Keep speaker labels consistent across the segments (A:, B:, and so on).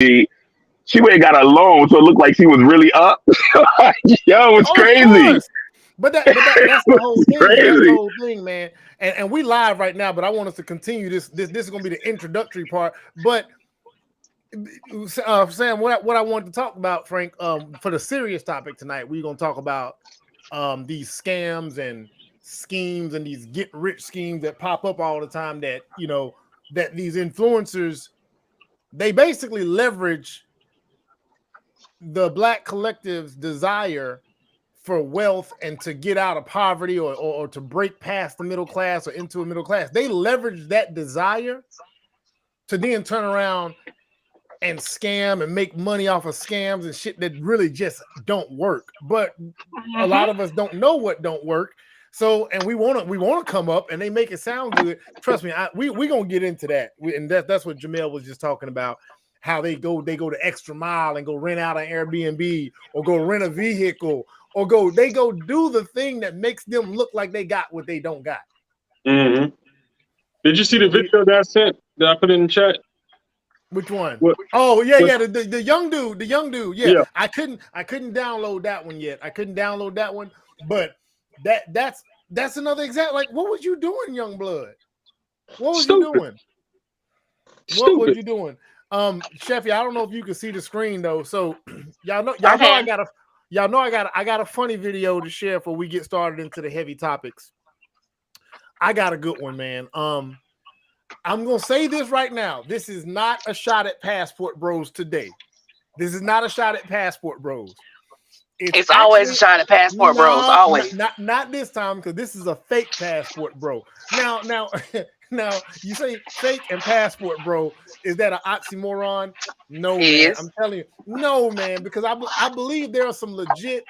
A: she went and got a loan, so it looked like she was really up. Yo, it's
B: Oh, of
A: crazy.
B: course. That's the whole
A: It's
B: thing. That's the
A: crazy.
B: whole thing, man. And we live right now, but I want us to continue this is gonna be the introductory part. But Sam, what I wanted to talk about, Frank, for the serious topic tonight, we're gonna talk about these scams and schemes and these get rich schemes that pop up all the time that that these influencers they basically leverage the black collective's desire for wealth and to get out of poverty or to break past the middle class or into a middle class. They leverage that desire to then turn around and scam and make money off of scams and shit that really just don't work. But a lot of us don't know what don't work. So, and we want to come up and they make it sound good. Trust me, we gonna get into that. And that's what Jamel was just talking about. How they go the extra mile and go rent out an Airbnb or go rent a vehicle or they go do the thing that makes them look like they got what they don't got.
C: Mm-hmm. Did you see the video that I sent that I put in the chat?
B: Which one?
C: What?
B: Oh yeah,
C: What?
B: yeah, the young dude, Yeah,
C: Yeah.
B: I couldn't download that one yet. I couldn't download that one, but that's another example. Like, what was you doing, young blood? What was you
C: Stupid.
B: doing? What was
C: Stupid.
B: you doing? Sheffy, I don't know if you can see the screen though. So y'all know
D: Okay.
B: I got a funny video to share before we get started into the heavy topics. I got a good one, man. I'm gonna say this right now. This is not a shot at Passport Bros today. This is not a shot at Passport Bros.
D: It's always a shot at Passport Bros. Always.
B: Not this time because this is a fake Passport Bro. Now, now you say fake and Passport Bro. Is that an oxymoron? No,
D: It
B: man.
D: is.
B: I'm telling you, no, man. Because I believe there are some legit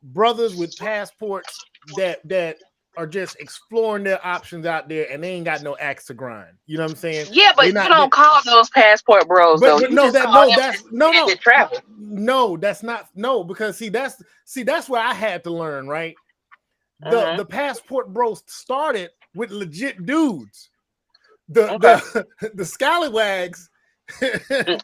B: brothers with passports that are just exploring their options out there, and they ain't got no axe to grind. You know what I'm saying?
D: Yeah, but
B: They
D: you
B: not.
D: don't call those Passport Bros though.
B: But
D: You
B: no,
D: just
B: that
D: call
B: no,
D: them
B: that's no, no,
D: that travel.
B: no, that's not no. Because see, that's where I had to learn, right? The Passport Bros started with legit dudes. The scallywags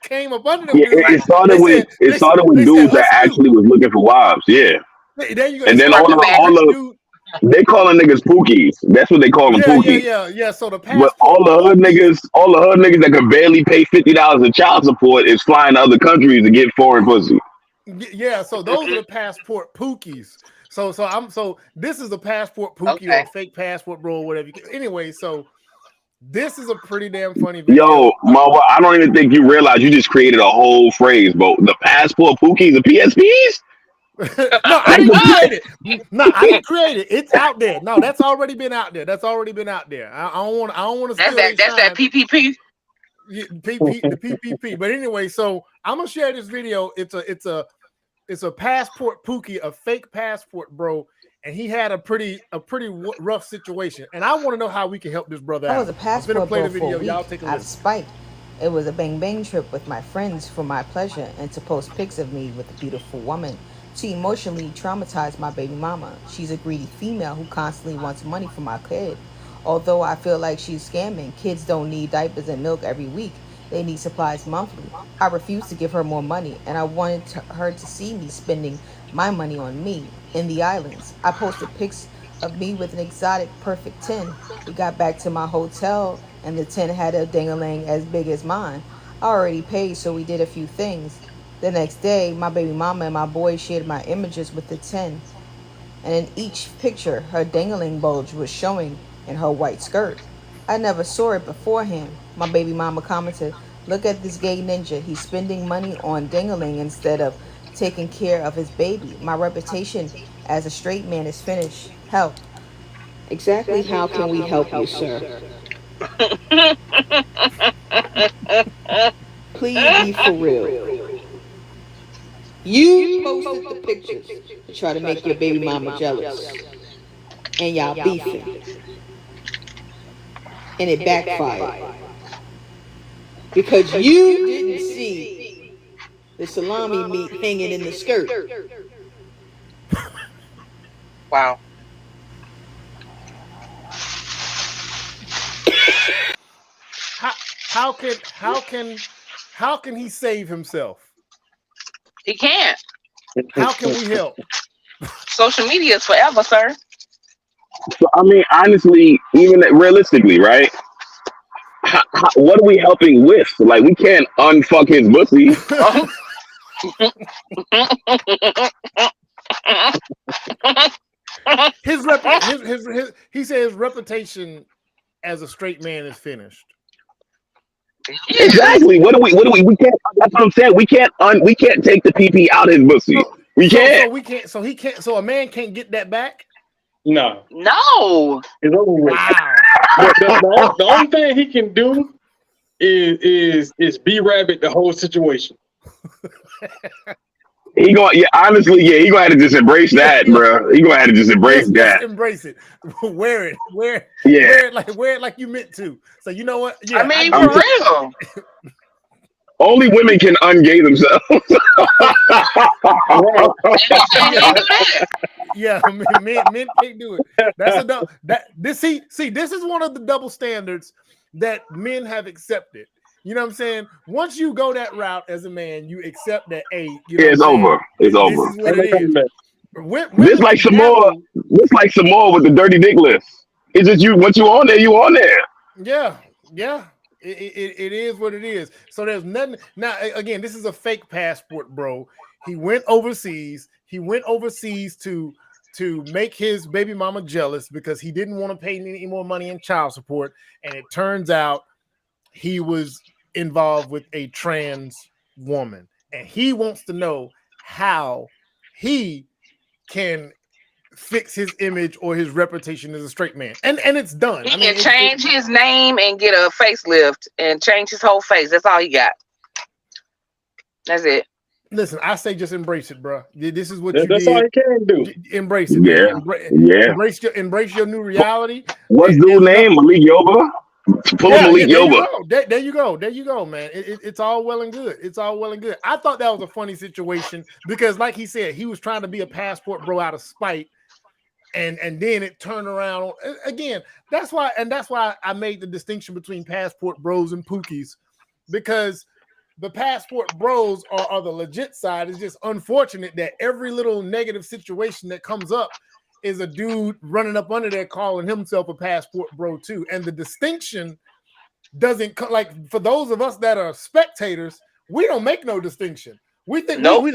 B: came up under them
A: Yeah,
B: dudes.
A: it started
B: They
A: with
B: said they said
A: dudes that
B: let's do.
A: actually was looking for wives. Yeah,
B: There you go. They
A: and then
B: said let's
D: Work the
B: do a
D: magic.
B: rich dude.
A: they calling niggas pookies. That's what they call them, pookies.
B: Yeah. So the
A: But
B: Passport Pookies.
A: all the hood niggas that could barely pay $50 in child support is flying to other countries to get foreign pussy.
B: Yeah, so those are the Passport Pookies. So this is a Passport Pookie or
D: Okay.
B: a fake Passport Bro or whatever. Anyway, so this is a pretty damn funny
A: Yo,
B: video.
A: Marva, I don't even think you realize you just created a whole phrase, bro. The passport pookies, the PSPs?
B: No, I
A: That's
B: didn't
A: the
B: create it. No, I didn't create it. It's out there. No, that's already been out there. That's already been out there. I don't want to
D: That's
B: steal their
D: that
B: shine.
D: PPP.
B: The PPP. But anyway, so I'm gonna share this video. It's a Passport Pookie, a fake Passport Bro, and he had a pretty rough situation. And I want to know how we can help this brother
E: I
B: out.
E: was a
B: I'm gonna
E: Passport
B: play
E: Bro
B: the
E: for a
B: video.
E: week
B: Y'all take a
E: out of
B: listen.
E: spite. It was a bang bang trip with my friends for my pleasure and to post pics of me with a beautiful woman to emotionally traumatize my baby mama. She's a greedy female who constantly wants money for my kid. Although I feel like she's scamming, kids don't need diapers and milk every week. They need supplies monthly. I refused to give her more money, and I wanted her to see me spending my money on me in the islands. I posted pics of me with an exotic perfect 10. We got back to my hotel, and the 10 had a ding-a-ling as big as mine. I already paid, so we did a few things. The next day, my baby mama and my boy shared my images with the 10. And in each picture, her dangling bulge was showing in her white skirt. I never saw it beforehand. My baby mama commented, "Look at this gay ninja. He's spending money on dangling instead of taking care of his baby. My reputation as a straight man is finished. Help." Exactly how can we help you, sir? Please be for real. You posted the pictures to try to make your baby mama jealous. And y'all beefing. And it backfired. Because you didn't see the salami meat hanging in the skirt.
D: Wow.
B: How How can he save himself?
D: He can't.
B: How can we help?
D: Social media is forever, sir.
A: So, I mean, honestly, even realistically, right? What are we helping with? Like, we can't unfuck his pussy.
B: He said his reputation as a straight man is finished.
A: Exactly. What do we? We can't. That's what I'm saying. We can't take the PP out his pussy. We can't.
B: So we can't. So he can't. So a man can't get that back.
C: No.
D: No.
C: It's over with.
B: Wow.
C: The only thing he can do is be rabbit the whole situation.
A: He going, yeah, honestly, yeah, he gonna have to just embrace that, bro. He gonna have to just embrace that.
B: Just embrace it. Wear it.
A: Yeah.
B: Wear it like you meant to. So you know what? Yeah,
D: I mean, for real.
A: Only women can ungay themselves.
B: Yeah, men can't do it. That's a this is one of the double standards that men have accepted. You know what I'm saying? Once you go that route as a man, you accept that. Hey, you know
A: it's over. It's over.
B: This is what it is.
A: This like some more. This like some more with the dirty dick list. It's just you. Once you on there, you on there.
B: Yeah. It is what it is. So there's nothing. Now again, this is a fake passport, bro. He went overseas. He went overseas to make his baby mama jealous because he didn't want to pay any more money in child support. And it turns out he was involved with a trans woman, and he wants to know how he can fix his image or his reputation as a straight man, and it's done.
D: He can change his name and get a facelift and change his whole face. That's all he got. That's it.
B: Listen, I say just embrace it, bro. This is what
C: that's all he can do.
B: Embrace it.
A: Yeah.
B: Embrace your new reality.
A: What's dude's name? Malik Yoba. Pull Malik Yoba.
B: There you go, man. It's all well and good. It's all well and good. I thought that was a funny situation because, like he said, he was trying to be a passport bro out of spite, and then it turned around again. That's why I made the distinction between passport bros and pookies, because the passport bros are the legit side. It's just unfortunate that every little negative situation that comes up is a dude running up under there calling himself a passport bro too. And the distinction doesn't like, for those of us that are spectators, we don't make no distinction. We think we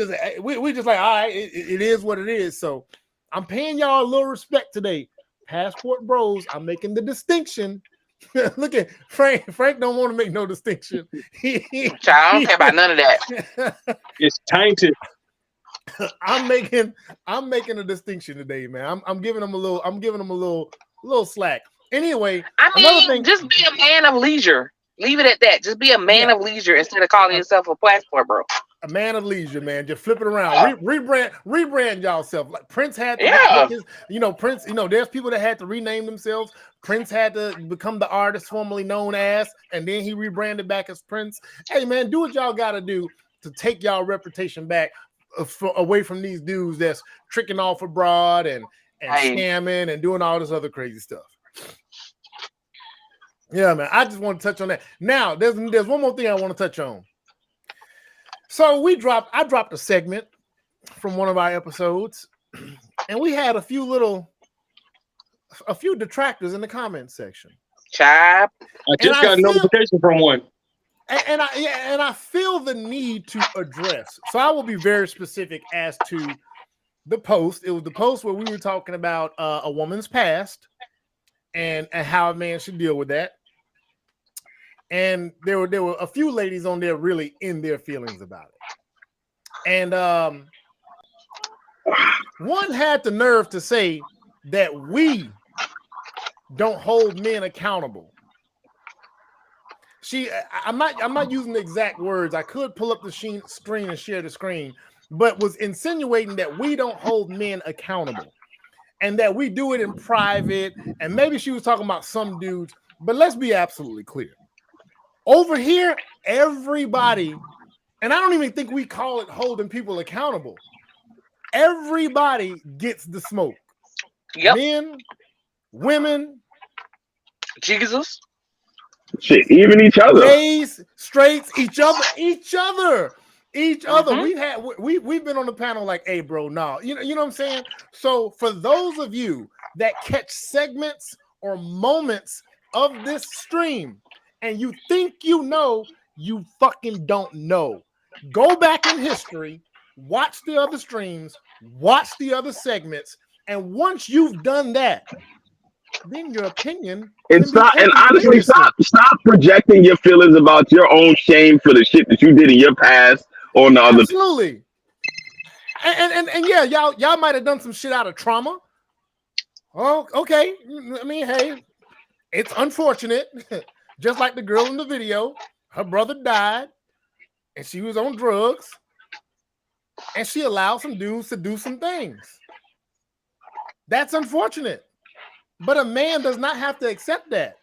B: just like, all right, it is what it is. So I'm paying y'all a little respect today. Passport bros, I'm making the distinction. Look at Frank. Frank don't want to make no distinction.
D: I don't care about none of that.
C: It's tainted.
B: I'm making a distinction today, man. I'm giving them a little slack. Anyway,
D: I mean, just be a man of leisure. Leave it at that. Just be a man of leisure instead of calling yourself a passport bro.
B: A man of leisure, man. Just flip it around. Rebrand y'allself. Like Prince had to, Prince, there's people that had to rename themselves. Prince had to become the artist formerly known as, and then he rebranded back as Prince. Hey, man, do what y'all got to do to take y'all reputation back away from these dudes that's tricking off abroad and scamming and doing all this other crazy stuff. Yeah, man. I just want to touch on that. Now, there's one more thing I want to touch on. So I dropped a segment from one of our episodes, and we had a few detractors in the comment section.
D: Chap.
C: I just got a notification from one.
B: And I feel the need to address. So I will be very specific as to the post. It was the post where we were talking about a woman's past and how a man should deal with that. And there were a few ladies on there really in their feelings about it. And one had the nerve to say that we don't hold men accountable. I'm not using the exact words. I could pull up the screen and share the screen, but was insinuating that we don't hold men accountable and that we do it in private. And maybe she was talking about some dudes, but let's be absolutely clear. Over here, everybody, and I don't even think we call it holding people accountable. Everybody gets the smoke.
D: Yep.
B: Men, women,
D: Jesus.
A: Shit, even each other.
B: Gays, straights, each other. We've been on the panel like, hey, bro, no, you know what I'm saying. So for those of you that catch segments or moments of this stream, and you think you know, you fucking don't know. Go back in history, watch the other streams, watch the other segments, and once you've done that, then your opinion.
A: And honestly, stop projecting your feelings about your own shame for the shit that you did in your past on the other.
B: Absolutely. And yeah, y'all might have done some shit out of trauma. Oh, okay. I mean, hey, it's unfortunate. Just like the girl in the video, her brother died, and she was on drugs, and she allowed some dudes to do some things. That's unfortunate. But a man does not have to accept that.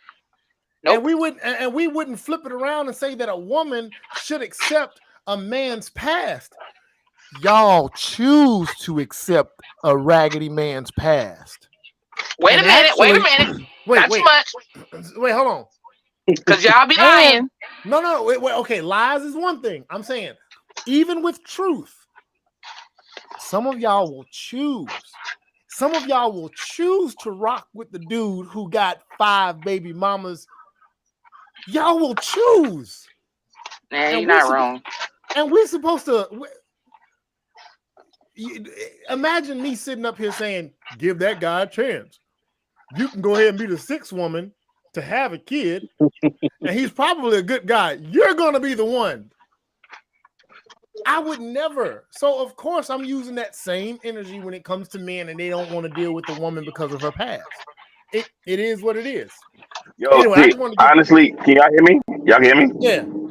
B: Nope. And we wouldn't flip it around and say that a woman should accept a man's past. Y'all choose to accept a raggedy man's past.
D: Wait a minute. Not too much.
B: Wait, hold on.
D: Because y'all be lying.
B: No. Wait. Okay, lies is one thing. I'm saying, even with truth, some of y'all will choose. Some of y'all will choose to rock with the dude who got 5 baby mamas. Y'all will choose.
D: Man, you're not wrong.
B: And we're supposed to imagine me sitting up here saying, give that guy a chance. You can go ahead and be the 6th woman to have a kid, and he's probably a good guy. You're going to be the one. I would never. So, of course, I'm using that same energy when it comes to men and they don't want to deal with the woman because of her past. It is what it is.
A: Yo, anyway, honestly, can y'all hear me? Y'all hear me?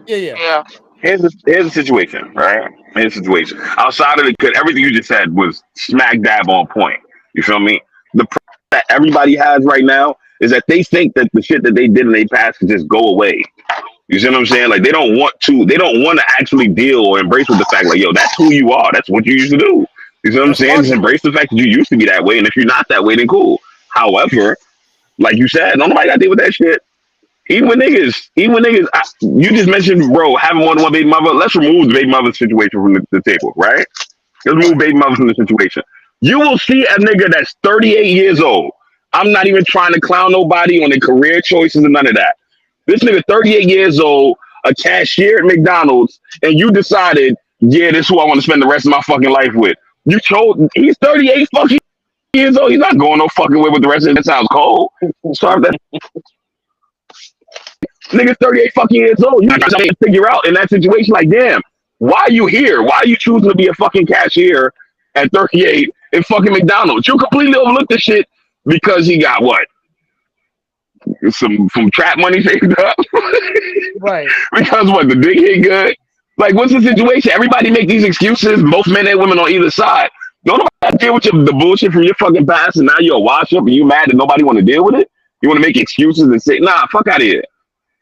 B: Yeah.
A: Here's the situation, right? Here's the situation. Outside of everything you just said was smack dab on point. You feel me? The problem that everybody has right now is that they think that the shit that they did in their past can just go away. You see what I'm saying? Like they don't want to actually deal or embrace with the fact, like, yo, that's who you are. That's what you used to do. You see what I'm saying? Just embrace the fact that you used to be that way. And if you're not that way, then cool. However, like you said, nobody got to deal with that shit. Even when niggas, you just mentioned, bro, having more than one baby mother. Let's remove the baby mother situation from the table, right? Let's remove baby mother from the situation. You will see a nigga that's 38 years old. I'm not even trying to clown nobody on their career choices and none of that. This nigga 38 years old, a cashier at McDonald's, and you decided, yeah, this is who I want to spend the rest of my fucking life with. You chose, he's 38 fucking years old. He's not going no fucking way with the rest of it. That sounds cold. Sorry that. Nigga's 38 fucking years old. You got to figure out in that situation, like, damn, why are you here? Why are you choosing to be a fucking cashier at 38 in fucking McDonald's? You completely overlooked the shit because he got what? Some trap money saved up.
B: Right.
A: Because what, the dick hit good? Like, what's the situation? Everybody make these excuses, both men and women on either side. Don't nobody deal with the bullshit from your fucking past, and now you're a wash up and you mad that nobody want to deal with it? You want to make excuses and say, nah, fuck out of here.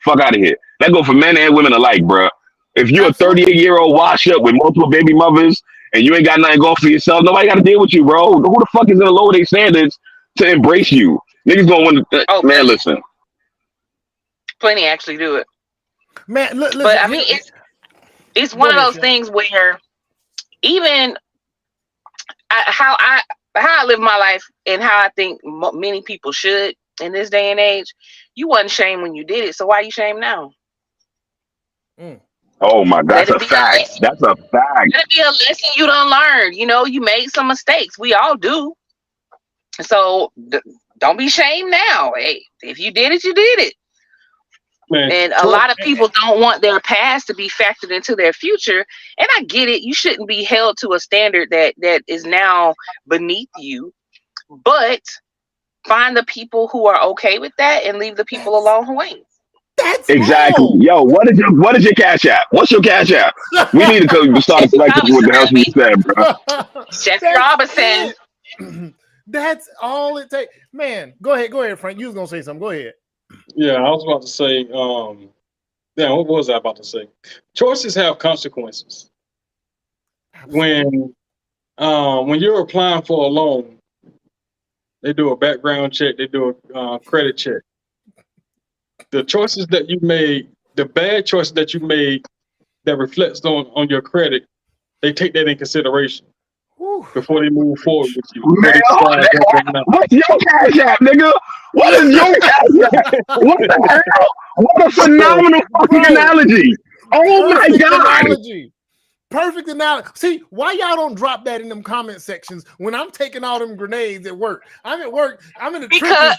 A: Fuck out of here. That go for men and women alike, bro. If you're a 38-year-old wash up with multiple baby mothers and you ain't got nothing going for yourself, nobody got to deal with you, bro. Who the fuck is gonna lower their standards to embrace you? Niggas gonna want to. Man, listen.
D: Plenty actually do it.
B: Man, listen,
D: but I mean, it's one of those things where even how I live my life and how I think many people should in this day and age. You wasn't shamed when you did it, so why you shamed now?
A: Oh my God, that's a fact. That's a fact.
D: Let it be a lesson you done learned. You know, you made some mistakes. We all do. So don't be shamed now. Hey, if you did it, you did it. Man, and a lot of people don't want their past to be factored into their future. And I get it. You shouldn't be held to a standard that is now beneath you. But find the people who are okay with that and leave the people alone who ain't.
B: That's
A: exactly.
B: wrong.
A: Yo, what is your cash app? What's your cash app? We need to start collecting what the hell you said, bro.
D: Jeffrey Robinson.
B: That's all it takes. Man, go ahead, Frank. You was gonna say something. Go ahead.
C: Yeah, I was about to say, what was I about to say? Choices have consequences. When you're applying for a loan, they do a background check, they do a credit check. the choices that you made, the bad choices that you made that reflects on your credit, they take that in consideration before they move forward with you.
A: Man, what's your cash app, nigga? What is your cash app? What the hell? What a phenomenal fucking analogy. Oh my God.
B: Analogy. Perfect analogy. See, why y'all don't drop that in them comment sections when I'm taking all them grenades at work? I'm at work. I'm in the
D: because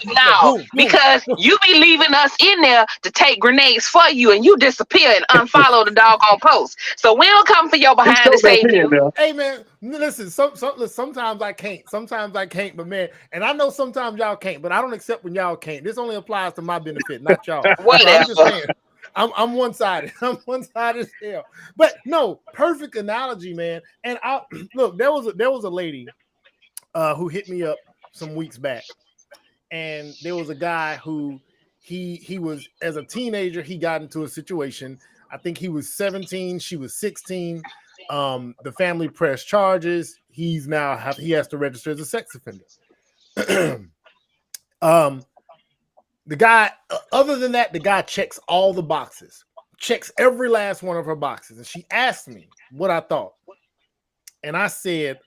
D: because you be leaving us in there to take grenades for you, and you disappear and unfollow the doggone post. So we don't come for your behind to save you.
B: Hey man, listen. Sometimes I can't. Sometimes I can't. But man, and I know sometimes y'all can't. But I don't accept when y'all can't. This only applies to my benefit, not y'all.
D: Whatever.
B: I'm just saying. I'm one-sided. I'm one-sided as hell. But no, perfect analogy, man. And I look, there was a lady who hit me up some weeks back, and there was a guy who he was, as a teenager, he got into a situation. I think he was 17, she was 16. The family pressed charges. He has to register as a sex offender. The guy, other than that, the guy checks all the boxes, checks every last one of her boxes. And she asked me what I thought. And I said,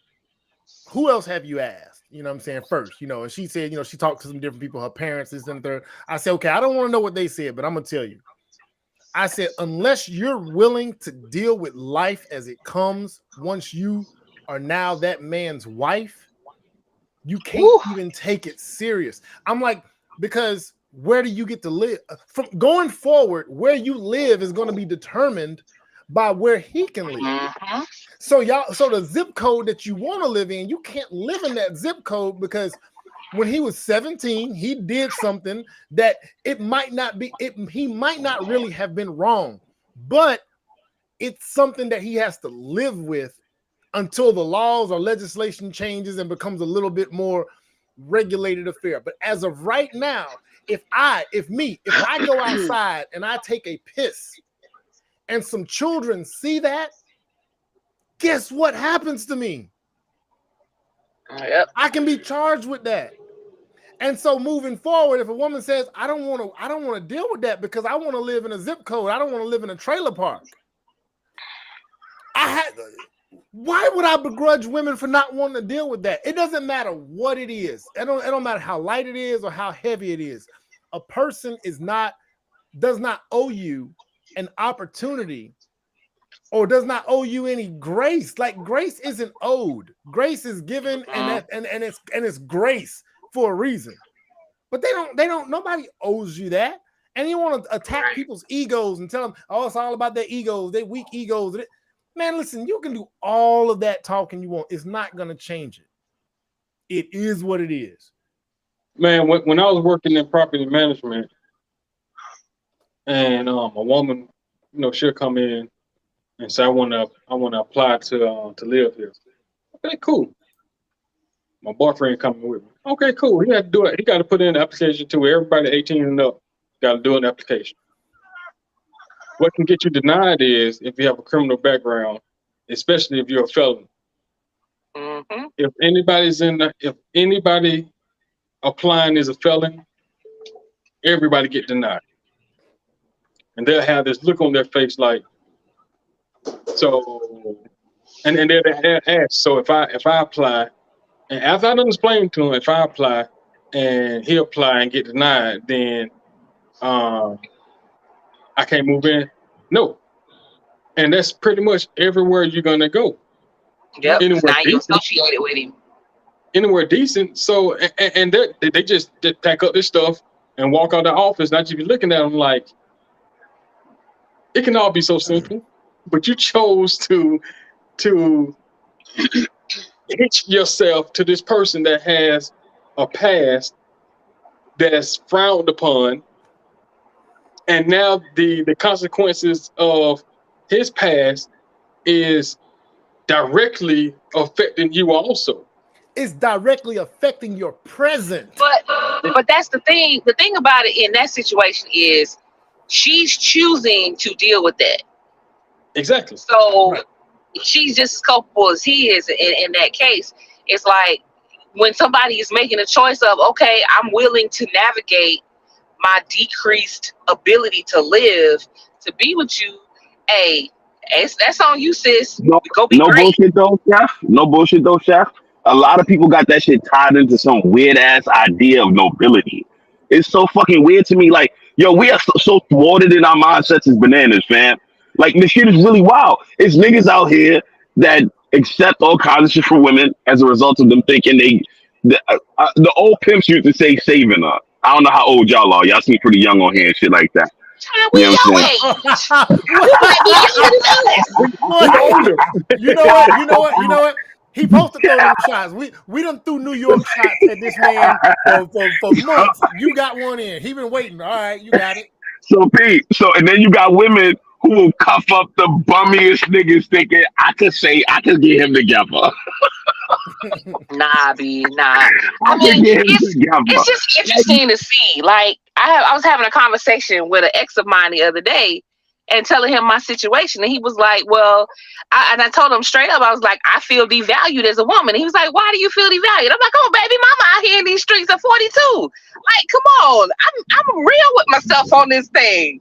B: who else have you asked? You know what I'm saying? First, and she said, she talked to some different people, her parents, this and third. I said, okay, I don't want to know what they said, but I'm going to tell you. I said, unless you're willing to deal with life as it comes, once you are now that man's wife, you can't even take it serious. I'm like, because where do you get to live? From going forward, where you live is going to be determined by where he can live.
D: Mm-hmm.
B: So the zip code that you want to live in, you can't live in that zip code because when he was 17, he did something that he might not really have been wrong, but it's something that he has to live with until the laws or legislation changes and becomes a little bit more regulated affair. But as of right now, if I go outside and I take a piss and some children see that, guess what happens to me?
D: Yep.
B: I can be charged with that. And so moving forward, if a woman says, I don't want to deal with that because I want to live in a zip code, I don't want to live in a trailer park. Why would I begrudge women for not wanting to deal with that? It doesn't matter what it is. It don't matter how light it is or how heavy it is. A person does not owe you an opportunity or does not owe you any grace. Like, grace isn't owed. Grace is given, and it's grace for a reason. But nobody owes you that. And you want to attack people's egos and tell them, oh, it's all about their egos, their weak egos. Man, listen, you can do all of that talking you want. It's not going to change it. It is what it is.
C: Man, when I was working in property management, and a woman, she'll come in and say, I want to apply to live here. Okay, cool. My boyfriend coming with me. Okay, cool. He had to do it. He got to put in the application too. Everybody 18 and up got to do an application. What can get you denied is if you have a criminal background, especially if you're a felon.
D: Mm-hmm.
C: If anybody applying is a felon, everybody get denied. And they'll have this look on their face like, so, and they'll ask, so if I apply, and after I done explain to him, if I apply and he apply and get denied, then I can't move in. No. And that's pretty much everywhere you're gonna go.
D: Yep. Now you associated with him.
C: Anywhere decent. So and they just pack up their stuff and walk out the office. Not you be looking at them like it can all be so simple, but you chose to hitch yourself to this person that has a past that's frowned upon. And now the consequences of his past is directly affecting you also.
B: It's directly affecting your present.
D: But that's the thing. The thing about it in that situation is she's choosing to deal with that.
C: Exactly.
D: So she's just as culpable as he is in that case. It's like when somebody is making a choice of, okay, I'm willing to navigate my decreased ability to live to be with you, hey, that's on you, sis.
A: No,
D: Go be
A: no
D: great.
A: bullshit though, chef. No bullshit though, chef. A lot of people got that shit tied into some weird ass idea of nobility. It's so fucking weird to me. Like, yo, we are so thwarted in our mindsets as bananas, fam. Like, this shit is really wild. It's niggas out here that accept all kinds of shit from women as a result of them thinking the old pimps used to say saving her. I don't know how old y'all are. Y'all seem pretty young on here and shit like that.
D: Child,
A: You
D: we
A: know
D: your
A: what I'm
D: age. You might be younger than us.
B: What?
C: older.
B: You know what? You know what? You know what? He supposed to throw them shots. We done threw New York shots at this man for
A: saying?
B: months. You got one in. He been waiting. All right, you got it.
A: So Pete, and then you got women who will cuff up the bummiest niggas thinking I could get him together.
D: Nah, B, nah. I
A: I could
D: mean,
A: get him
D: it's
A: together.
D: just interesting to see. Like, I was having a conversation with an ex of mine the other day, and telling him my situation, and he was like, "Well," I told him straight up, I was like, "I feel devalued as a woman." And he was like, "Why do you feel devalued?" I'm like, "Oh, baby, mama out here in these streets at 42. Like, come on, I'm real with myself on this thing."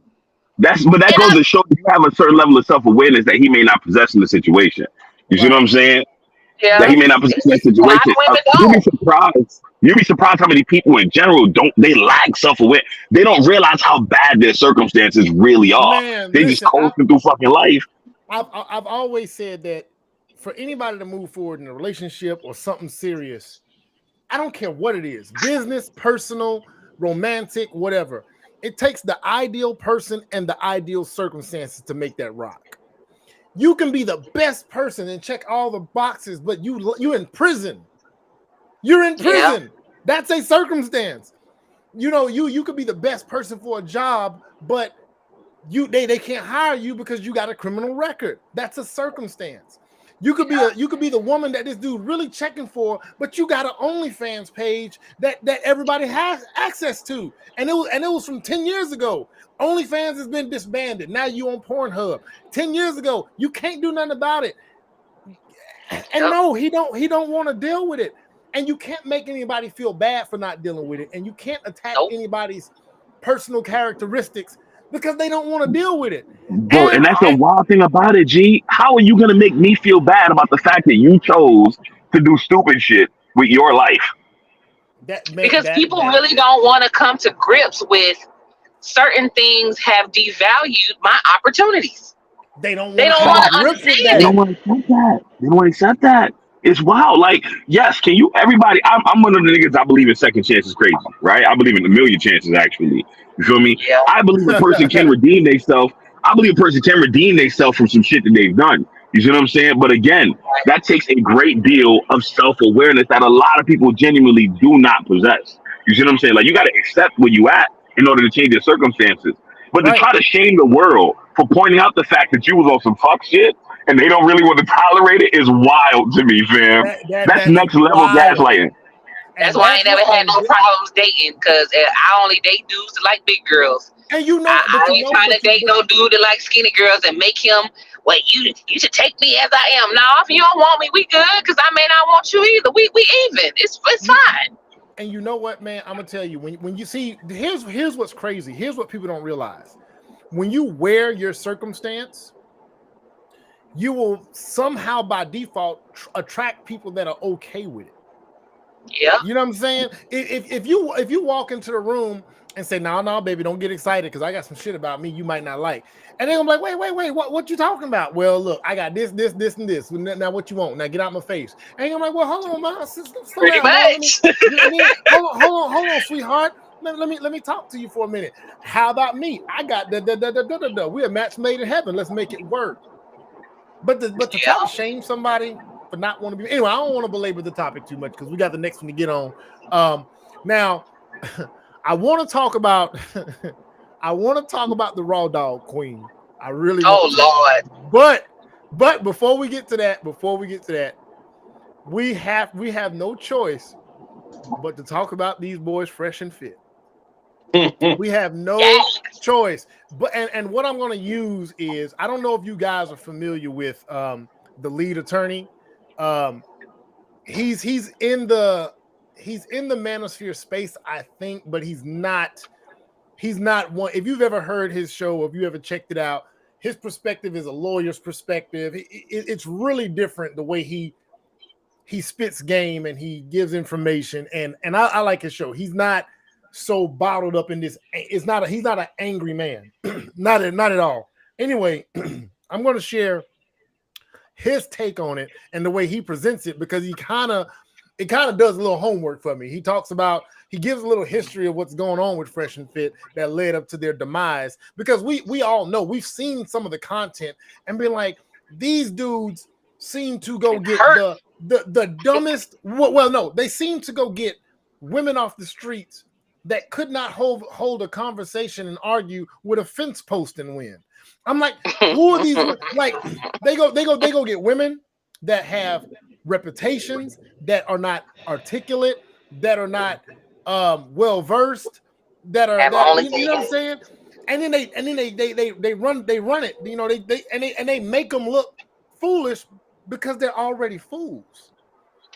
A: But that
D: And
A: goes to show that you have a certain level of self awareness that he may not possess in the situation. You see what
B: Right.
A: I'm saying?
D: yeah,
A: That he may not possess in that
D: a lot
A: situation.
D: of women
A: You'd be
D: don't.
A: surprised. You'd be surprised how many people in general they lack self awareness. They don't realize how bad their circumstances really are.
B: Man,
A: They just
B: listen,
A: coasting through fucking life.
B: I've always said that for anybody to move forward in a relationship or something serious, I don't care what it is, business, personal, romantic, whatever. It takes the ideal person and the ideal circumstances to make that rock. You can be the best person and check all the boxes, but you're in prison. You're in prison. Yeah. That's a circumstance. You know, you could be the best person for a job, but they can't hire you because you got a criminal record. That's a circumstance. You could be the woman that this dude really checking for, but you got an OnlyFans page that everybody has access to, and it was from 10 years ago. OnlyFans has been disbanded. Now you on Pornhub. 10 years ago, you can't do nothing about it. And no, he don't want to deal with it. And you can't make anybody feel bad for not dealing with it, and you can't attack anybody's personal characteristics because they don't want to deal with it.
A: Bro, and that's the wild thing about it, G. How are you gonna make me feel bad about the fact that you chose to do stupid shit with your life?
D: Because people really don't want to come to grips with certain things have devalued my opportunities.
B: They don't want
D: to understand it.
A: They don't want to accept that. They don't want to accept that. It's wild. Like, yes, can you? Everybody, I'm one of the niggas. I believe in second chances, crazy, right? I believe in a million chances, actually. You feel me?
D: Yeah.
A: I believe a person can redeem themselves. I believe a person can redeem themselves from some shit that they've done. You see what I'm saying? But again, that takes a great deal of self-awareness that a lot of people genuinely do not possess. You see what I'm saying? Like, you got to accept where you at in order to change your circumstances. But to try to shame the world for pointing out the fact that you was on some fuck shit and they don't really want to tolerate it is wild to me, fam. That's next level gaslighting.
D: That's why I ain't never had no problems dating, because I only date dudes that like big girls.
B: And you know,
D: I ain't trying to date no dude that like skinny girls and make him, well, you should take me as I am. Now, if you don't want me, we good, because I may not want you either. We even. It's fine.
B: And you know what, man? I'm gonna tell you, when you see, here's what's crazy. Here's what people don't realize. When you wear your circumstance, you will somehow by default attract people that are okay with it.
D: Yeah.
B: You know what I'm saying? If you walk into the room and say, no, baby, don't get excited because I got some shit about me you might not like. And then I'm like, wait, what you talking about? Well, look, I got this, and this. Now what you want? Now get out my face. And I'm like, well, hold on, man.
D: Pretty much.
B: Hold on, sweetheart. Let me talk to you for a minute. How about me? I got da. We're a match made in heaven. Let's make it work. But to try to shame somebody for not wanting to be, anyway, I don't want to belabor the topic too much because we got the next one to get on. Now, I want to talk about the Raw Dog Queen. I really.
D: Oh
B: Lord! But before we get to that, we have no choice but to talk about these boys fresh and fit. We have no choice. But and what I'm going to use is, I don't know if you guys are familiar with the lead attorney. He's in the manosphere space, I think, but he's not he's not one. If you've ever heard his show, if you ever checked it out, his perspective is a lawyer's perspective. It's really different the way he spits game and he gives information. And I like his show. He's not so bottled up in this. He's not an angry man. not at all. Anyway, I'm going to share his take on it and the way he presents it, because it kind of does a little homework for me. He gives a little history of what's going on with Fresh and Fit that led up to their demise, because we all know, we've seen some of the content and been like, these dudes seem to go get the dumbest. Well, no, they seem to go get women off the streets that could not hold a conversation and argue with a fence post and win. I'm like, who are these? Like, they go get women that have reputations, that are not articulate, that are not well versed, that are you know what I'm saying? And then they run it. You know, they make them look foolish because they're already fools.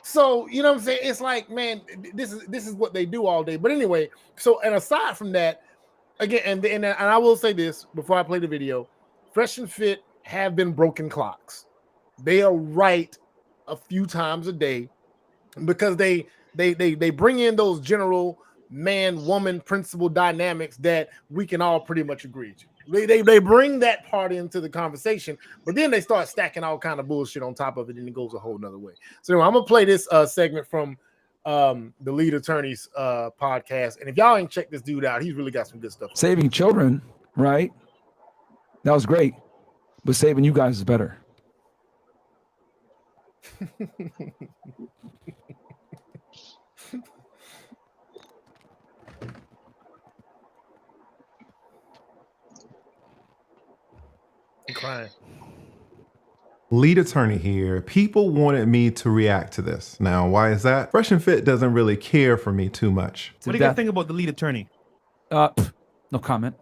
B: So, you know what I'm saying? It's like, man, this is what they do all day. But anyway, so, and aside from that, again, and I will say this before I play the video, Fresh and Fit have been broken clocks. They are right a few times a day, because they bring in those general man-woman principle dynamics that we can all pretty much agree to. They bring that part into the conversation, but then they start stacking all kind of bullshit on top of it, and it goes a whole nother way. So anyway, I'm gonna play this segment from the Lead Attorneys podcast, and if y'all ain't checked this dude out, he's really got some good stuff.
F: Saving children, right? That was great, but saving you guys is better.
B: I'm crying.
G: Lead Attorney here. People wanted me to react to this. Now, why is that? Fresh and Fit doesn't really care for me too much.
H: What do you guys think about the Lead Attorney?
F: No comment.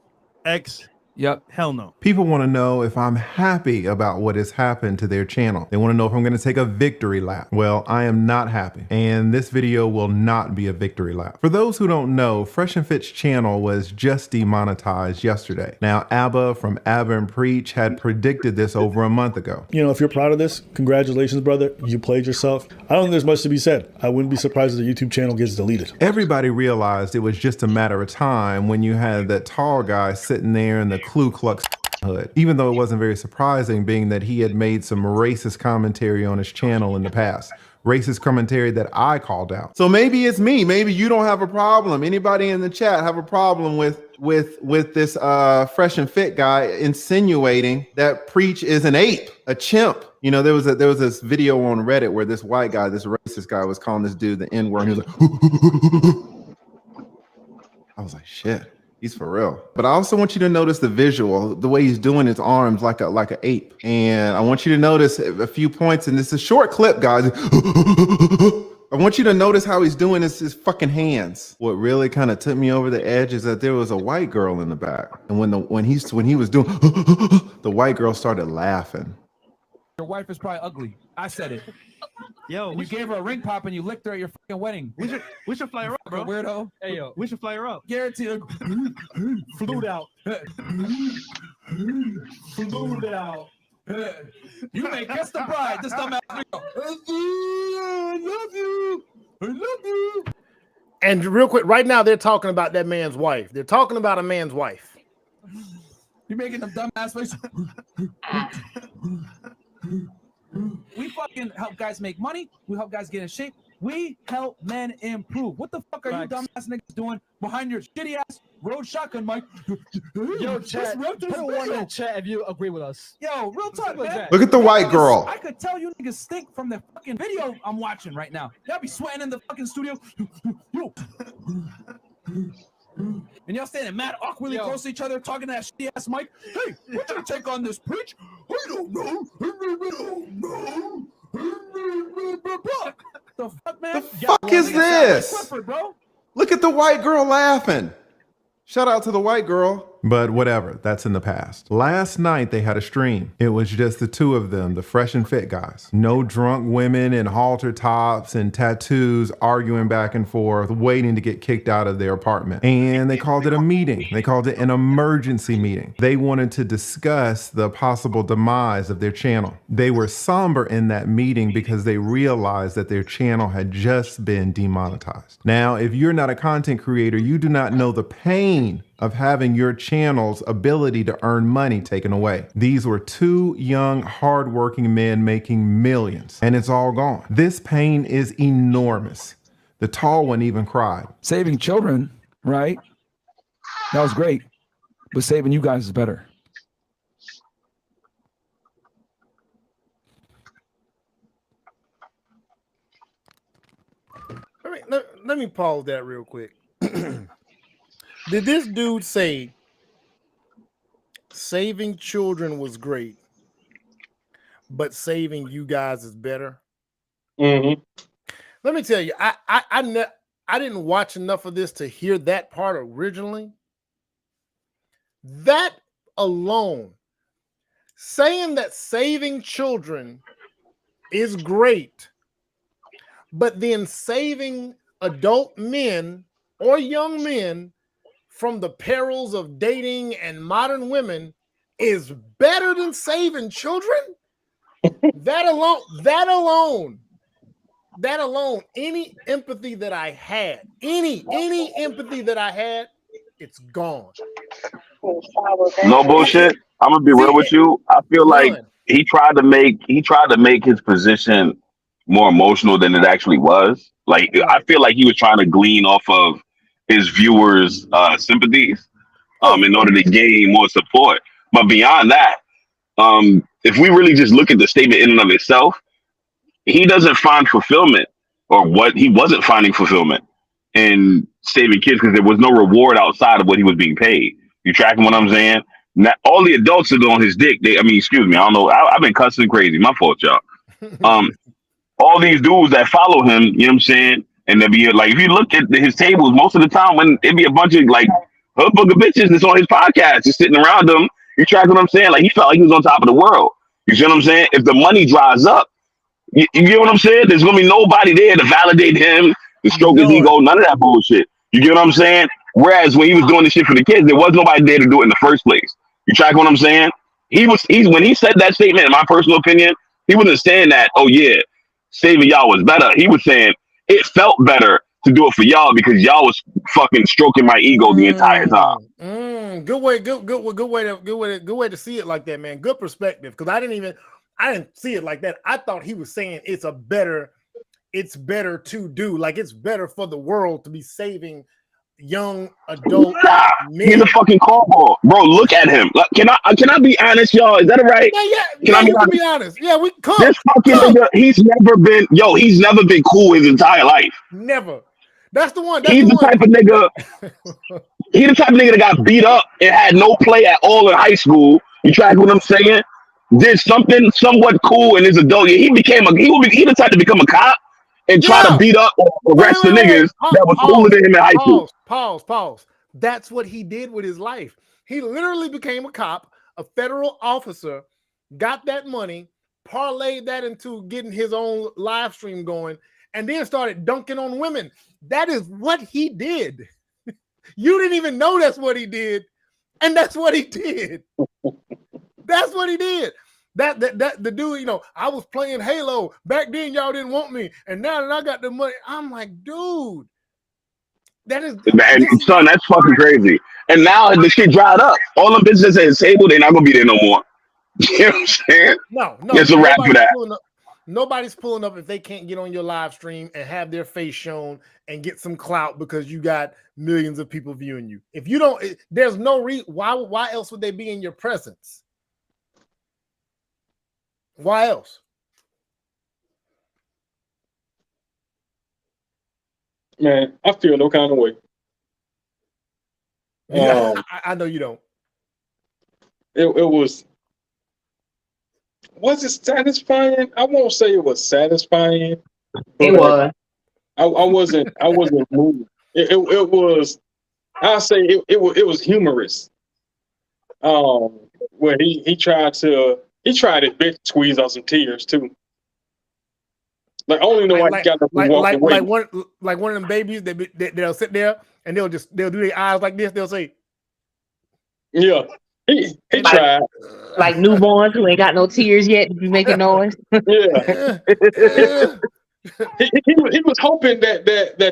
H: X.
F: Yep.
H: Hell no.
G: People want to know if I'm happy about what has happened to their channel. They want to know if I'm going to take a victory lap. Well, I am not happy, and this video will not be a victory lap. For those who don't know, Fresh and Fit's channel was just demonetized yesterday. Now, Abba from Abba and Preach had predicted this over a month ago.
I: You know, if you're proud of this, congratulations, brother. You played yourself. I don't think there's much to be said. I wouldn't be surprised if the YouTube channel gets deleted.
G: Everybody realized it was just a matter of time when you had that tall guy sitting there in the Ku Klux hood, even though it wasn't very surprising, being that he had made some racist commentary on his channel in the past. Racist commentary that I called out. So maybe it's me. Maybe you don't have a problem. Anybody in the chat have a problem with this Fresh and Fit guy insinuating that Preach is an ape, a chimp? You know, there was this video on Reddit where this white guy, this racist guy, was calling this dude the N-word. He was like, I was like, shit. He's for real. But I also want you to notice the visual, the way he's doing his arms like an ape. And I want you to notice a few points, and this is a short clip, guys. I want you to notice how he's doing his fucking hands. What really kind of took me over the edge is that there was a white girl in the back. And when he was doing, the white girl started laughing.
F: Your wife is probably ugly. I said it.
H: Yo,
F: You gave her a ring pop and you licked her at your fucking wedding.
H: we should fly her up, bro.
F: Weirdo.
H: Hey, yo, we should fly her up.
F: Guaranteed.
H: Flew out.
F: Flew out. You may kiss the bride. This dumbass. I love you. I love you.
B: And real quick, right now they're talking about that man's wife. They're talking about a man's wife.
F: You making them dumbass faces. We fucking help guys make money. We help guys get in shape. We help men improve. What the fuck are you dumbass niggas doing behind your shitty ass road shotgun mic?
J: Yo, chat. Put one in the chat if you agree with us.
F: Yo, real talk, man.
G: Look at the white girl.
F: I could tell you niggas stink from the fucking video I'm watching right now. Y'all be sweating in the fucking studio. Yo. And y'all standing mad awkwardly close to each other, talking to that shitty ass mic. Hey, what's your take on this, Preach? I don't know. The fuck, man?
G: The fuck is this?
F: Clifford, bro.
G: Look at the white girl laughing. Shout out to the white girl. But whatever, that's in the past. Last night they had a stream. It was just the two of them, the Fresh and Fit guys. No drunk women in halter tops and tattoos arguing back and forth, waiting to get kicked out of their apartment. And they called it a meeting. They called it an emergency meeting. They wanted to discuss the possible demise of their channel. They were somber in that meeting because they realized that their channel had just been demonetized. Now, if you're not a content creator, you do not know the pain of having your channel's ability to earn money taken away. These were two young, hardworking men making millions, and it's all gone. This pain is enormous. The tall one even cried.
K: Saving children, right? That was great, but saving you guys is better.
B: Let me pause that real quick. Did this dude say saving children was great, but saving you guys is better?
C: Mm-hmm.
B: Let me tell you, I didn't watch enough of this to hear that part originally. That alone, saying that saving children is great, but then saving adult men or young men from the perils of dating and modern women is better than saving children. That alone, any empathy that I had, any empathy that I had, it's gone.
A: No bullshit. I'm gonna be real with you. I feel like he tried to make his position more emotional than it actually was. Like, I feel like he was trying to glean off of his viewers' sympathies in order to gain more support. But beyond that, if we really just look at the statement in and of itself, he doesn't find fulfillment, or what he wasn't finding fulfillment in saving kids, because there was no reward outside of what he was being paid. You tracking what I'm saying? Now, all the adults are on his dick. Excuse me, I don't know. I've been cussing crazy. My fault, y'all. All these dudes that follow him, you know what I'm saying? And they'll be like, if you look at his tables, most of the time when it'd be a bunch of like hood book of bitches that's on his podcast, just sitting around him. You track what I'm saying? Like, he felt like he was on top of the world. You see what I'm saying? If the money dries up, you get what I'm saying? There's gonna be nobody there to validate him, to stroke his ego, none of that bullshit. You get what I'm saying? Whereas when he was doing this shit for the kids, there was nobody there to do it in the first place. You track what I'm saying? When he said that statement, in my personal opinion, he wasn't saying that, oh yeah, saving y'all was better. He was saying it felt better to do it for y'all because y'all was fucking stroking my ego the entire time.
B: Good way to see it like that, man. Good perspective. Because I didn't see it like that. I thought he was saying it's better to do. Like, it's better for the world to be saving young adult men.
A: He's a fucking cornball, bro. Look at him. Can I be honest, y'all? Is that all right?
B: Yeah. Can I be honest? Yeah, we come.
A: This fucking nigga, he's never been cool his entire life.
B: Never. That's the one.
A: He's the type of nigga that got beat up and had no play at all in high school. You track what I'm saying? Did something somewhat cool in his adult year. He the type to become a cop and try to beat up or arrest the niggas that was cooler than him in high school.
B: Pause. That's what he did with his life. He literally became a cop, a federal officer, got that money, parlayed that into getting his own live stream going, and then started dunking on women. That is what he did. You didn't even know that's what he did, and that's what he did. That's what he did. That the dude, I was playing Halo back then. Y'all didn't want me, and now that I got the money, I'm like, dude,
A: son, that's fucking crazy. And now the shit dried up. All them businesses at his table, they're not gonna be there no more. You know what I'm saying?
B: No.
A: It's a wrap for that.
B: Nobody's pulling up if they can't get on your live stream and have their face shown and get some clout because you got millions of people viewing you. If you don't, there's no reason. Why else would they be in your presence? Why else?
C: Man, I feel no kind of way.
B: I know you don't.
C: It was it satisfying? I won't say it was satisfying.
D: It was.
C: I wasn't moved. It was. I'll say it was humorous. Where he tried his best to squeeze out some tears too. Like only know why he got up and walked away.
B: Like one of them babies they'll sit there and they'll do their eyes like this. They'll say,
C: "Yeah, he tried."
D: Like newborns who ain't got no tears yet to be making noise.
C: Yeah. he was hoping that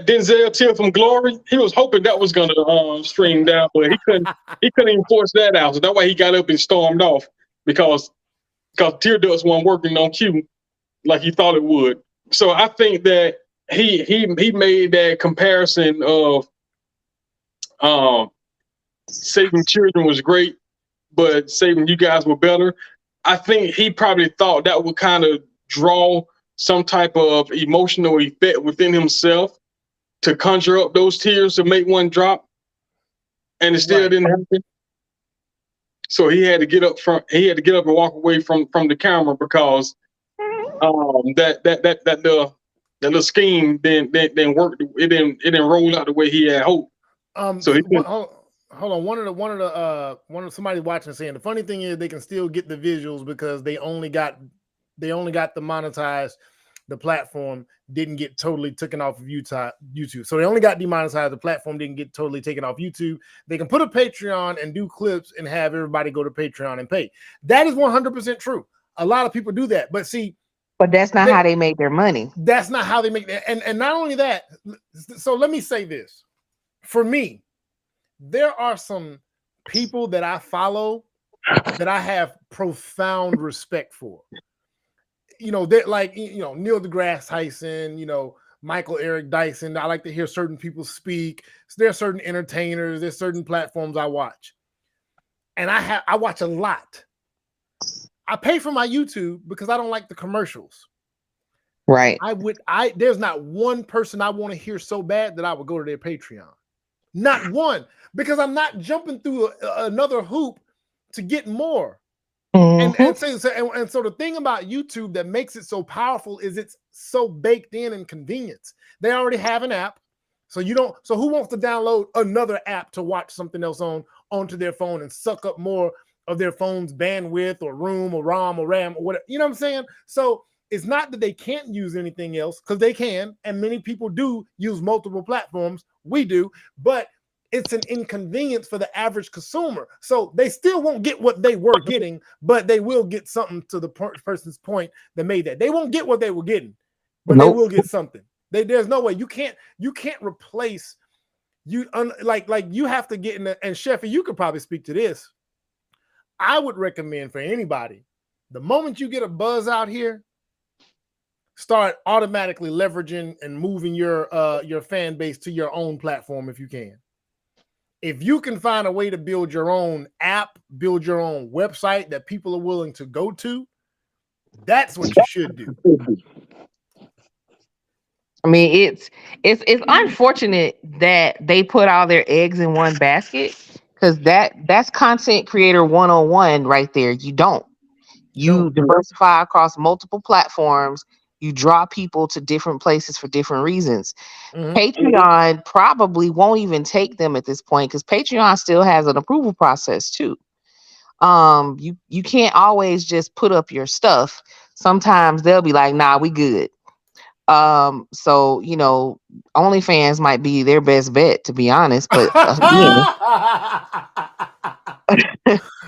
C: Denzel tear from Glory. He was hoping that was gonna stream down, but he couldn't even force that out. So that's why he got up and stormed off because tear ducts weren't working on cue like he thought it would. So I think that he made that comparison of saving children was great, but saving you guys were better. I think he probably thought that would kind of draw some type of emotional effect within himself to conjure up those tears to make one drop, and it still didn't happen. So he had to get up and walk away from the camera because that little scheme didn't work. It didn't roll out the way he had hoped. So he
B: hold on. One of somebody watching saying the funny thing is they can still get the visuals because they only got the monetized. The platform didn't get totally taken off of YouTube. So they only got demonetized. The platform didn't get totally taken off YouTube. They can put a Patreon and do clips and have everybody go to Patreon and pay. That is 100% true. A lot of people do that, but see.
D: But that's not how they make their money.
B: That's not how they make that. And not only that, so let me say this. For me, there are some people that I follow that I have profound respect for. You know, they're like, Neil deGrasse Tyson, Michael Eric Dyson. I like to hear certain people speak. So there are certain entertainers, there's certain platforms I watch. And I watch a lot. I pay for my YouTube because I don't like the commercials.
D: Right.
B: There's not one person I want to hear so bad that I would go to their Patreon. Not one, because I'm not jumping through another hoop to get more. Mm-hmm. And so the thing about YouTube that makes it so powerful is it's so baked in and convenience. They already have an app. So who wants to download another app to watch something else onto their phone and suck up more of their phone's bandwidth or room or ROM or RAM or whatever? You know what I'm saying? So it's not that they can't use anything else, because they can, and many people do use multiple platforms. We do, but it's an inconvenience for the average consumer. So they still won't get what they were getting, but they will get something to the person's point that made that. They won't get what they were getting, but they will get something. There's no way you can't replace like you have to get in the, and Sheffy, you could probably speak to this. I would recommend for anybody, the moment you get a buzz out here, start automatically leveraging and moving your fan base to your own platform if you can. If you can find a way to build your own app, build your own website that people are willing to go to, that's what you should do.
D: I mean, it's unfortunate that they put all their eggs in one basket, because that's content creator 101 right there. You diversify across multiple platforms. You draw people to different places for different reasons. Mm-hmm. Patreon probably won't even take them at this point, because Patreon still has an approval process too. You can't always just put up your stuff. Sometimes they'll be like, nah, we good. So, OnlyFans might be their best bet, to be honest. But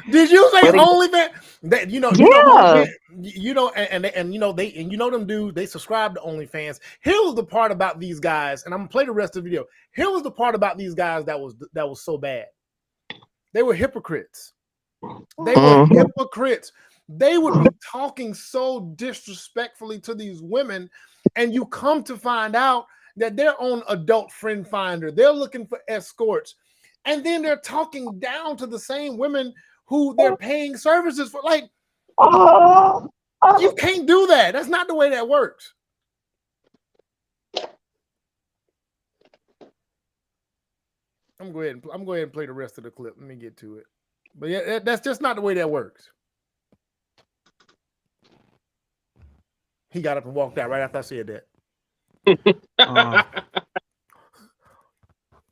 B: did you say OnlyFans? Them dudes, they subscribe to OnlyFans. Here was the part about these guys, and I'm gonna play the rest of the video. Here was the part about these guys that was so bad. They were hypocrites. They would be talking so disrespectfully to these women, and you come to find out that they're on Adult Friend Finder. They're looking for escorts, and then they're talking down to the same women who they're paying services for. Like, you can't do that. That's not the way that works. I'm going to go ahead and play the rest of the clip. Let me get to it. But yeah, that's just not the way that works. He got up and walked out right after I said that.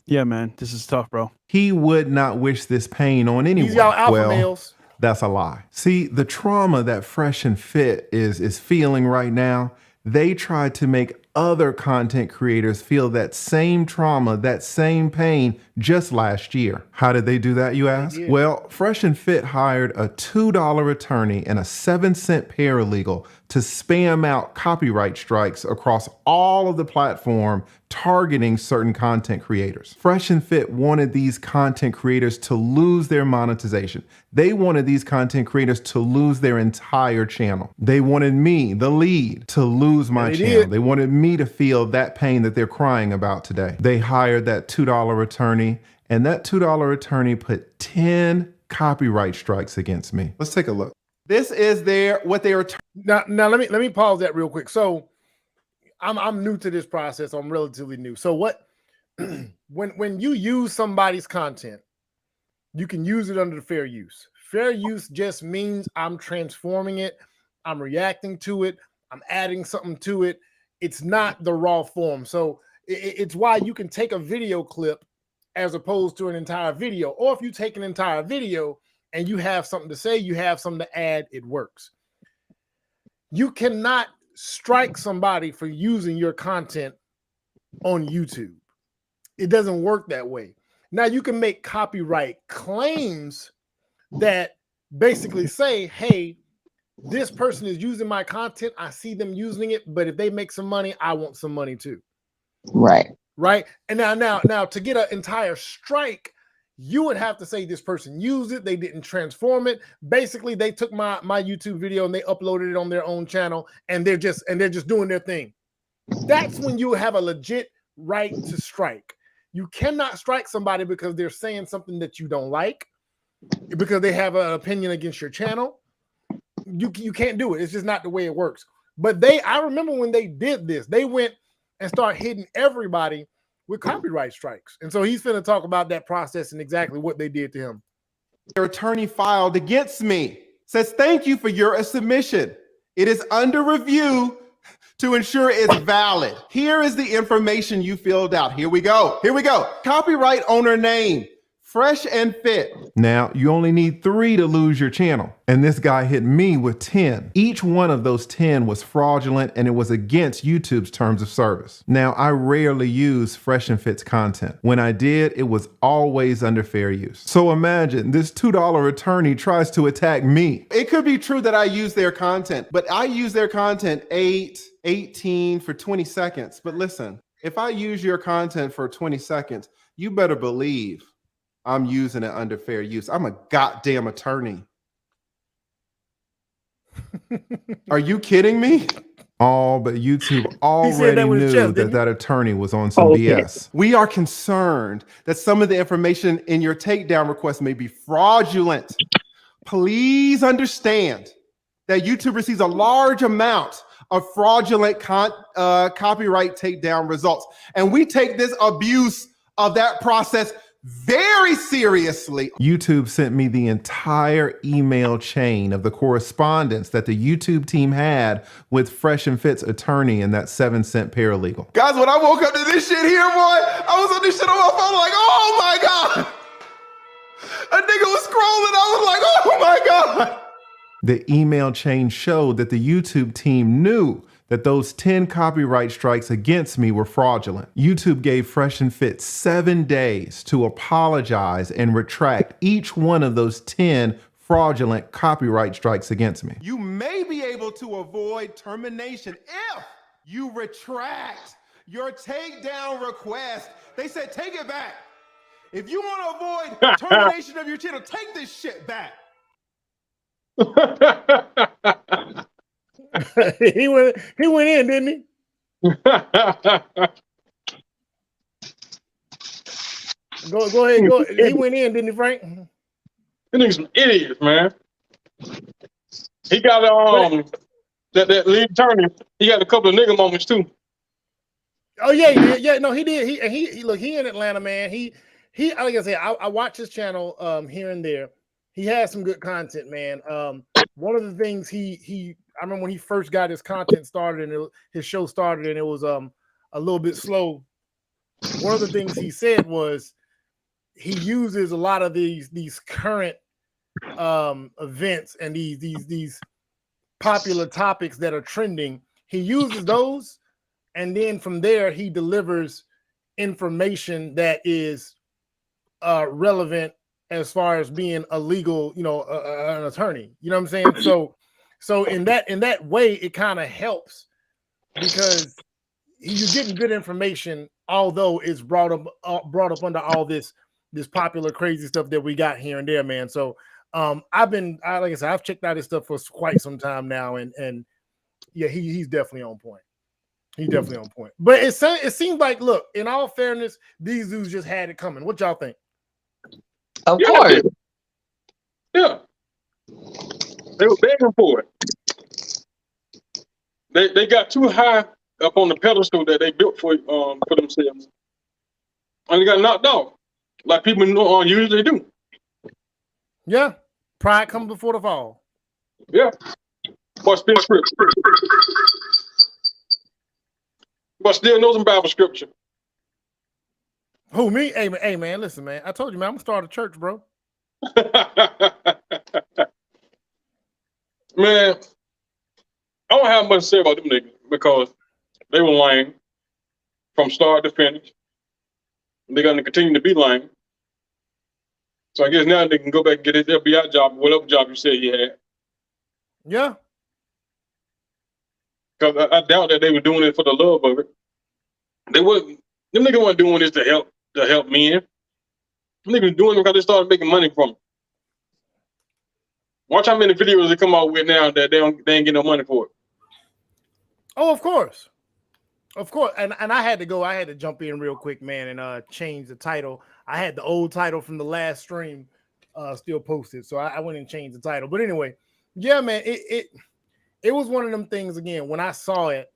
H: Yeah, man, this is tough, bro.
G: He would not wish this pain on anyone.
B: These y'all alpha
G: Well,
B: males.
G: that's a lie. See, the trauma that Fresh and Fit is feeling right now, they tried to make other content creators feel that same trauma, that same pain just last year. How did they do that, you ask? Well, Fresh and Fit hired a $2 attorney and a 7-cent paralegal to spam out copyright strikes across all of the platform targeting certain content creators. Fresh and Fit wanted these content creators to lose their monetization. They wanted these content creators to lose their entire channel. They wanted me, the lead, to lose my channel. They wanted me to feel that pain that they're crying about today. They hired that $2 attorney, and that $2 attorney put 10 copyright strikes against me. Let's take a look. This is what they are.
B: Now let me pause that real quick. So I'm new to this process. I'm relatively new. So what when you use somebody's content, you can use it under the fair use. Fair use just means I'm transforming it, I'm reacting to it, I'm adding something to it. It's not the raw form. So it's why you can take a video clip as opposed to an entire video. Or if you take an entire video and you have something to say, you have something to add, it works. You cannot strike somebody for using your content on YouTube. It doesn't work that way. Now you can make copyright claims that basically say, hey, this person is using my content. I see them using it, but if they make some money, I want some money too.
D: Right.
B: Right. And now to get an entire strike, you would have to say this person used it. They didn't transform it. Basically, they took my YouTube video and they uploaded it on their own channel, and they're just doing their thing. That's when you have a legit right to strike. You cannot strike somebody because they're saying something that you don't like, because they have an opinion against your channel. You can't do it. It's just not the way it works. But I remember when they did this, they went and started hitting everybody with copyright strikes. And so he's finna talk about that process and exactly what they did to him.
G: Their attorney filed against me. Says, thank you for your submission. It is under review to ensure it's valid. Here is the information you filled out. Here we go. Here we go. Copyright owner name, Fresh and Fit. Now, you only need 3 to lose your channel. And this guy hit me with 10. Each one of those 10 was fraudulent, and it was against YouTube's terms of service. Now, I rarely use Fresh and Fit's content. When I did, it was always under fair use. So imagine this $2 attorney tries to attack me. It could be true that I use their content, but I use their content 18 for 20 seconds. But listen, if I use your content for 20 seconds, you better believe I'm using it under fair use. I'm a goddamn attorney. Are you kidding me? Oh, but YouTube already knew that attorney was on some BS. We are concerned that some of the information in your takedown request may be fraudulent. Please understand that YouTube receives a large amount of fraudulent copyright takedown results. And we take this abuse of that process very seriously. YouTube sent me the entire email chain of the correspondence that the YouTube team had with Fresh and Fit's attorney and that 7-cent paralegal. Guys, when I woke up to this shit here, boy, I was on this shit on my phone like, oh my God. A nigga was scrolling. I was like, oh my God. The email chain showed that the YouTube team knew that those 10 copyright strikes against me were fraudulent. YouTube gave Fresh and Fit 7 days to apologize and retract each one of those 10 fraudulent copyright strikes against me. You may be able to avoid termination if you retract your takedown request. They said, take it back. If you want to avoid termination of your channel, take this shit back.
B: he went in, didn't he? Go ahead. Go. He went in, didn't he, Frank?
C: These niggas some idiots, man. He got that lead attorney. He got a couple of nigga moments too.
B: Oh yeah. No, he did. He look. He in Atlanta, man. He like I said, I watch his channel here and there. He has some good content, man. One of the things I remember when he first got his content started and his show started, and it was a little bit slow. one of the things he said was he uses a lot of these current events and these popular topics that are trending. He uses those, and then from there he delivers information that is relevant as far as being a legal, an attorney. You know what I'm saying? So in that way, it kind of helps because you're getting good information, although it's brought up under all this popular crazy stuff that we got here and there, man. So like I said, I've checked out his stuff for quite some time now, and yeah, he's definitely on point. He's definitely on point. But it seems like, look, in all fairness, these dudes just had it coming. What y'all think?
D: Of course.
C: Yeah. They were begging for it. They got too high up on the pedestal that they built for themselves. And they got knocked off. Like people usually do.
B: Yeah. Pride comes before the fall.
C: Yeah. But still knows some Bible scripture.
B: Who, me? Hey, man, listen, man. I told you, man, I'm gonna start a church, bro.
C: Man, I don't have much to say about them niggas because they were lame from start to finish. They're gonna continue to be lame. So I guess now they can go back and get his FBI job, whatever job you said he had.
B: Yeah.
C: Because I doubt that they were doing it for the love of it. Them niggas weren't doing this to help men. Them niggas doing it because they started making money from it. Watch how many videos they come out with now that they ain't getting no money for it.
B: Oh, of course. Of course. And I had to jump in real quick, man, and change the title. I had the old title from the last stream still posted. So I went and changed the title. But anyway, yeah, man, it was one of them things again. When I saw it,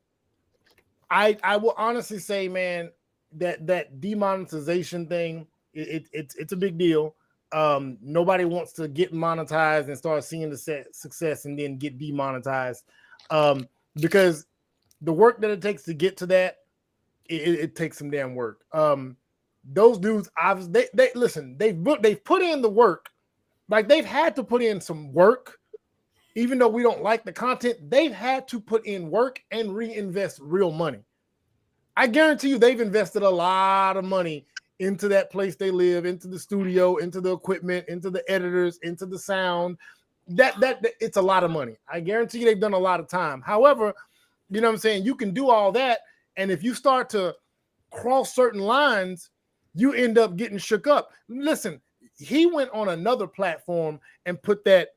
B: I will honestly say, man, that demonetization thing, it's a big deal. Nobody wants to get monetized and start seeing the success and then get demonetized, because the work that it takes to get to that, it takes some damn work. Those dudes, obviously, they listen. They've put in the work, like they've had to put in some work. Even though we don't like the content, they've had to put in work and reinvest real money. I guarantee you they've invested a lot of money into that place they live, into the studio, into the equipment, into the editors, into the sound. That it's a lot of money. I guarantee you they've done a lot of time. However, you know what I'm saying? You can do all that, and if you start to cross certain lines, you end up getting shook up. Listen, he went on another platform and put that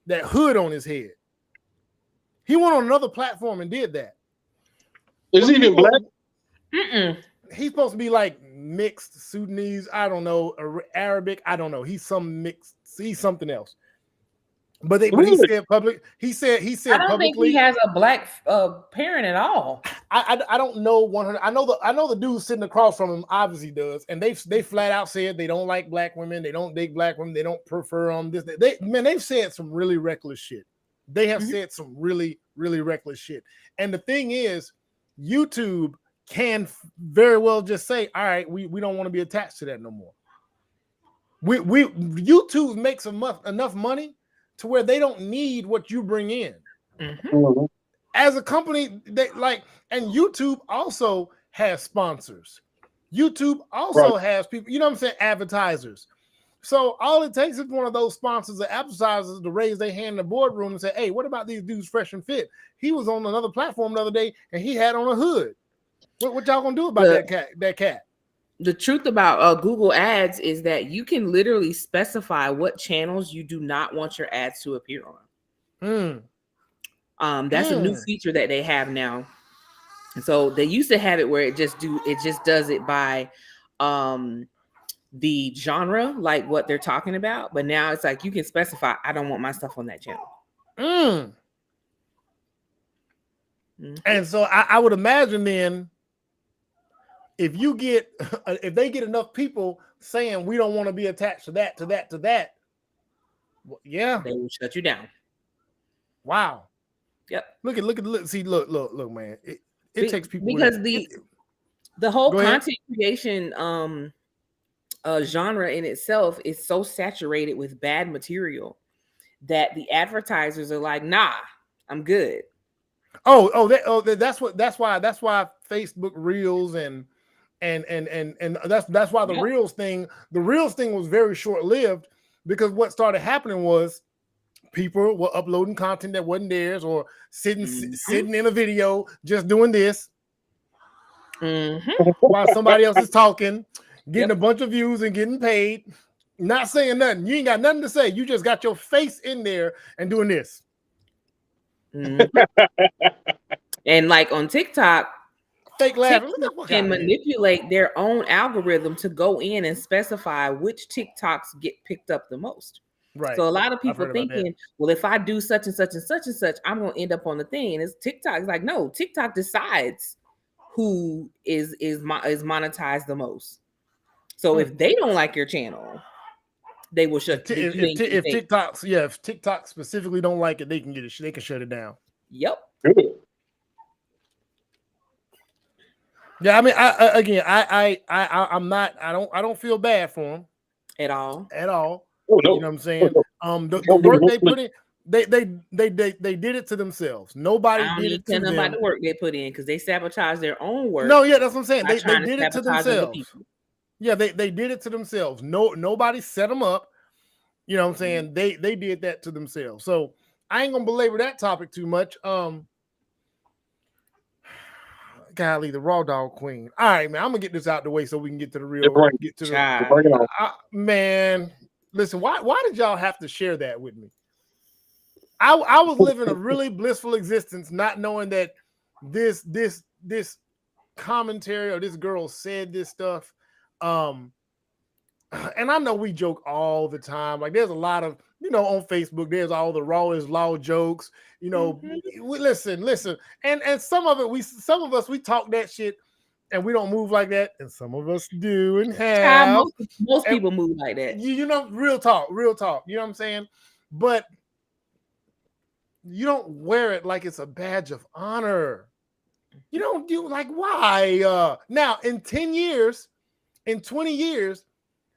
B: hood on his head. He went on another platform and did that.
C: Is he even black?
B: He's supposed to be like mixed Sudanese, I don't know, Arabic, I don't know. He's something else. But he said public. He said
L: I don't think he has a black parent at all.
B: I don't know 100. I know the dude sitting across from him obviously does, and they flat out said they don't like black women, they don't dig black women, they don't prefer them. They've said some really reckless shit. They have said some really, really reckless shit. And the thing is, YouTube can very well just say, all right, we don't want to be attached to that no more. YouTube makes enough money to where they don't need what you bring in. As a company, and YouTube also has sponsors. YouTube also has people, you know what I'm saying, advertisers. So all it takes is one of those sponsors or advertisers to raise their hand in the boardroom and say, hey, what about these dudes Fresh and Fit? He was on another platform the other day and he had on a hood. What y'all gonna do about that cat?
L: The truth about Google Ads is that you can literally specify what channels you do not want your ads to appear on. That's a new feature that they have now. And so they used to have it where it just does it by the genre, like what they're talking about. But now it's like you can specify, I don't want my stuff on that channel.
B: And so I would imagine then, if they get enough people saying we don't want to be attached to that, yeah,
L: they will shut you down.
B: Wow.
L: Yep.
B: Look, man. It takes people
L: because The whole content creation genre in itself is so saturated with bad material that the advertisers are like, nah, I'm good.
B: That's why Facebook Reels and that's why the Reels thing was very short-lived, because what started happening was people were uploading content that wasn't theirs, or sitting in a video just doing this while somebody else is talking, getting a bunch of views and getting paid, not saying nothing. You ain't got nothing to say. You just got your face in there and doing this.
L: And like on TikTok,
B: fake laughing
L: can manipulate their own algorithm to go in and specify which TikToks get picked up the most.
B: Right.
L: So a lot of people thinking, well, if I do such and such and such and such, I'm going to end up on the thing. And it's TikTok. It's like, no, TikTok decides who is monetized the most. So if they don't like your channel, they will shut.
B: If TikTok specifically don't like it, they can get it. They can shut it down.
L: Yep.
B: Yeah, I mean, I don't feel bad for them
L: at all.
B: Oh, no. You know what I'm saying? The work they put in, they did it to themselves. Nobody did it to them.
L: About the work they put in, because they sabotage their own work.
B: No, yeah, that's what I'm saying. They did it to themselves. Yeah, they did it to themselves. Nobody set them up. You know what I'm saying? They did that to themselves. So I ain't gonna belabor that topic too much. Golly, the Raw Dog Queen. All right, man. I'm gonna get this out the way so we can get to the real. Man, listen. Why did y'all have to share that with me? I was living a really blissful existence, not knowing that this commentary or this girl said this stuff. And I know we joke all the time. Like, there's a lot of, on Facebook, there's all the Raw is Law jokes. We listen, and some of us we talk that shit, and we don't move like that, and some of us do and have.
L: Most people move like that.
B: Real talk. You know what I'm saying? But you don't wear it like it's a badge of honor. You don't do like why? Now in 10 years, in 20 years,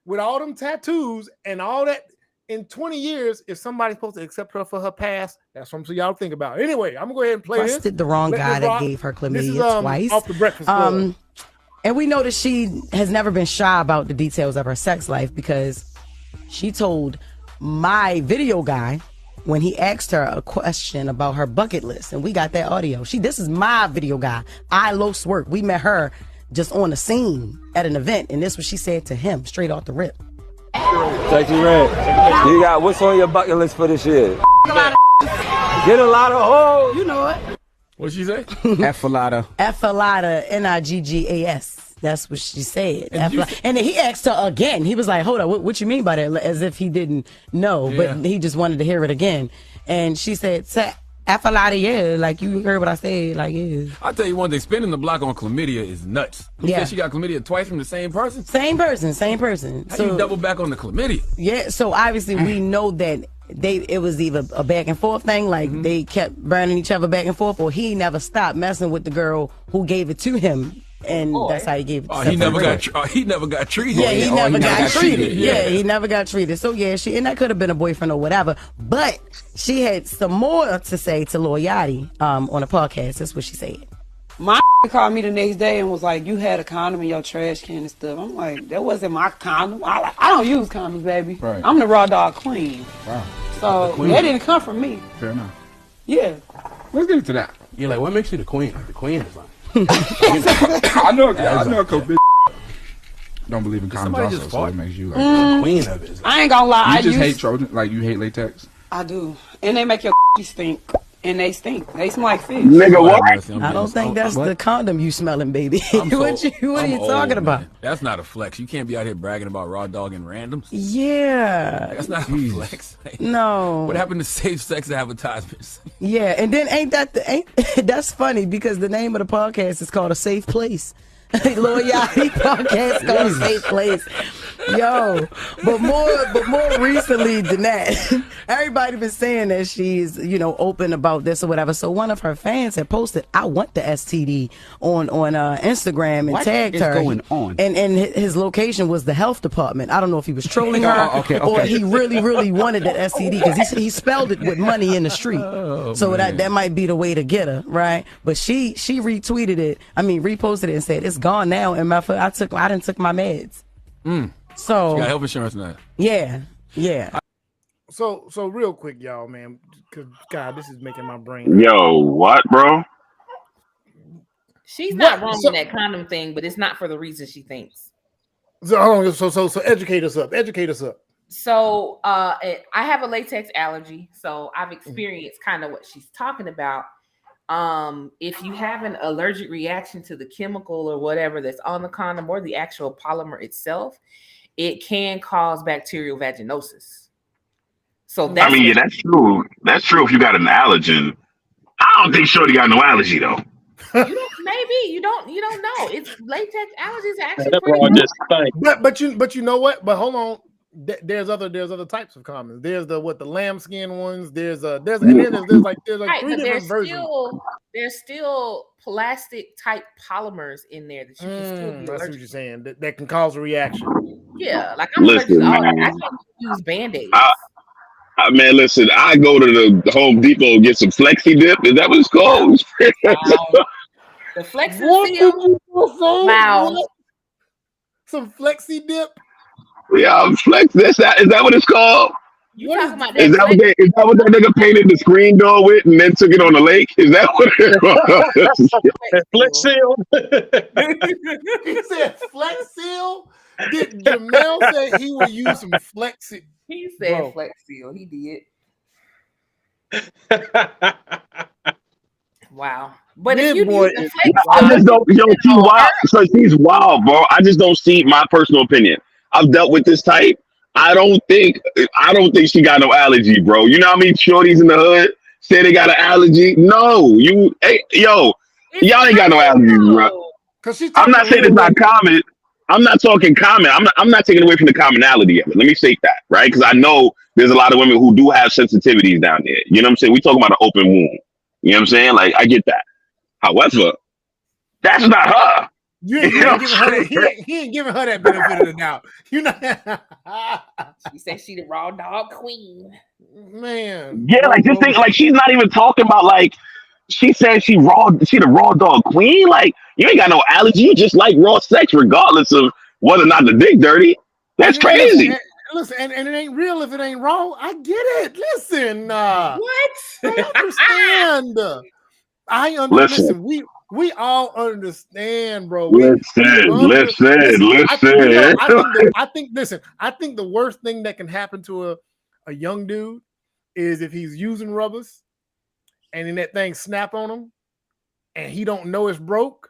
B: with all them tattoos and all that, in 20 years, if somebody's supposed to accept her for her past, that's something y'all think about. Anyway, I'm gonna go ahead and play this.
M: Trusted the wrong guy that gave her chlamydia twice.
B: Off the Breakfast Club.
M: And we know that she has never been shy about the details of her sex life, because she told my video guy when he asked her a question about her bucket list, and we got that audio. This is my video guy. Los Work. We met her just on the scene at an event, and this is what she said to him straight off the rip.
N: Sexy Red, you got what's on your bucket list for this year? Get a lot of hoes.
M: You know it.
N: What'd she say? Effalata.
M: Effalata, Niggas. That's what she said. And then he asked her again. He was like, hold up, what you mean by that? As if he didn't know, but he just wanted to hear it again. And she said, Effalata, yeah, like you heard what I said, like, yeah.
O: I'll tell you one thing, spinning the block on chlamydia is nuts. You said she got chlamydia twice from the same person?
M: Same person.
O: How you double back on the chlamydia?
M: Yeah, so obviously we know that it was either a back and forth thing, like they kept burning each other back and forth, or he never stopped messing with the girl who gave it to him. And that's how he gave it to
O: he never got treated.
M: Yeah, he never got treated. Yeah, he never got treated. So yeah, and that could have been a boyfriend or whatever. But she had some more to say to Lil Yachty on a podcast. That's what she said.
P: My called me the next day and was like, you had a condom in your trash can and stuff. I'm like, that wasn't my condom. I don't use condoms, baby. Right. I'm the Raw Dog Queen. Wow. So that didn't come from me.
O: Fair enough.
P: Yeah.
O: Let's get into that.
Q: You're like, what makes you the queen? Like, the queen is like,
O: I know a bitch don't believe in condoms also, so it makes you like the queen of it.
P: I ain't gonna lie.
O: You hate Trojan, like you hate latex.
P: I do, and they make your stink, and they stink. They smell like fish.
A: Nigga, what?
M: I don't think that's the condom you smelling, baby. What are you talking about?
O: That's not a flex. You can't be out here bragging about Raw Dog and randoms.
M: Yeah,
O: that's not a flex.
M: No.
O: What happened to safe sex advertisements?
M: Yeah, and then that's funny, because the name of the podcast is called A Safe Place. Lil Yachty podcast called A Safe Place. Yo, but more recently than that, everybody been saying that she's, open about this or whatever. So one of her fans had posted, "I want the STD" on Instagram and
R: What
M: tagged
R: is
M: her.
R: going on?
M: And his location was the health department. I don't know if he was trolling her
R: Okay.
M: or he really wanted that STD because he spelled it with money in the street. So that might be the way to get her, right? But she reposted it and said it's gone now. And I didn't took my meds. So
Q: She got health insurance now.
M: Yeah.
B: So real quick, y'all, man, because God, this is making my brain.
A: Yo, what, bro?
L: She's not wrong in that condom thing, but it's not for the reason she thinks.
B: So hold on, so educate us up.
L: So I have a latex allergy, so I've experienced kind of what she's talking about. If you have an allergic reaction to the chemical or whatever that's on the condom or the actual polymer itself, it can cause bacterial vaginosis. So that's
A: that's true. That's true if you got an allergen. I don't think Shorty got no allergy though.
L: you don't know. It's latex allergies are actually pretty
B: But you know what? But hold on. There's other types of condoms. There's the lambskin ones. There's like
L: right,
B: three different versions.
L: There's still plastic type polymers in there that you can still be
B: That's
L: allergic
B: what you're saying. That can cause a reaction.
L: Yeah, like I'm allergic to all that. I can't use Band-Aids.
A: Man, listen, I go to the Home Depot and get some Flexi Dip. Is that what it's called?
L: The Flexi Seal. Wow.
B: Some Flexi Dip.
A: Yeah, Flex. Is that what it's called?
L: You talking about
A: Is that what that nigga painted the screen door with and then took it on the lake? Is that what it was?
C: Flex Seal.
B: He said Flex Seal. Did Jamel say he would use some Flexi?
L: He said Flex Seal. He did. Wow. But if you use the Flex
A: I just don't. She's wild. So she's wild, bro. I just don't see my personal opinion. I've dealt with this type. I don't think she got no allergy, bro. You know how many shorties in the hood say they got an allergy? No, y'all ain't got no allergies, bro. I'm not saying it's not common. I'm not talking common. I'm not taking away from the commonality of it. Let me state that, right? Because I know there's a lot of women who do have sensitivities down there. You know what I'm saying? We talking about an open wound. You know what I'm saying? Like, I get that. However, that's not her.
B: He ain't giving her that benefit of the doubt. You know,
L: she said she the raw dog queen.
B: Man.
A: Yeah, like just think, like she's not even talking about like she said she the raw dog queen. Like you ain't got no allergy, you just like raw sex regardless of whether or not the dick dirty. That's crazy.
B: Listen, and it ain't real if it ain't raw. I get it. Listen,
L: what?
B: I understand. Listen, we all understand, bro.
A: Listen.
B: I think the worst thing that can happen to a young dude is if he's using rubbers and then that thing snap on him and he don't know it's broke.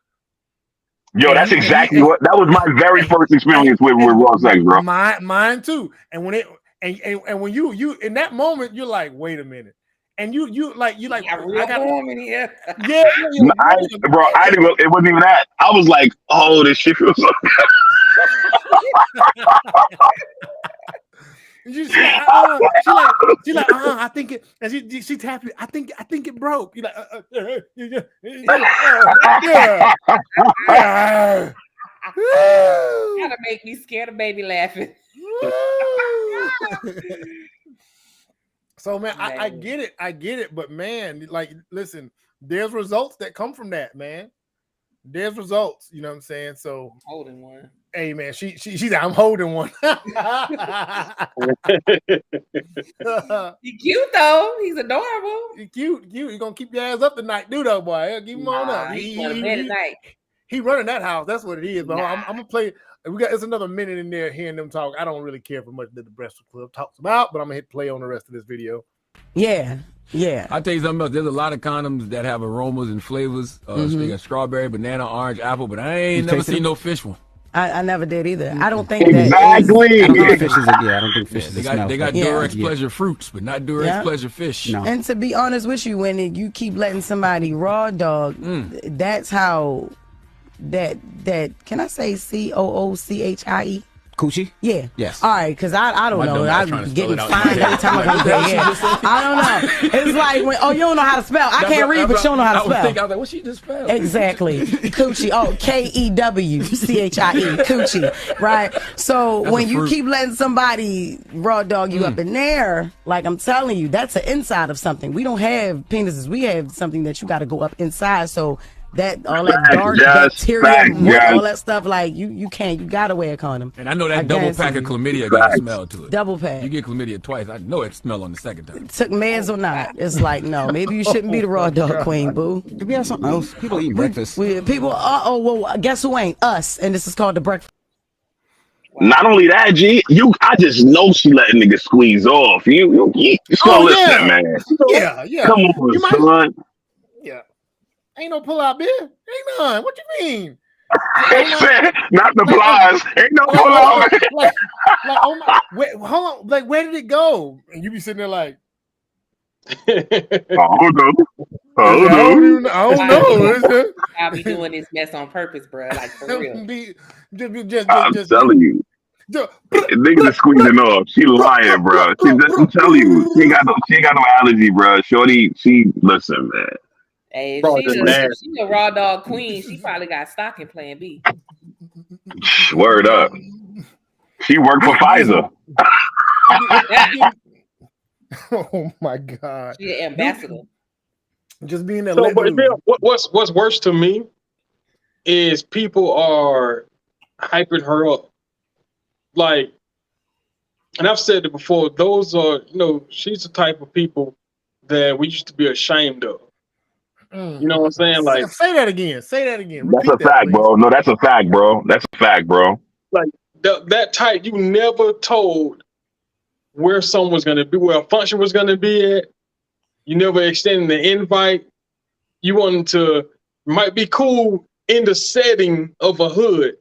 A: Yo, that's exactly that was my very first experience with raw sex, bro.
B: Mine too. And when when you in that moment, you're like, wait a minute. And you like I got
L: warm in here.
B: Yeah,
A: it wasn't even that. I was like, oh, this shit feels so good.
B: She's like, I think it, and she tapped it. I think it broke. You're like, yeah.
L: Gotta make me scared of baby laughing.
B: So man, I get it, but man, like, listen, there's results that come from that, man. There's results, you know what I'm saying? So
L: I'm holding one.
B: Hey man, she's I'm holding one.
L: He's cute though. He's adorable.
B: He's cute. You're gonna keep your ass up tonight, do though, boy. Keep him on up. He running that house. That's what it is. But I'm gonna play. It's another minute in there hearing them talk. I don't really care for much that the Breakfast Club talks about, but I'm gonna hit play on the rest of this video.
M: Yeah.
N: I'll tell you something else. There's a lot of condoms that have aromas and flavors. Speaking of strawberry, banana, orange, apple, but I ain't never seen no fish one.
M: I never did either. I don't think
A: exactly.
R: I don't think fish is I don't think fish is
N: They got Durex Pleasure fruits, but not Durex Pleasure fish.
M: No. And to be honest with you, when you keep letting somebody raw dog, that's how that can I say COOCHIE?
R: Coochie?
M: Yeah.
R: Yes.
M: All right, because I don't
R: My
M: know.
R: dumb ass trying to
M: I'm
R: spell
M: getting
R: it out.
M: fined every time I go there. Yeah. I don't know. It's like when you don't know how to spell. I can't read, but you don't know how to spell.
N: I was like, what she just spelled?
M: Exactly. Coochie. Oh, KEWCHIE. Coochie. Right. So
N: That's
M: when
N: a
M: you
N: fruit.
M: keep letting somebody raw dog you up in there, like I'm telling you, that's the inside of something. We don't have penises. We have something that you got to go up inside. So that all that dark bacteria, all that stuff, like you can't. You gotta wear a condom.
N: And I know that double pack of chlamydia got a smell to it.
M: Double pack.
N: You get chlamydia twice. I know it smell on the second time.
M: Took meds or not? It's like no. Maybe you shouldn't be the raw dog queen, boo.
R: We have something else. People eat breakfast.
M: People. Well, guess who ain't us? And this is called the breakfast.
A: Not only that, G, I just know she letting niggas squeeze off. You listen, man.
B: Yeah.
A: Come on, son.
B: Yeah. Ain't no pull out beer. Ain't none. What you mean?
A: Not the plies. Ain't no pull out.
B: Like, oh my, wait, hold on. Like, where did it go? And you be sitting there like,
A: I
B: don't know.
L: I'll be doing this mess on purpose, bro. Like for real.
A: I'm telling you. Niggas are squeezing off. She lying, bro. I'm telling you, she ain't got no allergy, bro. Shorty, listen, man.
L: Hey,
A: Bro,
L: if she's a raw dog queen, she probably got stock in Plan B.
A: Word up. She worked for Pfizer.
B: Oh my God.
L: She an ambassador.
B: Just being there.
C: So, but what's worse to me is people are hyping her up. Like, and I've said it before, those are, she's the type of people that we used to be ashamed of. You know what I'm saying? Like,
B: say that again. Say that again.
A: That's a fact, bro. No, that's a fact, bro. That's a fact, bro.
C: Like that type, you never told where someone's gonna be, where a function was gonna be at. You never extended the invite. You wanted to might be cool in the setting of a hood.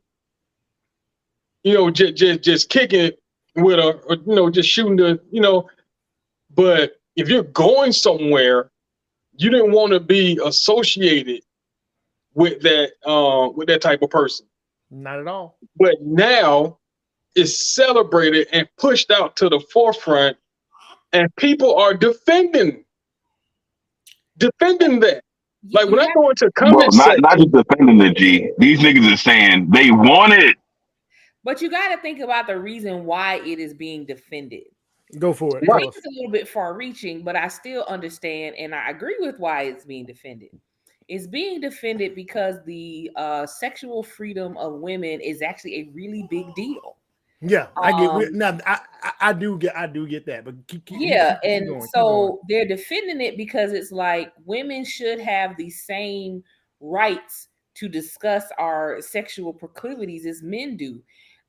C: Just kicking it with or just shooting the, but if you're going somewhere, you didn't want to be associated with that type of person.
B: Not at all.
C: But now it's celebrated and pushed out to the forefront, and people are defending that. Like when I go into comments,
A: not just defending the G. These niggas are saying they want it.
L: But you got to think about the reason why it is being defended.
B: Go for it.
L: I think it's a little bit far-reaching, but I still understand, and I agree with why it's being defended. It's being defended because the sexual freedom of women is actually a really big deal.
B: Yeah, I get. Now, I do get that, but keep
L: going, so they're defending it because it's like women should have the same rights to discuss our sexual proclivities as men do.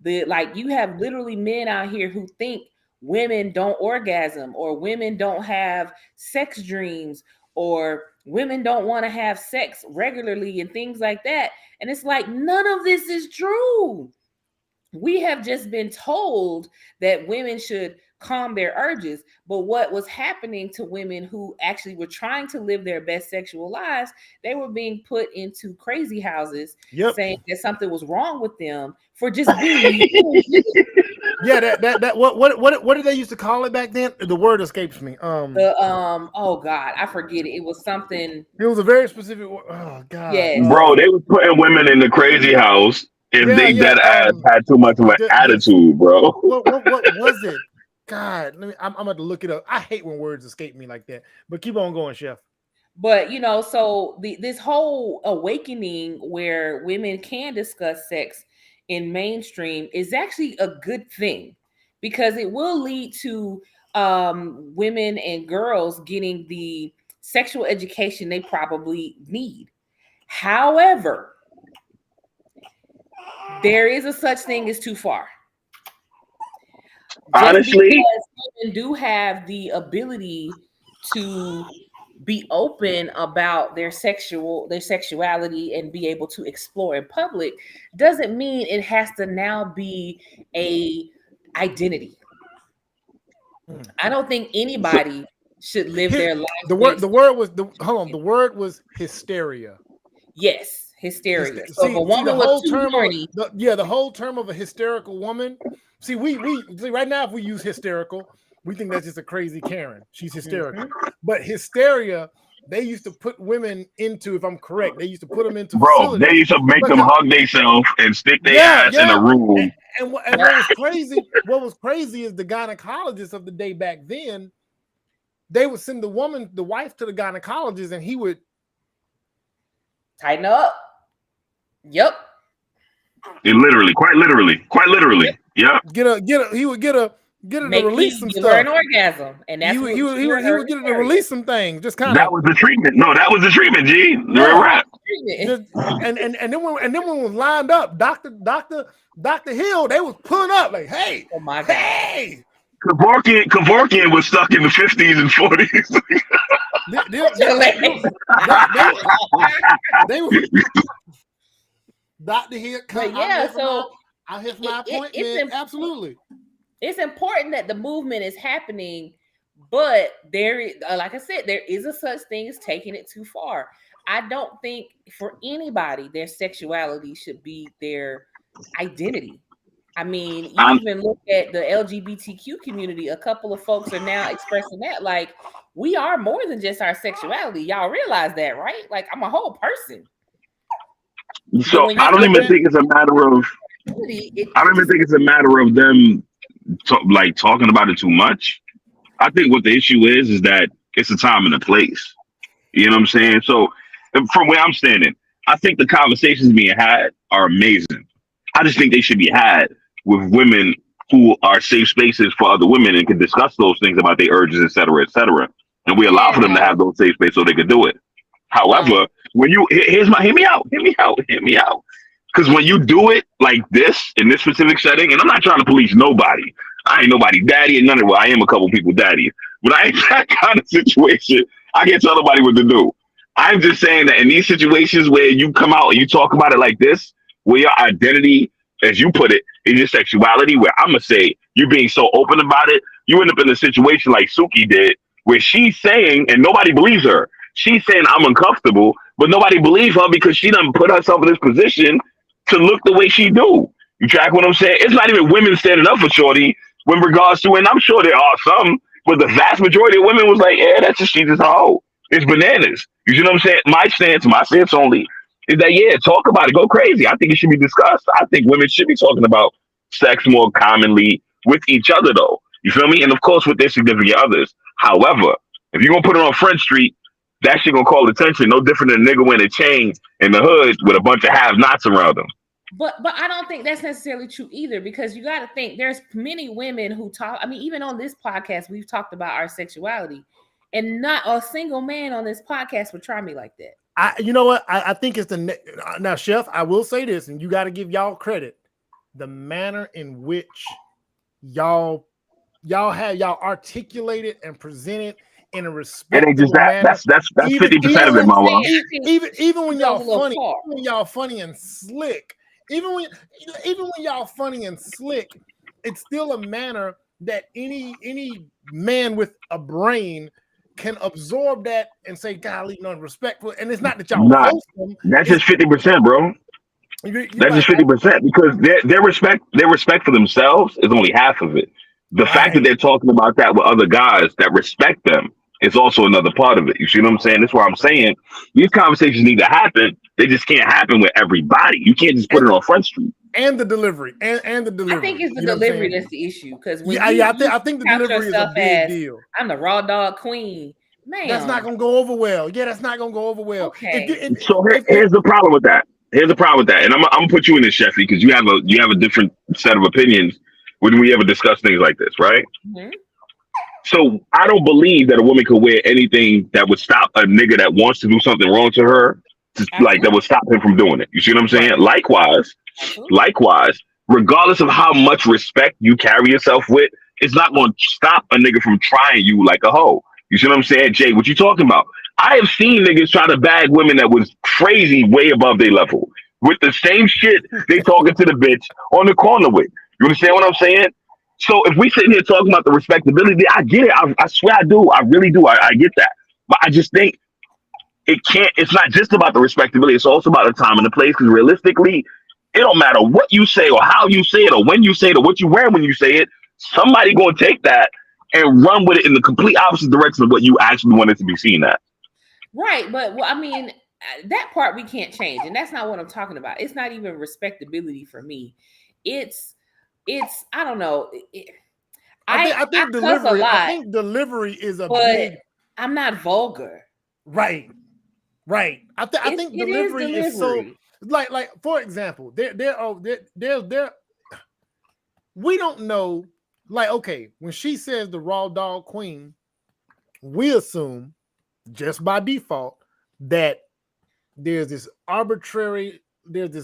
L: You have literally men out here who think women don't orgasm, or women don't have sex dreams, or women don't want to have sex regularly and things like that. And it's like, none of this is true. We have just been told that women should calm their urges. But what was happening to women who actually were trying to live their best sexual lives, they were being put into crazy houses, saying that something was wrong with them for just being.
B: Yeah, that what did they used to call it back then? The word escapes me.
L: Oh God, I forget it. It was something.
B: It was a very specific word. Oh God.
L: Yes.
A: Bro, they was putting women in the crazy house if they dead ass had too much of an attitude, bro.
B: What was it? God, I'm about to look it up. I hate when words escape me like that. But keep on going, Chef.
L: But so this whole awakening where women can discuss sex in mainstream is actually a good thing, because it will lead to women and girls getting the sexual education they probably need. However, there is a such thing as too far.
A: Honestly,
L: women do have the ability to be open about their sexuality and be able to explore in public, doesn't mean it has to now be a identity. I don't think anybody should live their life.
B: The word was hysteria.
L: Yes, Hysteria. So if a woman was too horny,
B: the whole term of a hysterical woman. See, we right now, if we use hysterical, we think that's just a crazy Karen. She's hysterical. But hysteria, they used to put women into, if I'm correct, they used to put them into facilities.
A: They used to make them hug themselves and stick their ass in a room.
B: And what was crazy is the gynecologists of the day back then, they would send the wife to the gynecologist, and he would
L: tighten up. Yep.
A: Quite literally. Yep.
B: He would get her to release some stuff.
L: Give her an orgasm, and that's
B: he would get her to release some things. Just kind of.
A: That was the treatment. No, that was the treatment. G. Right.
B: And then when it was lined up, Dr. Hill, they was pulling up like, hey,
L: oh my God,
B: hey.
A: Kevorkian was stuck in the 50s and 40s.
B: They were Dr. Hill. I hit my appointment. Absolutely.
L: It's important that the movement is happening, but like I said, there is a such thing as taking it too far. I don't think for anybody their sexuality should be their identity. I mean, you even look at the LGBTQ community, a couple of folks are now expressing that, like, we are more than just our sexuality. Y'all realize that, right? Like, I'm a whole person.
A: So I don't even think it's a matter of them talking about it too much. I think what the issue is that it's a time and a place. You know what I'm saying? So from where I'm standing, I think the conversations being had are amazing. I just think they should be had with women who are safe spaces for other women and can discuss those things about their urges, et cetera, and we allow for them to have those safe spaces so they can do it. However, when you hear me out, because when you do it like this in this specific setting, and I'm not trying to police nobody, I ain't nobody daddy and none of it. I am a couple people daddy, but I ain't that kind of situation. I can't tell nobody what to do. I'm just saying that in these situations where you come out and you talk about it like this, where your identity, as you put it, is your sexuality, where I'm going to say you being so open about it, you end up in a situation like Suki did, where she's saying, and nobody believes her, she's saying I'm uncomfortable, but nobody believes her because she done put herself in this position to look the way she do. You track what I'm saying? It's not even women standing up for Shorty with regards to, and I'm sure there are some, but the vast majority of women was like, yeah, she's just a hoe. It's bananas. You see what I'm saying? My stance only, is that, talk about it. Go crazy. I think it should be discussed. I think women should be talking about sex more commonly with each other, though. You feel me? And, of course, with their significant others. However, if you're going to put it on Front Street, that shit going to call attention. No different than a nigga wearing a chain in the hood with a bunch of have-nots around him.
L: But I don't think that's necessarily true either, because you got to think there's many women who talk. I mean, even on this podcast, we've talked about our sexuality, and not a single man on this podcast would try me like that.
B: You know what? I think it's now, Chef, I will say this, and you got to give y'all credit. The manner in which y'all articulated and presented in a respectful
A: it ain't just that.
B: manner.
A: That's 50% of it, mama.
B: Even when y'all funny and slick, even when y'all funny and slick, it's still a manner that any man with a brain can absorb that and say, golly, respectful. And it's not that y'all post them.
A: That's just 50%, bro. That's just 50% because their respect for themselves is only half of it. The fact that they're talking about that with other guys that respect them is also another part of it. You see what I'm saying? That's why I'm saying these conversations need to happen. They just can't happen with everybody. You can't just put it on Front Street.
B: And the delivery, and the delivery.
L: I think it's the delivery that's the issue. Because
B: I think the delivery is a big deal.
L: I'm the raw dog queen. Man,
B: that's not gonna go over well. That's not gonna go over well.
L: Okay.
A: Here's the problem with that. And I'm gonna put you in this, Sheffy, because you have a different set of opinions when we ever discuss things like this, right? Mm-hmm. So I don't believe that a woman could wear anything that would stop a nigga that wants to do something wrong to her, that would stop him from doing it. You see what I'm saying? Likewise, regardless of how much respect you carry yourself with, it's not going to stop a nigga from trying you like a hoe. You see what I'm saying? Jay, what you talking about? I have seen niggas try to bag women that was crazy way above their level with the same shit they talking to the bitch on the corner with. You understand what I'm saying? So if we sitting here talking about the respectability, I get it. I swear I do. I really do. I get that. But I just think It's not just about the respectability. It's also about the time and the place. Because realistically, it don't matter what you say or how you say it or when you say it or what you wear when you say it. Somebody gonna take that and run with it in the complete opposite direction of what you actually wanted to be seen at.
L: Right, but well, I mean, that part we can't change, and that's not what I'm talking about. It's not even respectability for me. It's I don't know.
B: I think delivery. I think delivery is a big.
L: I'm not vulgar.
B: Right. I think delivery is so like for example, there. We don't know. Like, okay, when she says the raw dog queen, we assume just by default that there's this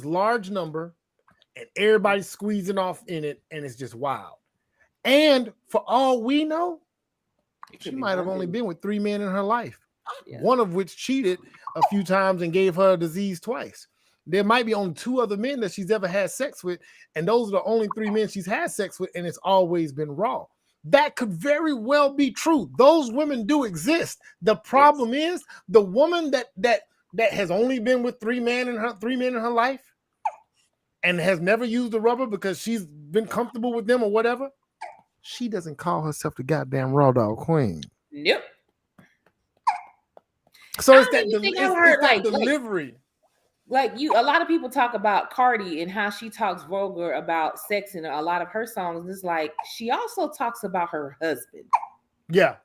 B: large number and everybody's squeezing off in it and it's just wild. And for all we know, she might have only been with 3 men in her life, one of which cheated a few times and gave her a disease twice. There might be only 2 other men that she's ever had sex with, and those are the only 3 men she's had sex with, and it's always been raw. That could very well be true. Those women do exist. The problem is the woman that has only been with 3 men in her life and has never used the rubber because she's been comfortable with them or whatever. She doesn't call herself the goddamn raw dog queen.
L: Nope.
B: So it's that delivery.
L: Like a lot of people talk about Cardi and how she talks vulgar about sex in a lot of her songs. It's like she also talks about her husband.
B: Yeah.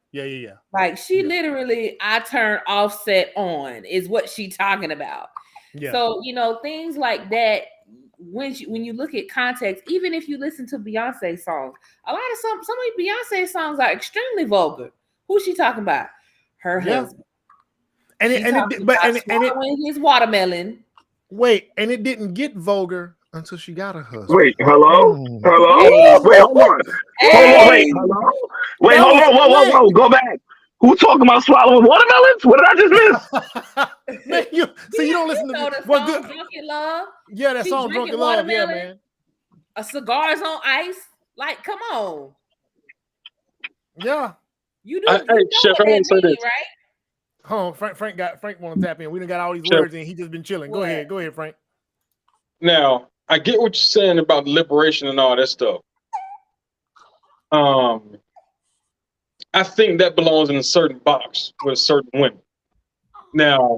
L: Like she literally, I turn Offset on is what she talking about. Yeah. So things like that. When you look at context, even if you listen to Beyonce songs, some of Beyonce songs are extremely vulgar. Who's she talking about? Her husband. And his watermelon.
B: Wait, and it didn't get vulgar until she got a husband.
A: Wait, hello? Hey. Wait, hold on. Hey. Wait, hold on. Whoa. Go back. Who talking about swallowing watermelons? What did I just miss?
B: Man, you don't listen to
L: the song Drunken Love?
B: Yeah, that song Drunken Love. Yeah, man.
L: Cigars on ice. Like, come on.
B: Yeah.
L: You do. Chef, I want to say this, right?
B: Hold on, Frank want to tap in. We done got all these words and he just been chilling. Go ahead, Frank.
C: Now, I get what you're saying about liberation and all that stuff. I think that belongs in a certain box with certain women. Now,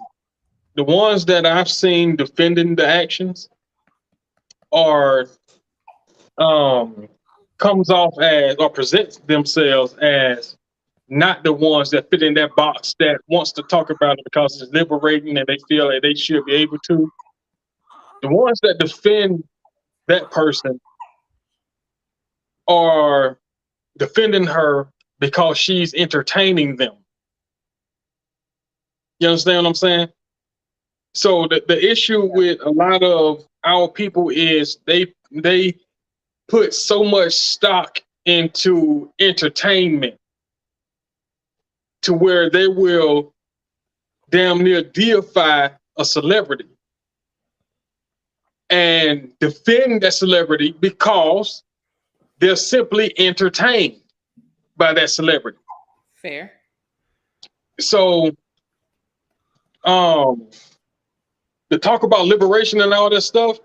C: the ones that I've seen defending the actions are comes off as or presents themselves as not the ones that fit in that box that wants to talk about it because it's liberating and they feel like they should be able to. The ones that defend that person are defending her because she's entertaining them. You understand what I'm saying? So the issue with a lot of our people is they put so much stock into entertainment to where they will damn near deify a celebrity and defend that celebrity because they're simply entertained by that celebrity.
L: Fair.
C: So, to talk about liberation and all that stuff,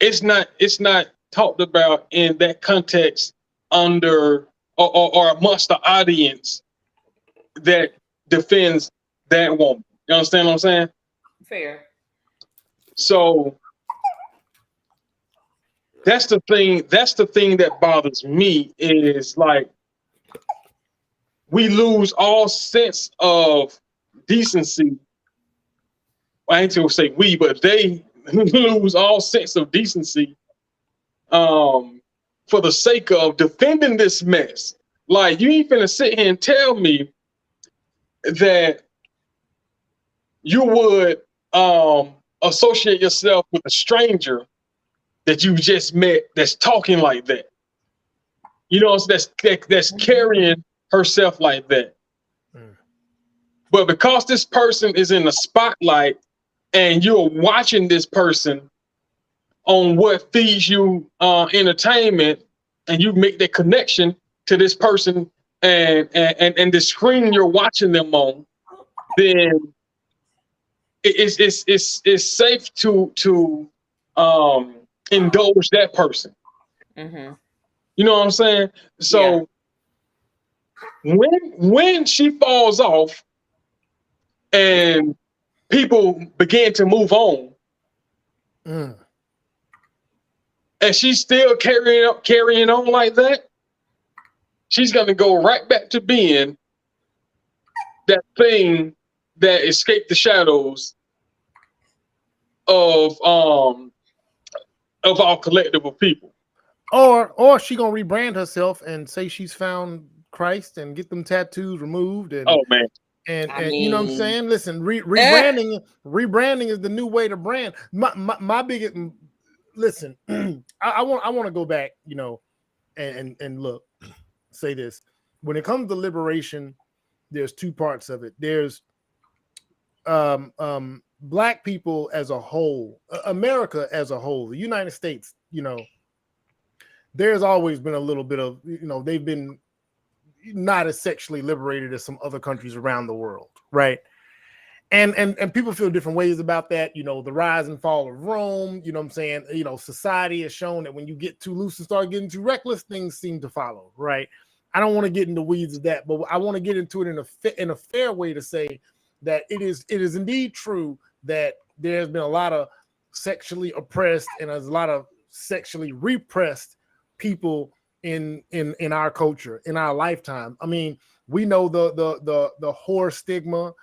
C: it's not talked about in that context under or amongst the audience that defends that woman. You understand what I'm saying?
L: Fair.
C: So that's the thing that bothers me is like we lose all sense of decency. I ain't gonna say we, but they lose all sense of decency for the sake of defending this mess. Like, you ain't finna sit here and tell me that you would associate yourself with a stranger that you just met that's talking like that. You know, that's carrying herself like that. But because this person is in the spotlight and you're watching this person on what feeds you entertainment, and you make that connection to this person and the screen you're watching them on, then it's safe to indulge that person.
L: Mm-hmm.
C: You know what I'm saying? So when she falls off and people begin to move on, and she's still carrying on like that, she's gonna go right back to being that thing that escaped the shadows of our collective of people.
B: Or she gonna rebrand herself and say she's found Christ and get them tattoos removed. And
C: oh man,
B: and you know what I'm saying? Listen, rebranding is the new way to brand. My biggest listen. I want to go back, you know, and look, say this. When it comes to liberation, there's two parts of it. There's Black people as a whole, America as a whole, the United States, you know, there's always been a little bit of, you know, they've been not as sexually liberated as some other countries around the world, right? And people feel different ways about that. You know, the rise and fall of Rome, you know what I'm saying? You know, society has shown that when you get too loose and start getting too reckless, things seem to follow, right? I don't want to get into weeds of that, but I want to get into it in a fair way to say that it is indeed true that there's been a lot of sexually oppressed and there's a lot of sexually repressed people in our culture, in our lifetime. I mean, we know the whore stigma.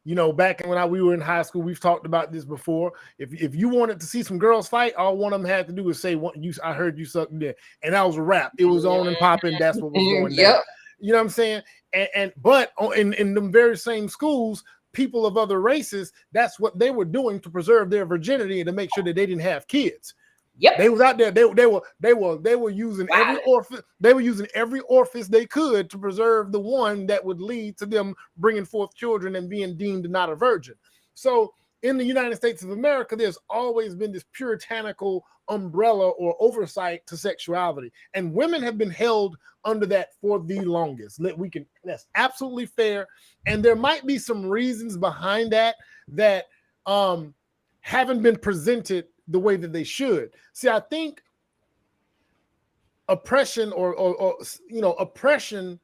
B: You know, back when we were in high school, we've talked about this before. If you wanted to see some girls fight, all one of them had to do was say, I heard you sucking dick. And that was a wrap. It was on and popping. That's what was going down. You know what I'm saying? But in them very same schools, people of other races, that's what they were doing to preserve their virginity and to make sure that they didn't have kids.
L: Yep.
B: They was out there. They were using every orifice. They were using every orifice they could to preserve the one that would lead to them bringing forth children and being deemed not a virgin. So in the United States of America, there's always been this puritanical umbrella or oversight to sexuality, and women have been held under that for the longest. That's absolutely fair, and there might be some reasons behind that haven't been presented the way that they should. See, I think oppression or oppression,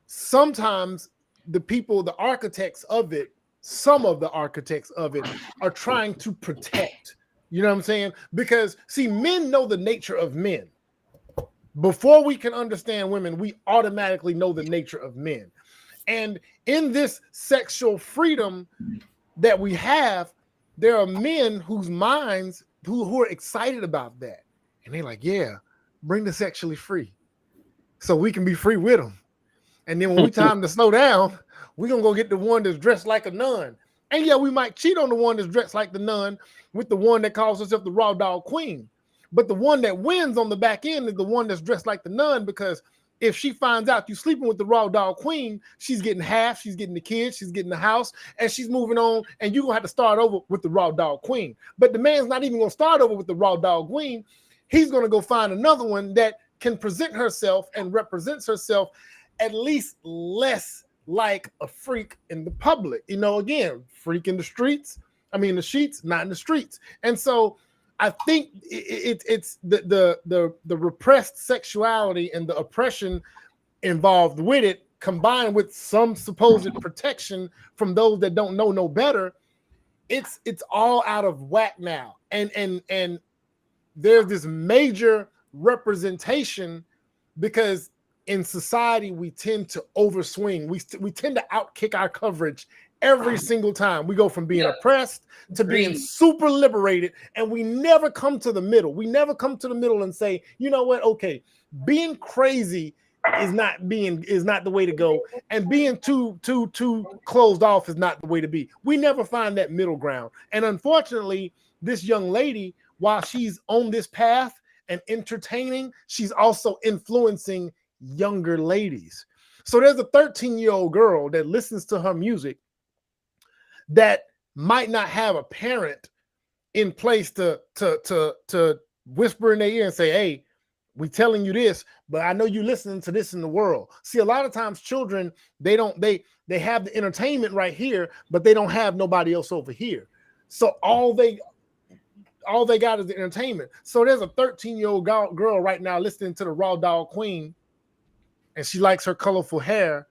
B: sometimes the architects of it, some of the architects of it are trying to protect. You know what I'm saying? Because see, men know the nature of men. Before we can understand women, we automatically know the nature of men. And in this sexual freedom that we have, there are men whose minds who are excited about that. And they're like, yeah, bring the sexually free so we can be free with them. And then when we time to slow down, we're going to go get the one that's dressed like a nun. And yeah, we might cheat on the one that's dressed like the nun with the one that calls herself the Raw Dog Queen. But the one that wins on the back end is the one that's dressed like the nun, because if she finds out you sleeping with the Raw Dog Queen, she's getting half, she's getting the kids, she's getting the house, and she's moving on, and you're going to have to start over with the Raw Dog Queen. But the man's not even going to start over with the Raw Dog Queen. He's going to go find another one that can present herself and represents herself at least less like a freak in the public. You know, again, freak in the streets. I mean, the sheets, not in the streets. And so I think it's the repressed sexuality and the oppression involved with it, combined with some supposed protection from those that don't know no better. It's all out of whack now, and there's this major representation, because in society we tend to overswing. We tend to outkick our coverage every single time. We go from being oppressed to being super liberated, and we never come to the middle. We never come to the middle and say, you know what? Okay, being crazy is not the way to go, and being too closed off is not the way to be. We never find that middle ground. And unfortunately, this young lady, while she's on this path and entertaining, she's also influencing younger ladies. So there's a 13-year-old girl that listens to her music that might not have a parent in place to whisper in their ear and say, hey, We telling you this, but I know you listening to this in the world. See, a lot of times children, they have the entertainment right here, but they don't have nobody else over here. So all they got is the entertainment. So there's a 13-year-old girl right now listening to the Raw Dog Queen, and she likes her colorful hair,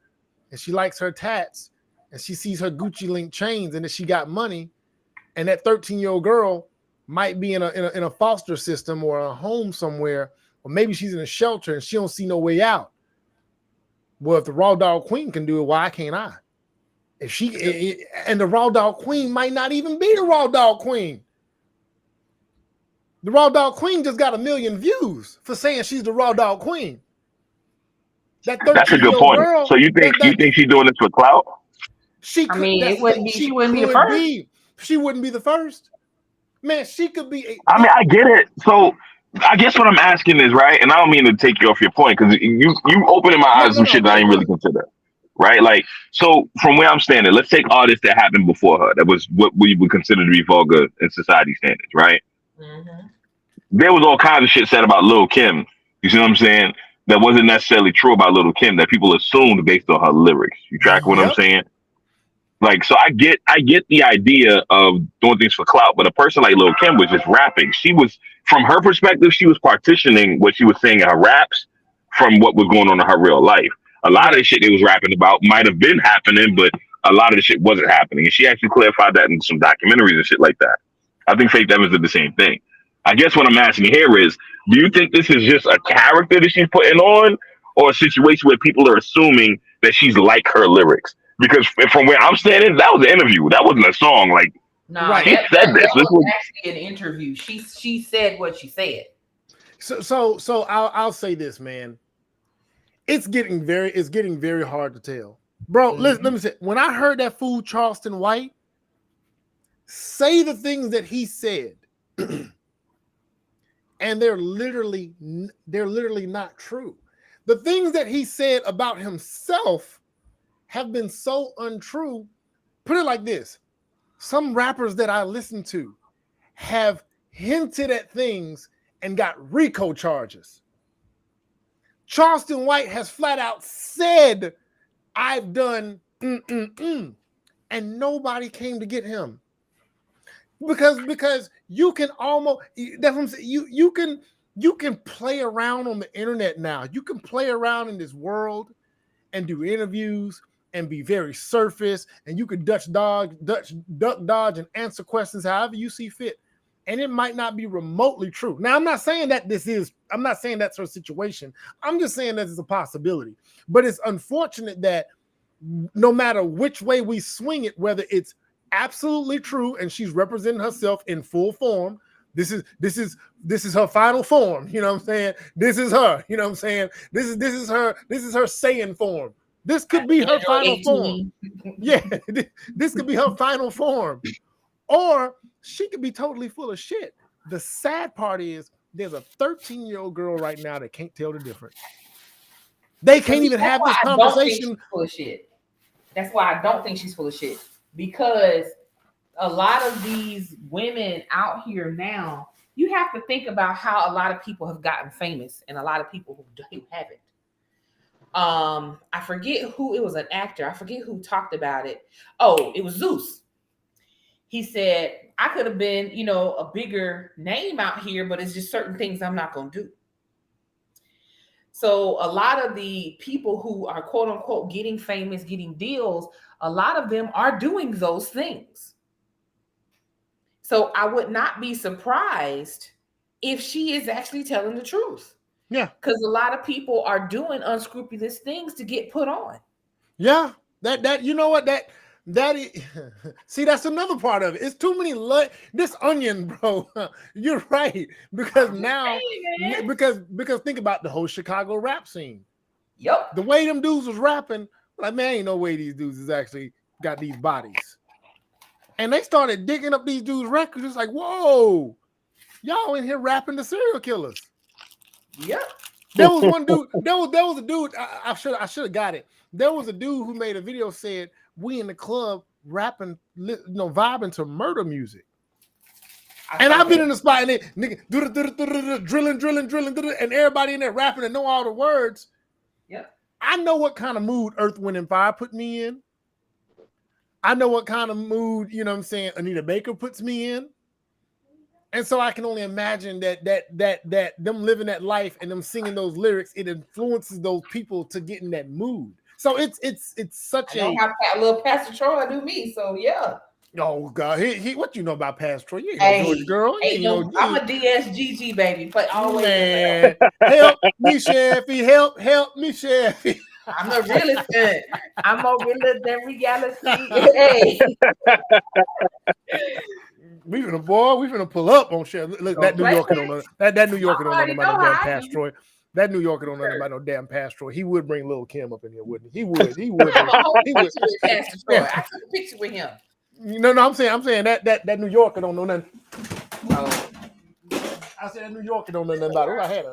B: and she likes her tats, and she sees her Gucci link chains, and that she got money, and that 13-year-old girl might be in a foster system or a home somewhere, or maybe she's in a shelter and she don't see no way out. Well, if the Raw Dog Queen can do it, why can't I? If she and the Raw Dog Queen might not even be the Raw Dog Queen. The Raw Dog Queen just got 1 million views for saying she's the Raw Dog Queen.
A: That's a good point. Girl, so you think she's doing this for clout?
B: She wouldn't be the first. She wouldn't be the first. Man, she could be.
A: I get it. So I guess what I'm asking is, right, and I don't mean to take you off your point, because you opening my eyes to some shit that I didn't really consider, right? Like, so from where I'm standing, let's take all this that happened before her. That was what we would consider to be vulgar in society standards, right? Mm-hmm. There was all kinds of shit said about Lil' Kim. You see what I'm saying? That wasn't necessarily true about Lil' Kim, that people assumed based on her lyrics. You track what I'm saying? Like, so I get the idea of doing things for clout, but a person like Lil' Kim was just rapping. She was, from her perspective, she was partitioning what she was saying in her raps from what was going on in her real life. A lot of the shit they was rapping about might have been happening, but a lot of the shit wasn't happening. And she actually clarified that in some documentaries and shit like that. I think Faith Evans did the same thing. I guess what I'm asking here is, do you think this is just a character that she's putting on, or a situation where people are assuming that she's like her lyrics? Because from where I'm standing, that was an interview. That wasn't a song. Like, she said this. This was
L: actually an interview. She said what she said.
B: So I'll say this, man. It's getting very hard to tell, bro. Let me say. When I heard that fool Charleston White say the things that he said, and they're literally not true. The things that he said about himself have been so untrue. Put it like this. Some rappers that I listen to have hinted at things and got RICO charges. Charleston White has flat out said, I've done and nobody came to get him. Because you can almost, that's what I'm saying, you can play around on the internet now. You can play around in this world and do interviews and be very surface, and you can duck dodge and answer questions however you see fit. And it might not be remotely true. Now, I'm not saying that's her situation. I'm just saying that it's a possibility. But it's unfortunate that no matter which way we swing it, whether it's absolutely true and she's representing herself in full form, this is her final form. You know what I'm saying? This is her. You know what I'm saying? This is her saying form. This could be her final form. Yeah, this could be her final form. Or she could be totally full of shit. The sad part is there's a 13-year-old girl right now that can't tell the difference. They can't even have this conversation.
L: Full of shit. That's why I don't think she's full of shit. Because a lot of these women out here now, you have to think about how a lot of people have gotten famous and a lot of people who haven't. I forget who, it was an actor. I forget who talked about it. Oh, it was Zeus. He said, I could have been, a bigger name out here, but it's just certain things I'm not going to do. So a lot of the people who are quote unquote getting famous, getting deals, a lot of them are doing those things. So I would not be surprised if she is actually telling the truth.
B: Yeah.
L: Because a lot of people are doing unscrupulous things to get put on.
B: Yeah. That you know what, that is, see, that's another part of it. It's too many this onion, bro. You're right. Because now, because think about the whole Chicago rap scene.
L: Yep.
B: The way them dudes was rapping, like, man, ain't no way these dudes has actually got these bodies. And they started digging up these dudes' records. It's like, whoa, y'all in here rapping the serial killers.
L: Yep.
B: There was one dude. There was a dude. I should have got it. There was a dude who made a video said, "We in the club rapping, vibing to murder music." And I've been in the spot and they nigga drilling, and everybody in there rapping and know all the words.
L: Yep.
B: I know what kind of mood Earth, Wind, and Fire put me in. I know what kind of mood, you know what I'm saying, Anita Baker puts me in. And so I can only imagine that them living that life and them singing those lyrics, it influences those people to get in that mood. So it's such
L: a little Pastor Troy do me. So yeah.
B: Oh God, he what you know about Pastor Troy? You ain't no Georgia girl.
L: I'm a DSGG baby, but always.
B: Man, help me, Sheffy. Help me, Sheffy.
L: I'm a realist. I'm more realist than reality. Hey.
B: We finna pull up on Sheffy. Look, that New Yorker don't know that New Yorker don't know about no damn Pastor Troy. That New Yorker don't know about no damn Pastor Troy. He would bring Lil' Kim up in here, wouldn't he? He would. He would.
L: Pastor Troy. I took a picture with him.
B: No, I'm saying that New Yorker don't know nothing. Oh. I said that New Yorker don't know nothing about it. I had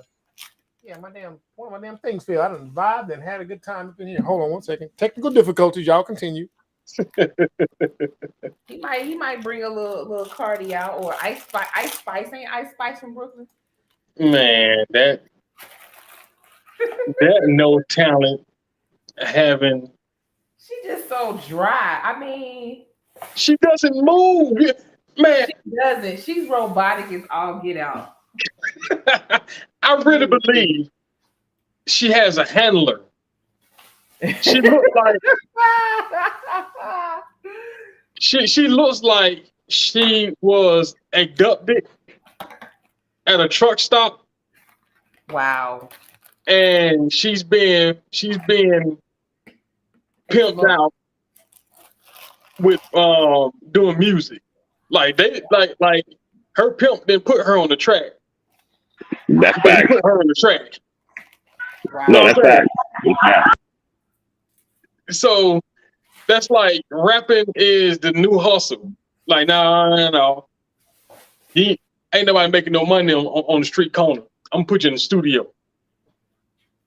B: one of my damn things failed. I done vibed and had a good time up in here. Hold on one second. Technical difficulties. Y'all continue.
L: He might bring a little Cardi out or Ice Spice. Ain't Ice Spice from Brooklyn?
C: Man, that no talent having.
L: She just so dry. I mean,
C: she doesn't move, man.
L: She doesn't. She's robotic as all get out.
C: I really believe she has a handler. She looks like she looks like she was abducted at a truck stop.
L: Wow.
C: And she's being pimped out with doing music. Like her pimp didn't put her on the track.
A: That's fact.
C: Put her on the track.
A: Wow. No, that's fact.
C: So that's like rapping is the new hustle. Like, no. He ain't nobody making no money on the street corner. I'm gonna put you in the studio.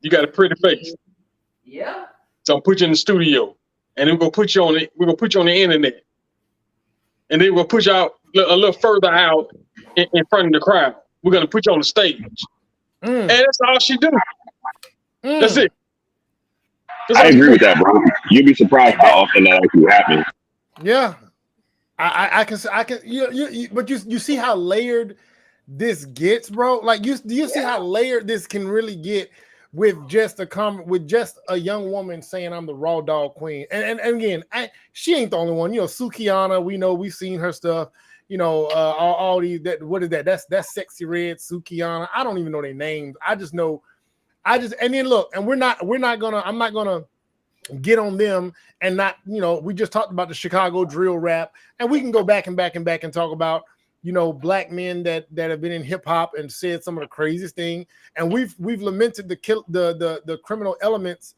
C: You got a pretty face.
L: Yeah.
C: So I'm put you in the studio, and then we're gonna put you on it. We're gonna put you on the internet, and then we'll put you out a little further out in front of the crowd. We're gonna put you on the stage, and that's all she do. That's it.
A: I agree with that, bro. You'd be surprised how often that actually happens.
B: Yeah, I can. But you see how layered this gets, bro. Like do you see how layered this can really get with just a young woman saying I'm the raw dog queen, and again, she ain't the only one. You know, Sukihana, we've seen her stuff. You know, all these what is that? That's Sexy Red, Sukihana. I don't even know their names. And then look, and I'm not gonna get on them and not, we just talked about the Chicago drill rap, and we can go back and talk about, black men that have been in hip hop and said some of the craziest thing, and we've lamented the criminal elements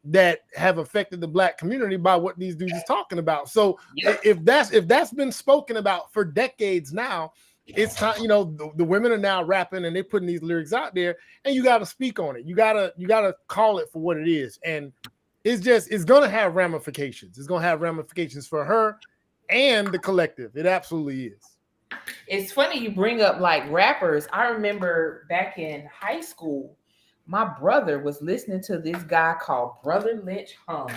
B: that have affected the black community by what these dudes is talking about. So if that's been spoken about for decades now, it's time, the women are now rapping and they're putting these lyrics out there, and you got to speak on it. You gotta call it for what it is. And it's going to have ramifications. It's going to have ramifications for her and the collective. It absolutely is.
L: It's funny you bring up like rappers. I remember back in high school, my brother was listening to this guy called Brother Lynch Hung.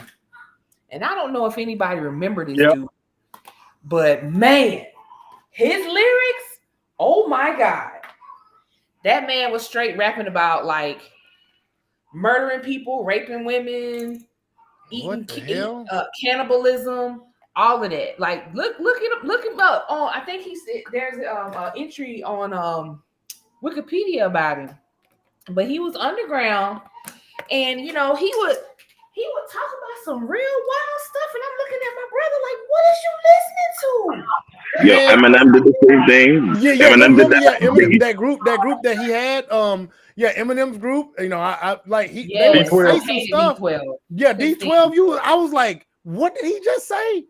L: And I don't know if anybody remember this dude, but man, his lyrics, oh my God. That man was straight rapping about like murdering people, raping women, eating cannibalism, all of that. Like look him up. Oh, I think he said there's an entry on Wikipedia about him. But he was underground, and he would talk about some real wild stuff, and I'm looking at my brother like, what is you listening to?
A: Yeah, Eminem did the same thing.
B: Yeah, Eminem did that. Eminem, that group that he had, Eminem's group. They would say some stuff.
L: D12.
B: Yeah, D12. I was like, what did he just say?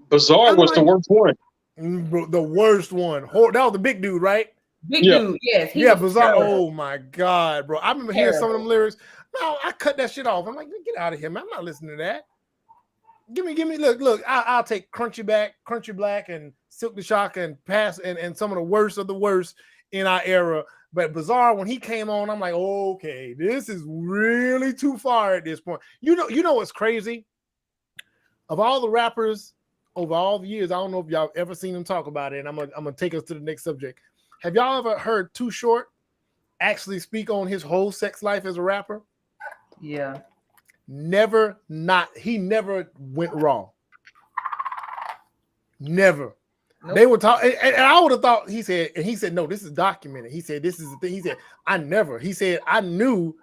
C: Bizarre was the worst one.
B: The worst one. That was the big dude, right?
L: Big dude, yes.
B: Bizarre. Oh my God, bro. I remember hearing some of them lyrics. No, I cut that shit off. I'm like, get out of here, man. I'm not listening to that. Give me. Look. I'll take Crunchy Black, and Silk the Shocker, and Pass, and some of the worst of the worst in our era. But Bizarre, when he came on, I'm like, okay, this is really too far at this point. You know what's crazy? Of all the rappers over all the years, I don't know if y'all ever seen them talk about it, and I'm gonna take us to the next subject. Have y'all ever heard Too Short actually speak on his whole sex life as a rapper?
L: Yeah.
B: He never went raw. Never. Nope. They would talk, and I would have thought he said, no, this is documented. He said, this is the thing. He said, he said, I knew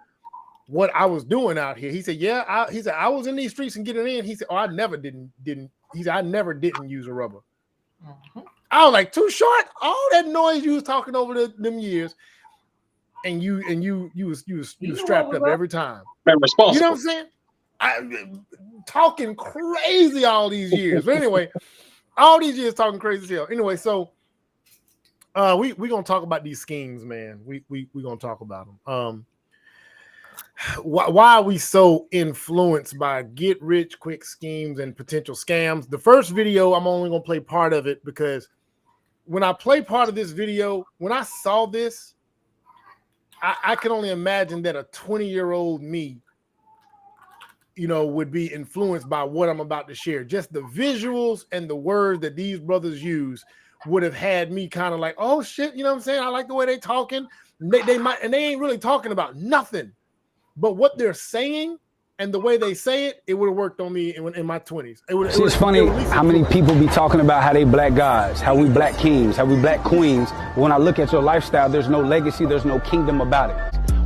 B: what I was doing out here. He said, yeah, he said, I was in these streets and getting in. He said, oh, I never didn't. He said, I never didn't use a rubber. Mm-hmm. I was like, Too Short, all that noise you was talking over them years, and you was strapped up every time.
C: I'm responsible.
B: You know what I'm saying? Talking crazy all these years. But anyway, all these years talking crazy as hell. Anyway, so we gonna talk about these schemes, man. We gonna talk about them. Why are we so influenced by get rich quick schemes and potential scams? The first video, I'm only gonna play part of it because when I play part of this video, when I saw this, I can only imagine that a 20-year-old me, would be influenced by what I'm about to share. Just the visuals and the words that these brothers use would have had me kind of like, oh shit, you know what I'm saying? I like the way they talking. They might, and they ain't really talking about nothing, but what they're saying and the way they say it, it would have worked on me in my 20s.
R: It's funny how many people be talking about how they black gods, how we black kings, how we black queens. When I look at your lifestyle, there's no legacy, there's no kingdom about it.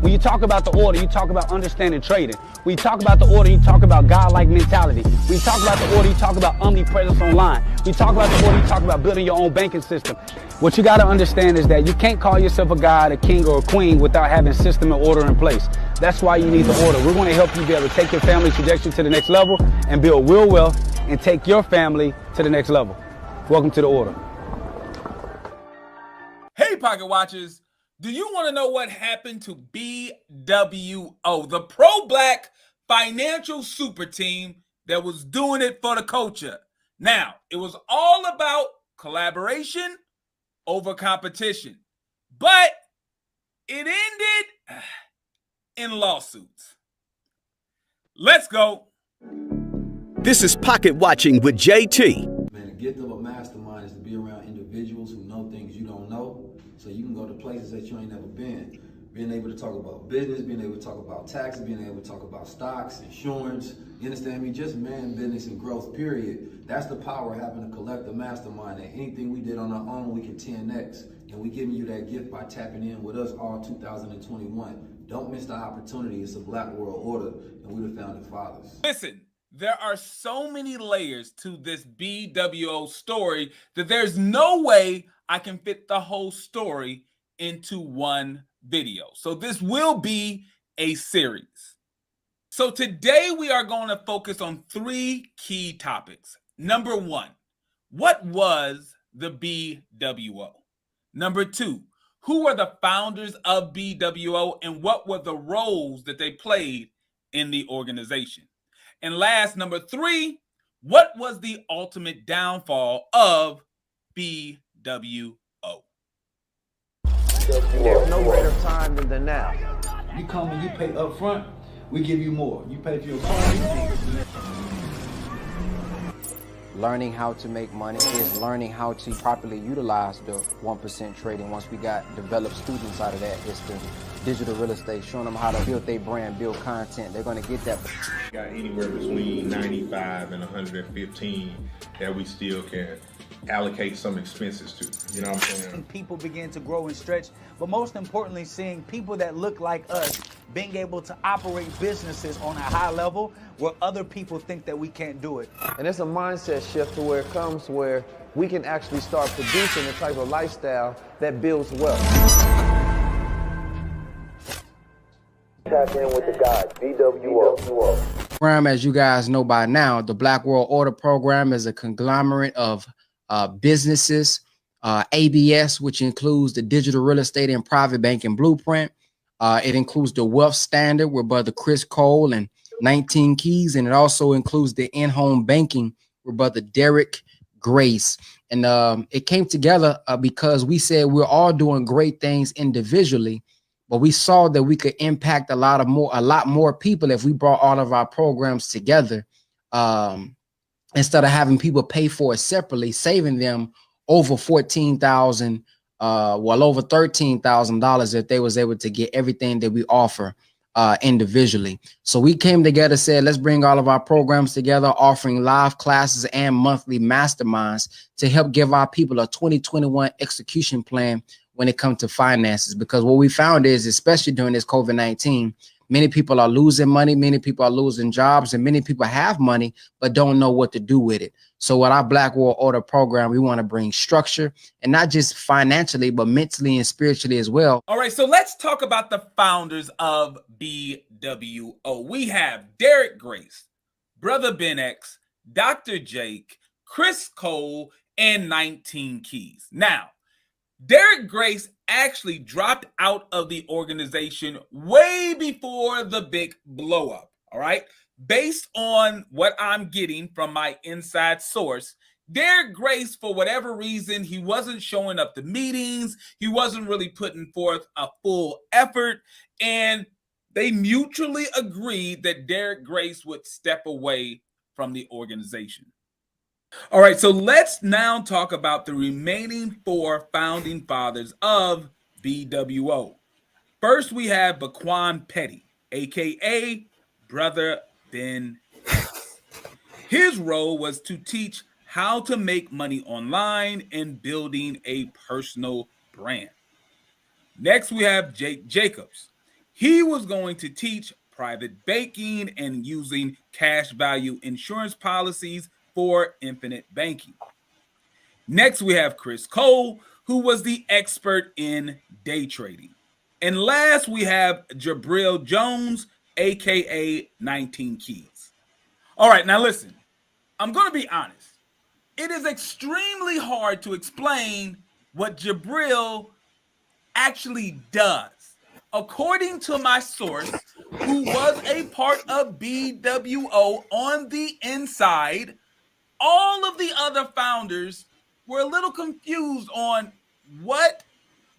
R: When you talk about the order, you talk about understanding trading. When you talk about the order, you talk about God-like mentality. When you talk about the order, you talk about omnipresence online. When you talk about the order, you talk about building your own banking system. What you got to understand is that you can't call yourself a god, a king, or a queen without having system and order in place. That's why you need the order. We're going to help you be able to take your family trajectory to the next level and build real wealth and take your family to the next level. Welcome to the order.
S: Hey, Pocket Watchers. Do you want to know what happened to BWO, the pro-black financial super team that was doing it for the culture? Now, it was all about collaboration over competition, but it ended in lawsuits. Let's go.
T: This is Pocket Watching with JT.
U: Man, the gift of a mastermind is to be around individuals who know things you don't know. So you can go to places that you ain't never been. Being able to talk about business, being able to talk about taxes, being able to talk about stocks, insurance, you understand me? Just man, business, and growth, period. That's the power of having a collective mastermind. That anything we did on our own, we can 10x. And we giving you that gift by tapping in with us all 2021. Don't miss the opportunity. It's a black world order, and we the founding fathers.
S: Listen, there are so many layers to this BWO story that there's no way I can fit the whole story into one video. So this will be a series. So today we are going to focus on 3 key topics. Number 1, what was the BWO? Number 2, who were the founders of BWO and what were the roles that they played in the organization? And last, number 3, what was the ultimate downfall of BWO?
V: There's no greater time than the now.
U: You come and you pay up front, we give you more. You pay for your car.
V: Learning how to make money is learning how to properly utilize the 1% trading. Once we got developed students out of that, it's the digital real estate, showing them how to build their brand, build content. They're going to get that.
W: Got anywhere between 95 and 115 that we still can allocate some expenses to. You know what I'm saying?
X: People begin to grow and stretch, but most importantly, seeing people that look like us being able to operate businesses on a high level where other people think that we can't do it.
V: And it's a mindset shift to where it comes where we can actually start producing the type of lifestyle that builds wealth. Tap in with the guys, BWO.
Y: Program, as you guys know by now, the Black World Order program is a conglomerate of businesses, ABS, which includes the Digital Real Estate and Private Banking Blueprint. It includes the Wealth Standard with Brother Chris Cole and 19 Keys, and it also includes the in-home banking with Brother Derek Grace. And it came together because we said we're all doing great things individually, but we saw that we could impact a lot more people if we brought all of our programs together, instead of having people pay for it separately, saving them over $14,000, well over $13,000 if they was able to get everything that we offer individually. So we came together, said, let's bring all of our programs together, offering live classes and monthly masterminds to help give our people a 2021 execution plan when it comes to finances. Because what we found is, especially during this COVID-19, many people are losing money, many people are losing jobs, and many people have money but don't know what to do with it. So with our Black World Order program, we want to bring structure, and not just financially, but mentally and spiritually as well.
S: All right, so let's talk about the founders of BWO. We have Derek Grace, Brother Ben X, Dr. Jake, Chris Cole, and 19 Keys. Now, Derek Grace actually dropped out of the organization way before the big blow up. All right. Based on what I'm getting from my inside source, Derek Grace, for whatever reason, he wasn't showing up to meetings. He wasn't really putting forth a full effort. And they mutually agreed that Derek Grace would step away from the organization. All right, so let's now talk about the remaining 4 founding fathers of BWO. First, we have Baquan Petty, aka Brother Ben X. His role was to teach how to make money online and building a personal brand. Next, we have Jake Jacobs. He was going to teach private banking and using cash value insurance policies for infinite banking. Next, we have Chris Cole, who was the expert in day trading. And last, we have Jabril Jones, aka 19 Keys. All right, now listen, I'm going to be honest. It is extremely hard to explain what Jabril actually does. According to my source, who was a part of BWO on the inside, all of the other founders were a little confused on what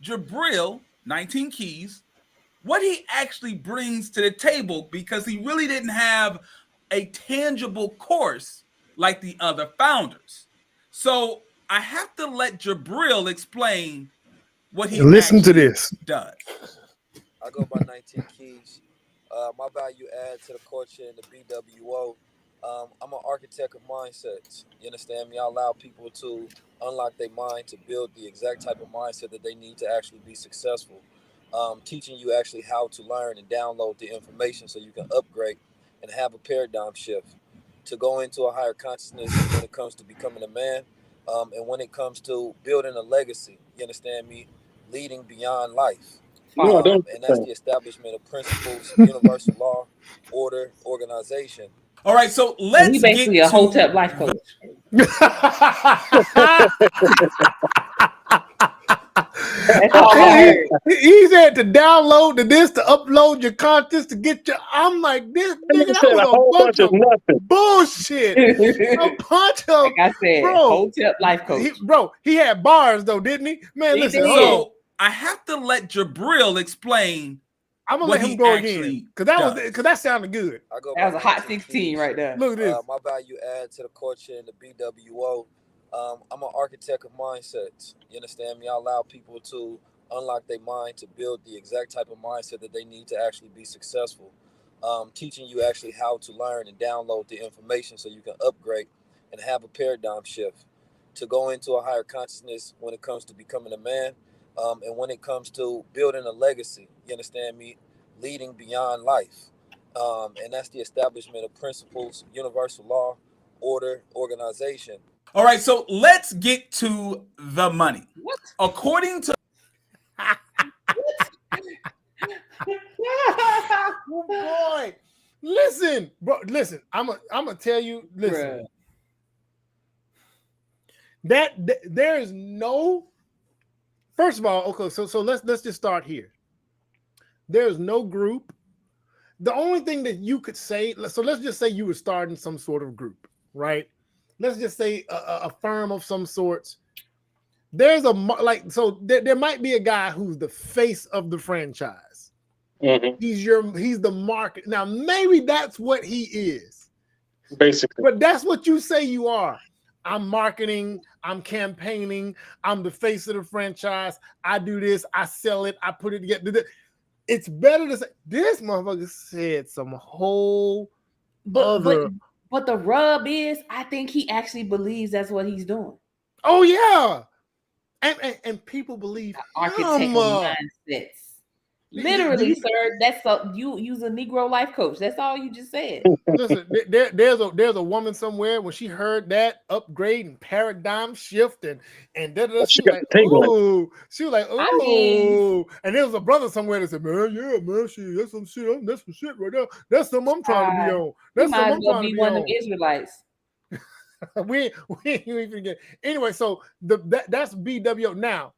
S: Jabril, 19 Keys, what he actually brings to the table, because he really didn't have a tangible course like the other founders. So I have to let Jabril explain what he
B: listen to this
S: does.
E: I go by 19 Keys. My value add to the culture in the BWO. I'm an architect of mindsets. You understand me? I allow people to unlock their mind to build the exact type of mindset that they need to actually be successful. Teaching you actually how to learn and download the information so you can upgrade and have a paradigm shift to go into a higher consciousness when it comes to becoming a man, and when it comes to building a legacy. You understand me? Leading beyond life. And that's the establishment of principles, universal law, order, organization.
S: All right, so let's
L: He's basically a Hotep life coach.
B: He said to download to this, to upload your content, to get your. I'm like, this nigga, that was a whole bunch of bullshit. A bunch of,
L: like I said, Hotep life coach.
B: He had bars though, didn't he? Man, listen.
S: So I have to let Jabril explain.
B: I'm gonna let him go again because that sounded good.
L: That was a hot 16 right there.
B: Look at this.
E: My value add to the culture in the BWO. I'm an architect of mindsets. You understand me? I allow people to unlock their mind to build the exact type of mindset that they need to actually be successful. Teaching you actually how to learn and download the information so you can upgrade and have a paradigm shift to go into a higher consciousness when it comes to becoming a man, and when it comes to building a legacy. You understand me? Leading beyond life. And that's the establishment of principles, universal law, order, organization.
S: All right, so let's get to the money. What? According to
B: oh boy, listen, bro. Listen, I'm gonna tell you. Listen, that there is no. First of all, okay, so let's just start here. There's no group. the only thing that you could say, so let's just say you were starting some sort of group, right? Let's just say a firm of some sorts. There's there might be a guy who's the face of the franchise.
C: Mm-hmm.
B: He's the market. Now, maybe that's what he is.
C: Basically.
B: But that's what you say you are. I'm marketing, I'm campaigning, I'm the face of the franchise. I do this, I sell it, I put it together. It's better to say this motherfucker said some whole other.
L: But the rub is, I think he actually believes that's what he's doing.
B: Oh yeah, and people believe
L: architectural mindsets. Literally, sir. That's you use a Negro life coach. That's all you just said.
B: Listen, there's a woman somewhere when she heard that upgrade and paradigm shift and she was like, oh, and there was a brother somewhere that said, man, that's some shit right there. That's something I'm trying to be on. That's something I'm trying to be
L: one
B: on.
L: of the Israelites.
B: we ain't even forget. Anyway, so that's BWO. Now,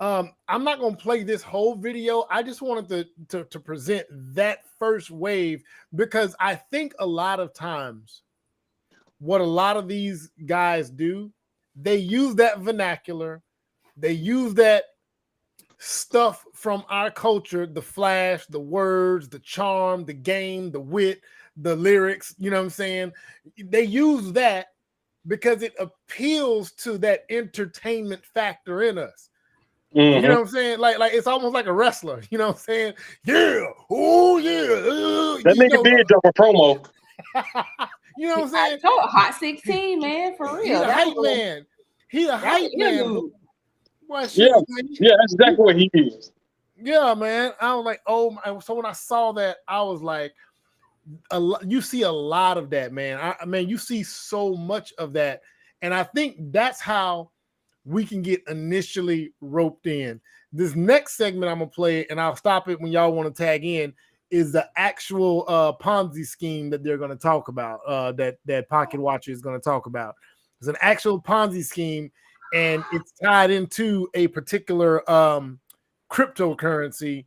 B: I'm not going to play this whole video. I just wanted to present that first wave because I think a lot of times what a lot of these guys do, they use that vernacular, they use that stuff from our culture, the flash, the words, the charm, the game, the wit, the lyrics, you know what I'm saying? They use that because it appeals to that entertainment factor in us.
C: Mm-hmm.
B: You know what I'm saying? Like it's almost like a wrestler. You know what I'm saying? Yeah. Oh yeah.
C: That nigga did drop a promo.
B: You know what I'm saying?
L: Hot 16, man, for real.
B: He's a hype man. He's a hype man.
C: Yeah, that's exactly what he is.
B: Yeah, man. I was like, oh my. So when I saw that, I was like, you see a lot of that, man. I mean, you see so much of that, and I think that's how we can get initially roped in. This next segment I'm gonna play, and I'll stop it when y'all want to tag in, is the actual Ponzi scheme that they're gonna talk about, that Pocket Watcher is gonna talk about. It's an actual Ponzi scheme, and it's tied into a particular cryptocurrency,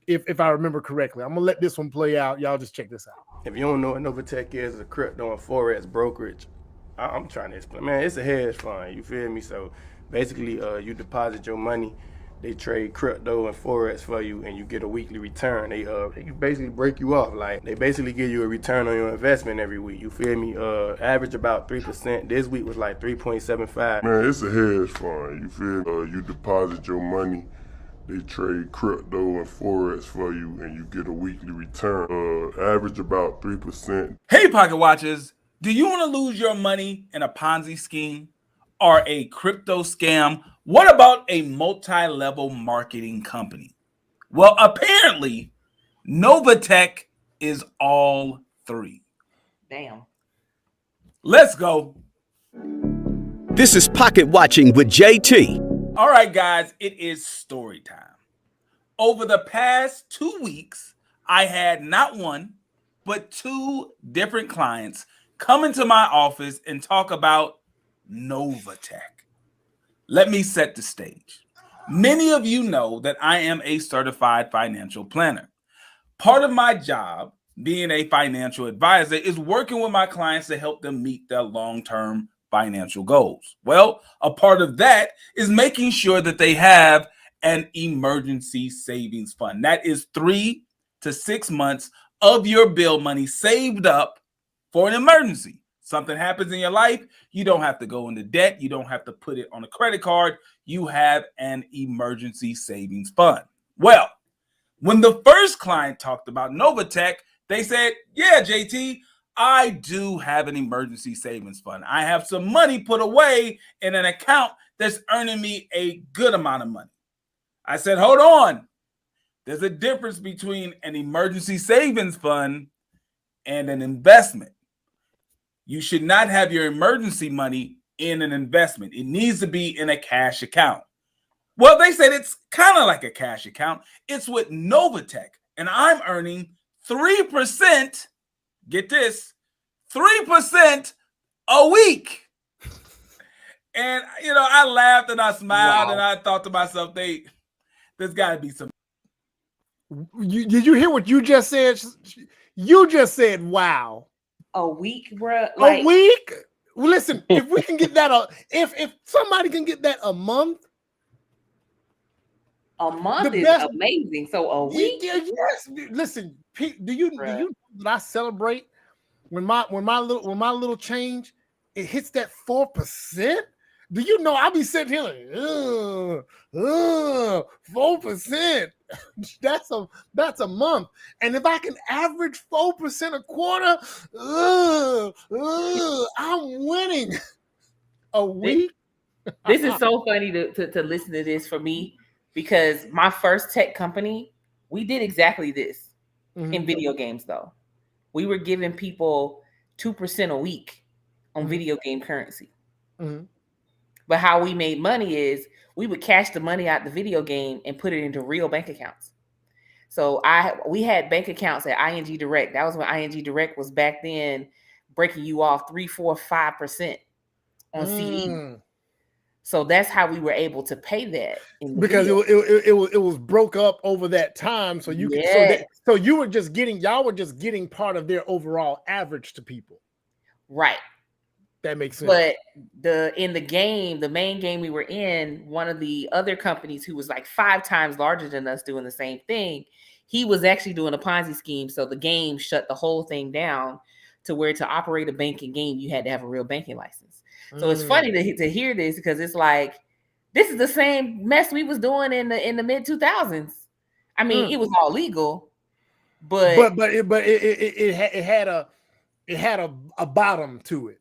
B: if I remember correctly. I'm gonna let this one play out. Y'all just check this out.
F: If you don't know what Novatech is, a crypto and forex brokerage. I'm trying to explain. Man, it's a hedge fund. You feel me? So basically, you deposit your money, they trade crypto and forex for you, and you get a weekly return. They basically break you off. Like, they basically give you a return on your investment every week. You feel me? Average about 3%. This week was like 3.75.
H: Man, it's a hedge fund. You feel? You deposit your money, they trade crypto and forex for you, and you get a weekly return. Average about 3%.
S: Hey, Pocket Watchers. Do you want to lose your money in a Ponzi scheme or a crypto scam? What about a multi-level marketing company? Well, apparently, Novatech is all three.
L: Damn.
S: Let's go.
T: This is Pocket Watching with JT.
S: All right, guys, it is story time. Over the past 2 weeks, I had not one, but two different clients come into my office and talk about Novatech. Let me set the stage. Many of you know that I am a certified financial planner. Part of my job, being a financial advisor, is working with my clients to help them meet their long-term financial goals. Well, a part of that is making sure that they have an emergency savings fund. That is 3 to 6 months of your bill money saved up for an emergency. Something happens in your life, you don't have to go into debt. You don't have to put it on a credit card. You have an emergency savings fund. Well, when the first client talked about Novatech, they said, yeah, JT, I do have an emergency savings fund. I have some money put away in an account that's earning me a good amount of money. I said, hold on. There's a difference between an emergency savings fund and an investment. You should not have your emergency money in an investment. It needs to be in a cash account. Well, they said it's kind of like a cash account. It's with Novatech, and I'm earning 3%. Get this, 3% a week. And, you know, I laughed and I smiled and I thought to myself, there's got to be some.
B: Did you hear what you just said? You just said, "Wow."
L: A week, bro. Like,
B: a week. Well, listen, if we can get that, if somebody can get that a month.
L: A month is amazing. So a week?
B: Yes. Listen, do you know that I celebrate when my little change it hits that 4%? Do you know I be sitting here like 4%? That's a month. And if I can average 4% a quarter, I'm winning a week.
L: This is so funny to listen to this for me. Because my first tech company, we did exactly this in video games, though. We were giving people 2% a week on video game currency. But how we made money is we would cash the money out the video game and put it into real bank accounts. So we had bank accounts at ING Direct. That was when ING Direct was back then breaking you off 3%, 4%, 5% on CD. So that's how we were able to pay that
B: because it was broke up over that time. So you could, so you were just getting, y'all were just getting part of their overall average to people.
L: Right.
B: That makes sense.
L: But in the game, the main game we were in, one of the other companies who was like 5 times larger than us doing the same thing, he was actually doing a Ponzi scheme. So the game shut the whole thing down to where to operate a banking game, you had to have a real banking license. So it's funny to hear this because it's like, this is the same mess we was doing in the mid 2000s. I mean, it was all legal, but
B: it had a bottom to it.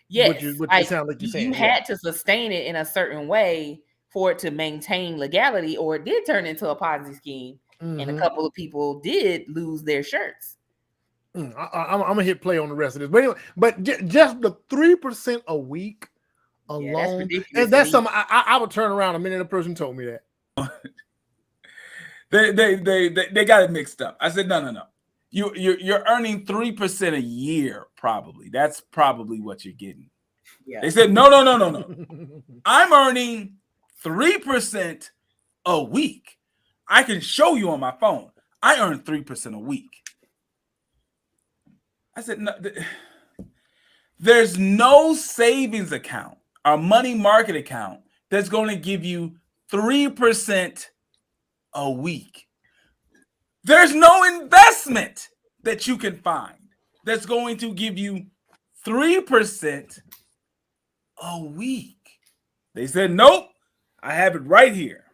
L: Yes,
B: what you sound like you're saying.
L: You had to sustain it in a certain way for it to maintain legality, or it did turn into a Ponzi scheme, and a couple of people did lose their shirts.
B: I'm gonna hit play on the rest of this, but anyway, just the 3% a week alone, that's something I would turn around a minute a person told me that.
S: They got it mixed up. I said no. You're earning 3% a year, probably. That's probably what you're getting. Yeah. They said no. I'm earning 3% a week. I can show you on my phone. I earn 3% a week. I said, no, there's no savings account or money market account that's going to give you 3% a week. There's no investment that you can find that's going to give you 3% a week. They said, nope, I have it right here.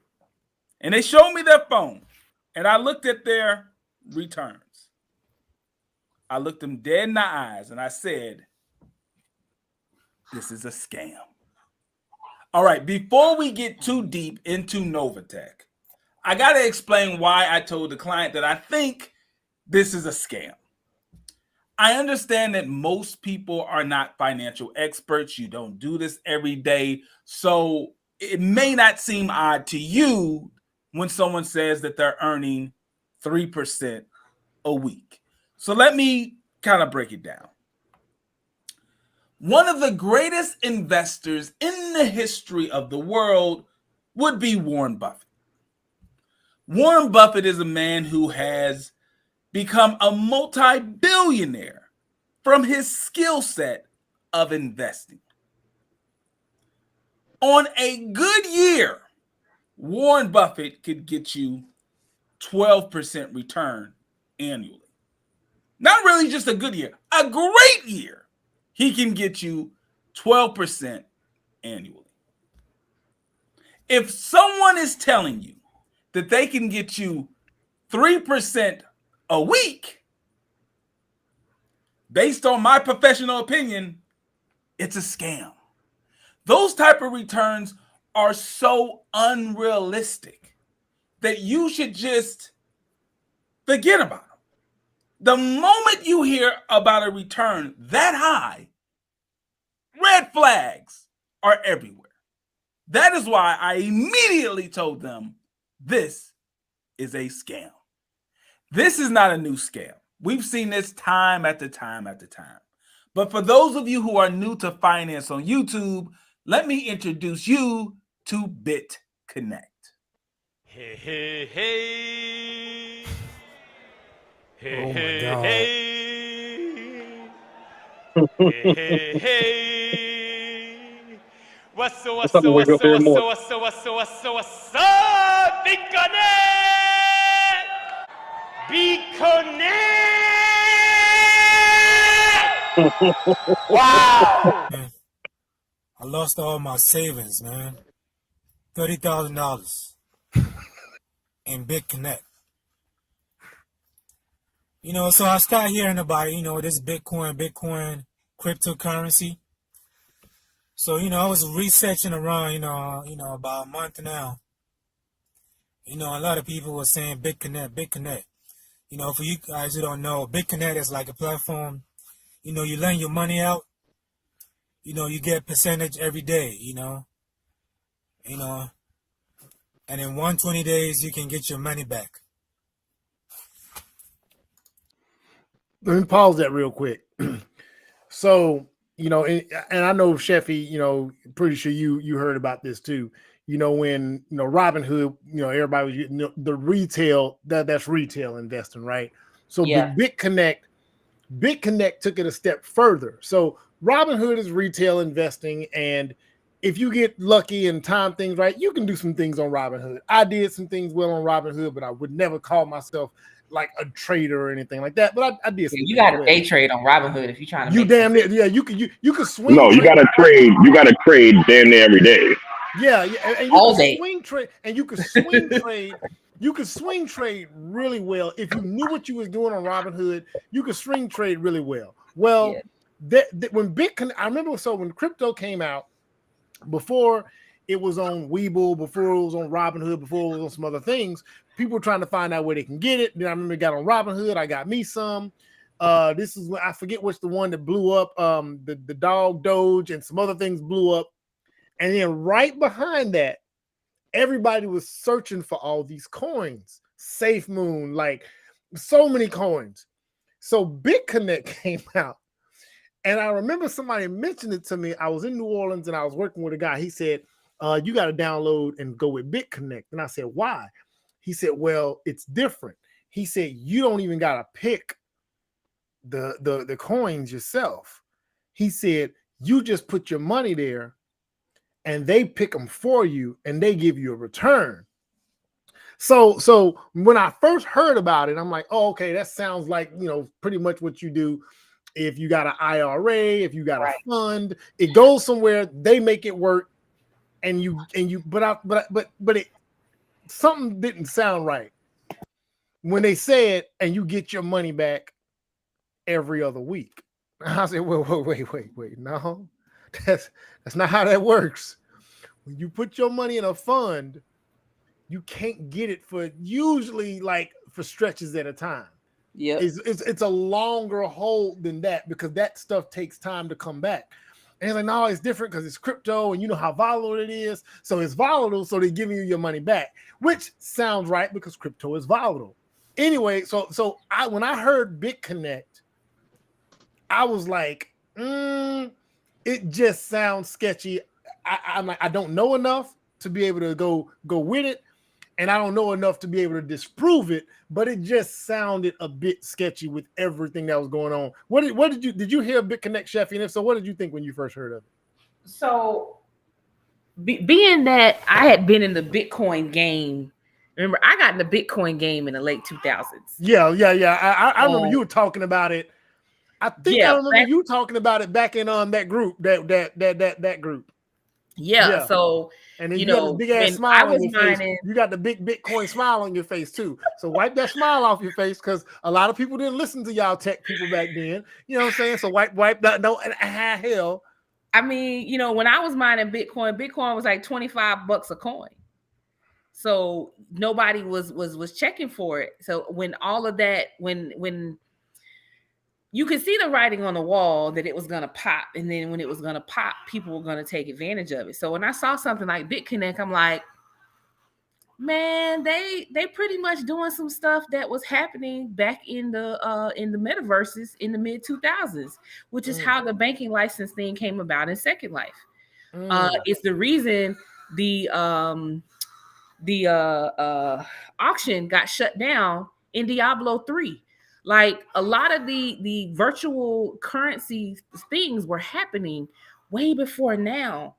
S: And they showed me their phone, and I looked at their returns. I looked them dead in the eyes and I said, this is a scam. All right, before we get too deep into Novatech, I got to explain why I told the client that I think this is a scam. I understand that most people are not financial experts. You don't do this every day. So it may not seem odd to you when someone says that they're earning 3% a week. So let me kind of break it down. One of the greatest investors in the history of the world would be Warren Buffett. Warren Buffett is a man who has become a multi-billionaire from his skill set of investing. On a good year, Warren Buffett could get you 12% return annually. Not really just a good year, a great year. He can get you 12% annually. If someone is telling you that they can get you 3% a week, based on my professional opinion, it's a scam. Those type of returns are so unrealistic that you should just forget about them. The moment you hear about a return that high, red flags are everywhere. That is why I immediately told them this is a scam. This is not a new scam. We've seen this time after time after time. But for those of you who are new to finance on YouTube, let me introduce you to BitConnect.
D: Hey. my God.
G: Hey. What's up,
C: What's up?
G: Be connect! Be connect! Wow!
D: Man, I lost all my savings, man. $30,000 in BitConnect. You know, so I started hearing about, you know, this Bitcoin cryptocurrency. So, you know, I was researching around, you know, about a month now. You know, a lot of people were saying BitConnect. You know, for you guys who don't know, BitConnect is like a platform. You know, you lend your money out. You know, you get a percentage every day, you know. And in 120 days, you can get your money back.
B: Let me pause that real quick. So, you know, and I know Sheffy, you know, pretty sure you heard about this too. You know, when, you know, Robinhood, you know, everybody was, you know, the retail, that's retail investing, right? So
L: Yeah.
B: BitConnect took it a step further. So Robinhood is retail investing, and if you get lucky and time things right, you can do some things on Robinhood. I did some things well on Robinhood, but I would never call myself like a trader or anything like that. But I did some
L: You
B: things
L: got to
B: well.
L: day trade on Robinhood if you're trying to
B: You
L: make
B: damn near, yeah, you could swing.
A: No, you
B: trade.
A: gotta trade damn near every day.
B: Yeah, and you
L: All
B: can
L: day.
B: swing trade, and you could swing trade. You could swing trade really well if you knew what you was doing on Robinhood. You could swing trade really well. Well, when Bitcoin, I remember, so when crypto came out, before it was on Webull, before it was on Robinhood, before it was on some other things, people were trying to find out where they can get it. Then I remember it got on Robinhood. I got me some. This is, I forget what's the one that blew up. The dog Doge and some other things blew up. And then right behind that, everybody was searching for all these coins. SafeMoon, like so many coins. So BitConnect came out. And I remember somebody mentioned it to me. I was in New Orleans and I was working with a guy. He said, you got to download and go with BitConnect. And I said, why? He said, well, it's different. He said, you don't even got to pick the coins yourself. He said, you just put your money there and they pick them for you and they give you a return. So when I first heard about it, I'm like, oh, okay, that sounds like, you know, pretty much what you do. If you got an IRA, if you got a fund, it goes somewhere, they make it work, but it something didn't sound right when they said, and you get your money back every other week. I said, wait, no, that's not how that works. When you put your money in a fund, you can't get it for usually like for stretches at a time.
L: Yeah,
B: it's a longer hold than that because that stuff takes time to come back. And it's like, no, it's different because it's crypto and you know how volatile it is. So it's volatile, so they're giving you your money back, which sounds right because crypto is volatile. Anyway, so when I heard BitConnect, I was like, it just sounds sketchy. I'm like, I don't know enough to be able to go with it. And I don't know enough to be able to disprove it, but it just sounded a bit sketchy with everything that was going on. What did you hear BitConnect, Sheffy? And if so, what did you think when you first heard of it?
L: So, being that I had been in the Bitcoin game, remember I got in the Bitcoin game in the late 2000s.
B: Yeah. I remember you were talking about it. I think I remember you talking about it back in that group, that group.
L: Yeah. So,
B: and then
L: you
B: got
L: know,
B: this big ass smile on your face. You got the big Bitcoin smile on your face too. So wipe that smile off your face because a lot of people didn't listen to y'all tech people back then. You know what I'm saying? So wipe that. No, hell.
L: I mean, you know, when I was mining Bitcoin was like $25 a coin. So nobody was checking for it. So when all of that, when you could see the writing on the wall that it was going to pop. And then when it was going to pop, people were going to take advantage of it. So when I saw something like BitConnect, I'm like, man, they pretty much doing some stuff that was happening back in the metaverses in the mid 2000s, which is how the banking license thing came about in Second Life. It's the reason the auction got shut down in Diablo 3. Like a lot of the virtual currency things were happening way before now,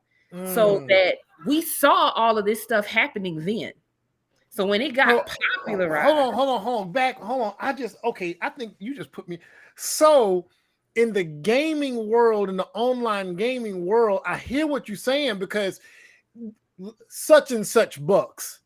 L: so that we saw all of this stuff happening then. So when it got popularized,
B: hold on. I think you just put me. So in the gaming world, in the online gaming world, I hear what you're saying, because such and such bucks.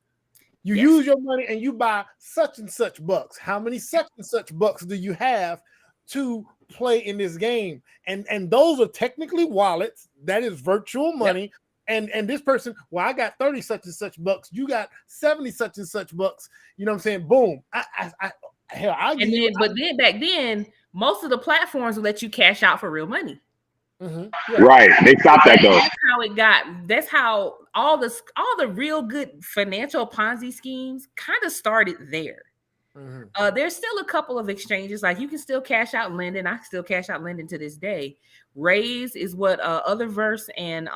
B: You use your money and you buy such and such bucks. How many such and such bucks do you have to play in this game? And those are technically wallets. That is virtual money. Yep. And this person, well, I got 30 such and such bucks. You got 70 such and such bucks. You know what I'm saying? Boom.
L: But then back then, most of the platforms will let you cash out for real money.
B: Mm-hmm. Yeah.
A: Right. They stopped that though.
L: That's how it got. That's how all the real good financial Ponzi schemes kind of started there. Mm-hmm. There's still a couple of exchanges, like you can still cash out Linden. I still cash out Linden to this day. Raise is what Otherverse and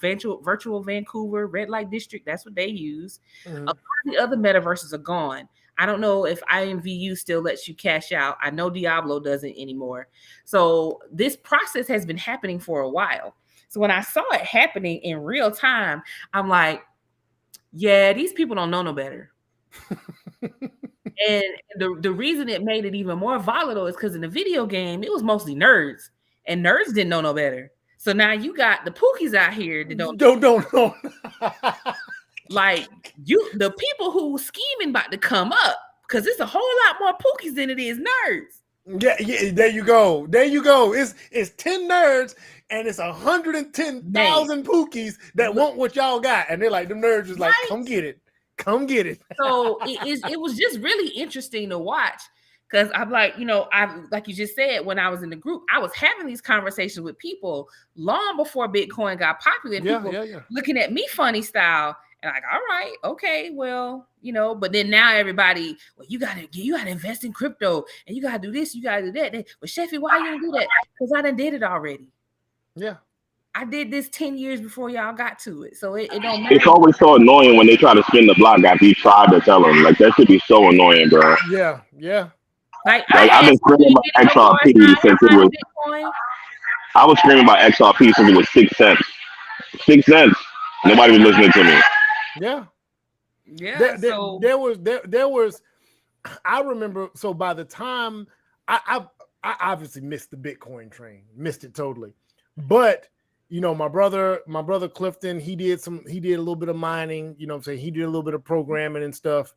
L: Virtual Vancouver, Red Light District, that's what they use. Mm-hmm. A lot of the other metaverses are gone. I don't know if IMVU still lets you cash out. I know Diablo doesn't anymore. So this process has been happening for a while. So when I saw it happening in real time, I'm like, yeah, these people don't know no better. And the reason it made it even more volatile is because in the video game, it was mostly nerds. And nerds didn't know no better. So now you got the Pookies out here that don't know. Like the people who scheming about to come up, because it's a whole lot more Pookies than it is nerds.
B: Yeah, there you go. It's 10 nerds and it's 110,000 Pookies that want what y'all got, and they're like, the nerds is like, come get it.
L: So it was just really interesting to watch, because I'm like, like you just said, when I was in the group, I was having these conversations with people long before Bitcoin got popular. People looking at me funny style. And like, all right, okay, well, but then now everybody, well, you gotta invest in crypto, and you gotta do this, you gotta do that. Well, Sheffy, why you don't do that? Because I done did it already.
B: Yeah,
L: I did this 10 years before y'all got to it, so it don't matter.
A: It's always so annoying when they try to spin the block after you tried to tell them. Like that should be so annoying, bro.
B: Yeah.
L: Like
A: I've been screaming about XRP since it was. I was screaming about XRP since it was 6 cents. 6 cents. Nobody was listening to me.
B: Yeah.
L: So
B: there was. I remember. So by the time I obviously missed the Bitcoin train, missed it totally. But my brother Clifton, he did a little bit of mining. You know what I'm saying? He did a little bit of programming and stuff.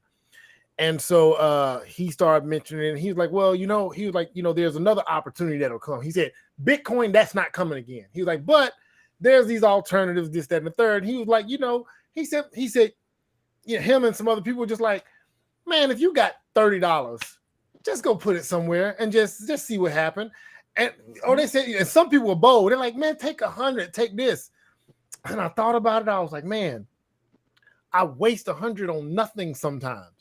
B: And so he started mentioning it. And he was like, well, he was like, there's another opportunity that'll come. He said, Bitcoin, that's not coming again. He was like, but there's these alternatives, this, that, and the third. He was like, he said, him and some other people were just like, man, if you got $30, just go put it somewhere and just see what happened. And they said, and some people were bold. They're like, man, take 100, take this. And I thought about it. I was like, man, I waste 100 on nothing sometimes.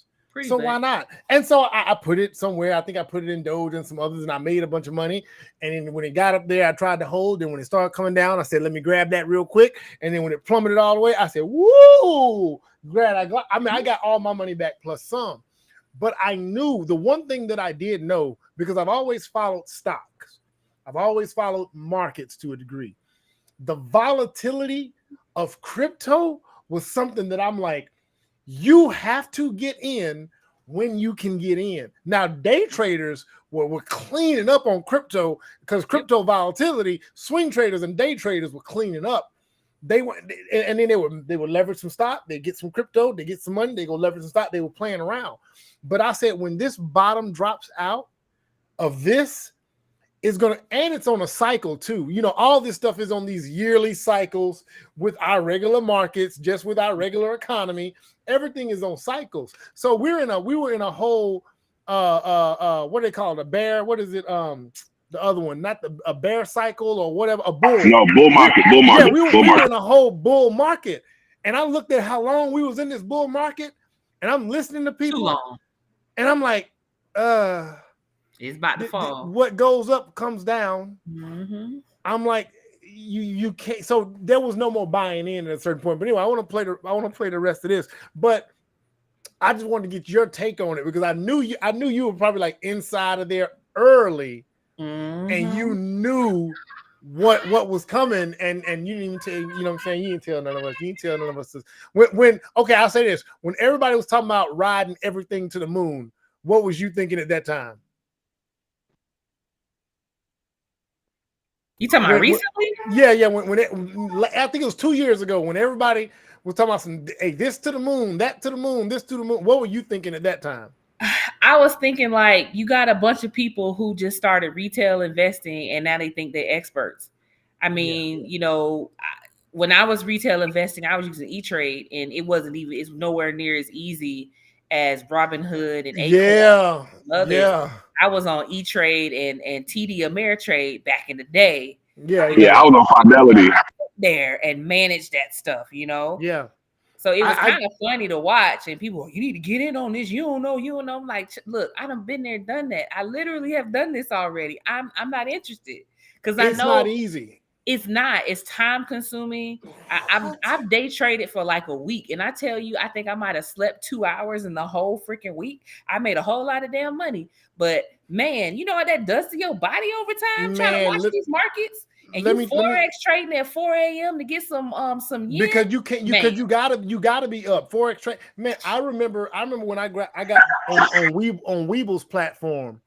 B: So why not? And so I put it somewhere. I think I put it in Doge and some others, and I made a bunch of money. And then when it got up there, I tried to hold. And when it started coming down, I said, let me grab that real quick. And then when it plummeted all the way, I said, woo! I got all my money back plus some. But I knew the one thing that I did know, because I've always followed stocks. I've always followed markets to a degree. The volatility of crypto was something that I'm like, you have to get in when you can get in. Now, day traders were cleaning up on crypto because crypto volatility, swing traders and day traders were cleaning up. They would leverage some stock, they get some crypto, they get some money, they go leverage some stock, they were playing around. But I said, when this bottom drops out of this, it's on a cycle too. All this stuff is on these yearly cycles with our regular markets, just with our regular economy. Everything is on cycles. So we were in a whole what do they call it? A bear? What is it? The other one, not a bear cycle or whatever, a bull.
A: No, bull market.
B: Yeah, we were in a whole bull market. And I looked at how long we was in this bull market, and I'm listening to people.
L: Too long.
B: And I'm like,
L: it's about to fall.
B: What goes up comes down.
L: Mm-hmm.
B: I'm like, you can't. So there was no more buying in at a certain point. But anyway, I want to play the rest of this. But I just wanted to get your take on it because I knew you were probably like inside of there early, and you knew what was coming, and you didn't even tell, you know what I'm saying? You didn't tell none of us. You didn't tell none of us this. When okay, I'll say this: when everybody was talking about riding everything to the moon, what was you thinking at that time?
L: You talking about recently?
B: Yeah. When I think it was 2 years ago when everybody was talking about some, hey, this to the moon, that to the moon, this to the moon. What were you thinking at that time?
L: I was thinking like you got a bunch of people who just started retail investing and now they think they're experts. I mean, you know, when I was retail investing, I was using E-Trade and it's nowhere near as easy as Robinhood and Acorn and others.
B: Yeah.
L: I was on E-Trade and TD Ameritrade back in the day.
A: Yeah, I was on Fidelity.
L: There and manage that stuff, you know?
B: Yeah.
L: So it was kind of funny to watch, and people, you need to get in on this. You don't know. I'm like, look, I done been there, done that. I literally have done this already. I'm not interested because I know
B: it's not easy.
L: It's not. It's time consuming. I've day traded for like a week, and I tell you, I think I might have slept 2 hours in the whole freaking week. I made a whole lot of damn money, but man, you know what that does to your body over time? Trying to watch these markets. And you Forex trading at 4 a.m. to get some yen?
B: Because you can't you gotta be up. Forex trade, man. I remember when I got on Weeble's platform,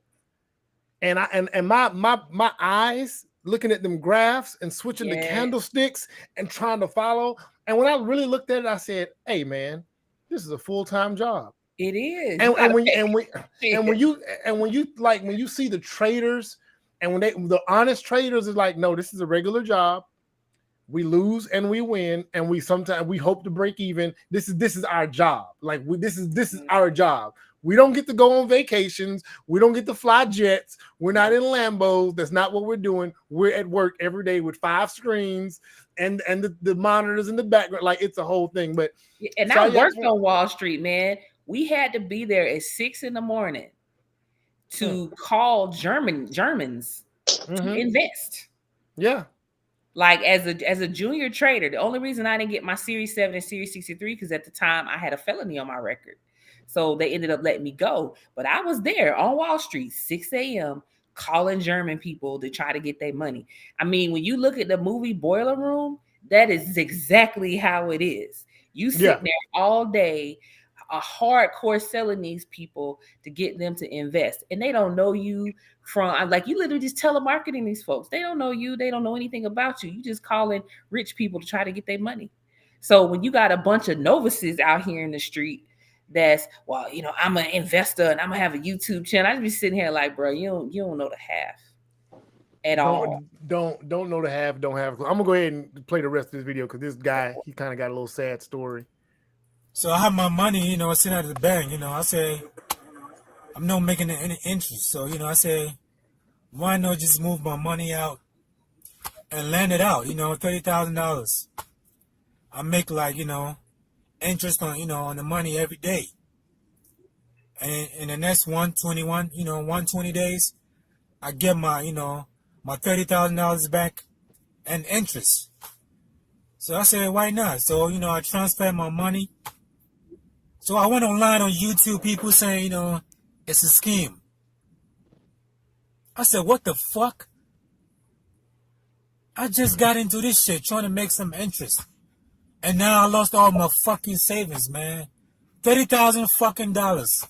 B: and my eyes looking at them graphs and switching the candlesticks and trying to follow. And when I really looked at it, I said, "Hey, man, this is a full-time job."
L: It is.
B: And when you see the traders. And when the honest traders is like, no, this is a regular job. We lose and we win, and we hope to break even. This is our job. Like this is our job. We don't get to go on vacations. We don't get to fly jets. We're not in Lambos. That's not what we're doing. We're at work every day with 5 screens and the monitors in the background. Like it's a whole thing. But
L: I worked on Wall Street, man. We had to be there at 6 a.m. to call Germans to invest.
B: Yeah.
L: Like as a junior trader, the only reason I didn't get my Series 7 and Series 63 because at the time I had a felony on my record. So they ended up letting me go. But I was there on Wall Street, 6 a.m., calling German people to try to get their money. I mean, when you look at the movie Boiler Room, that is exactly how it is. You sit there all day, a hardcore selling these people to get them to invest, and they don't know you from like you literally just telemarketing these folks. They don't know you, they don't know anything about you. You just calling rich people to try to get their money. So when you got a bunch of novices out here in the street, that's well, you know, I'm an investor and I'm gonna have a YouTube channel. I just be sitting here like, bro, you don't know the half at all.
B: Don't know the half. Don't have. I'm gonna go ahead and play the rest of this video because this guy he kind of got a little sad story.
D: So I have my money, you know, sitting at the bank, you know, I say, I'm not making any interest. So, you know, I say, why not just move my money out and lend it out, you know, $30,000. I make like, you know, interest on, you know, on the money every day. And in the next 120 days, I get my, you know, my $30,000 back and interest. So I said, why not? So, you know, I transfer my money. So I went online on YouTube, people saying, you know, it's a scheme. I said, what the fuck? I just got into this shit trying to make some interest. And now I lost all my fucking savings, man. $30,000 fucking dollars.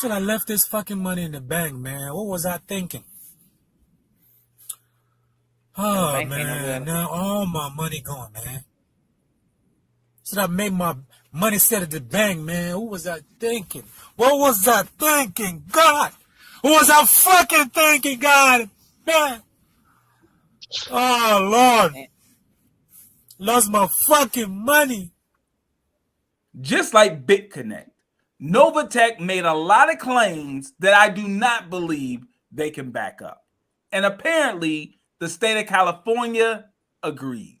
D: Should I left this fucking money in the bank, man? What was I thinking? Oh, man, now all my money gone, man. Should I make my money sit at the bank, man? What was I thinking? What was I thinking? God! What was I fucking thinking, God? Man! Oh, Lord. Lost my fucking money.
S: Just like BitConnect, Novatech made a lot of claims that I do not believe they can back up. And apparently, the state of California agrees.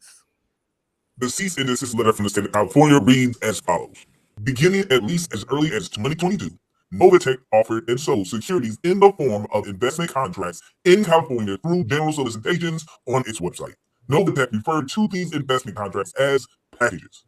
I: The cease and desist letter from the state of California reads as follows. Beginning at least as early as 2022, Novatech offered and sold securities in the form of investment contracts in California through general solicitations on its website. Novatech referred to these investment contracts as packages.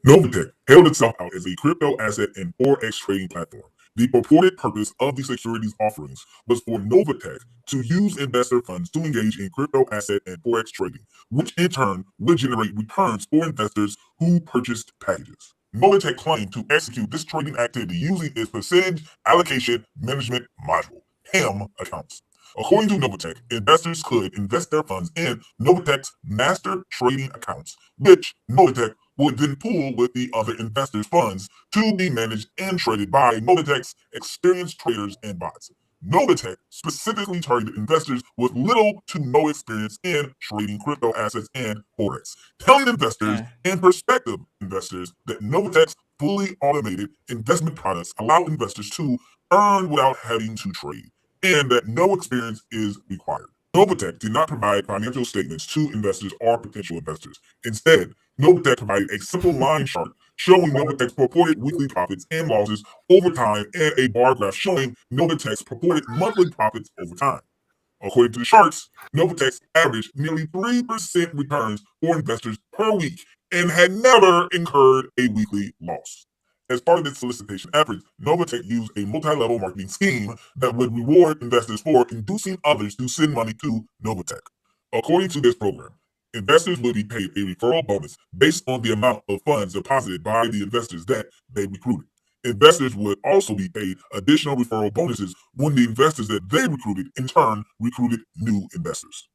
I: Novatech held itself out as a crypto asset and forex trading platform. The purported purpose of the securities offerings was for Novatech to use investor funds to engage in crypto asset and forex trading, which in turn would generate returns for investors who purchased packages. Novatech claimed to execute this trading activity using its percentage allocation management module, PAM accounts. According to Novatech, investors could invest their funds in Novatech's master trading accounts, which Novatech would then pool with the other investors' funds to be managed and traded by Novatech's experienced traders and bots. Novatech specifically targeted investors with little to no experience in trading crypto assets and forex, telling investors and prospective investors that Novatech's fully automated investment products allow investors to earn without having to trade, and that no experience is required. Novatech did not provide financial statements to investors or potential investors. Instead, Novatech provided a simple line chart showing Novatech's purported weekly profits and losses over time and a bar graph showing Novatech's purported monthly profits over time. According to the charts, Novatech averaged nearly 3% returns for investors per week and had never incurred a weekly loss. As part of its solicitation efforts, Novatech used a multi-level marketing scheme that would reward investors for inducing others to send money to Novatech. According to this program, investors would be paid a referral bonus based on the amount of funds deposited by the investors that they recruited. Investors would also be paid additional referral bonuses when the investors that they recruited in turn recruited new investors.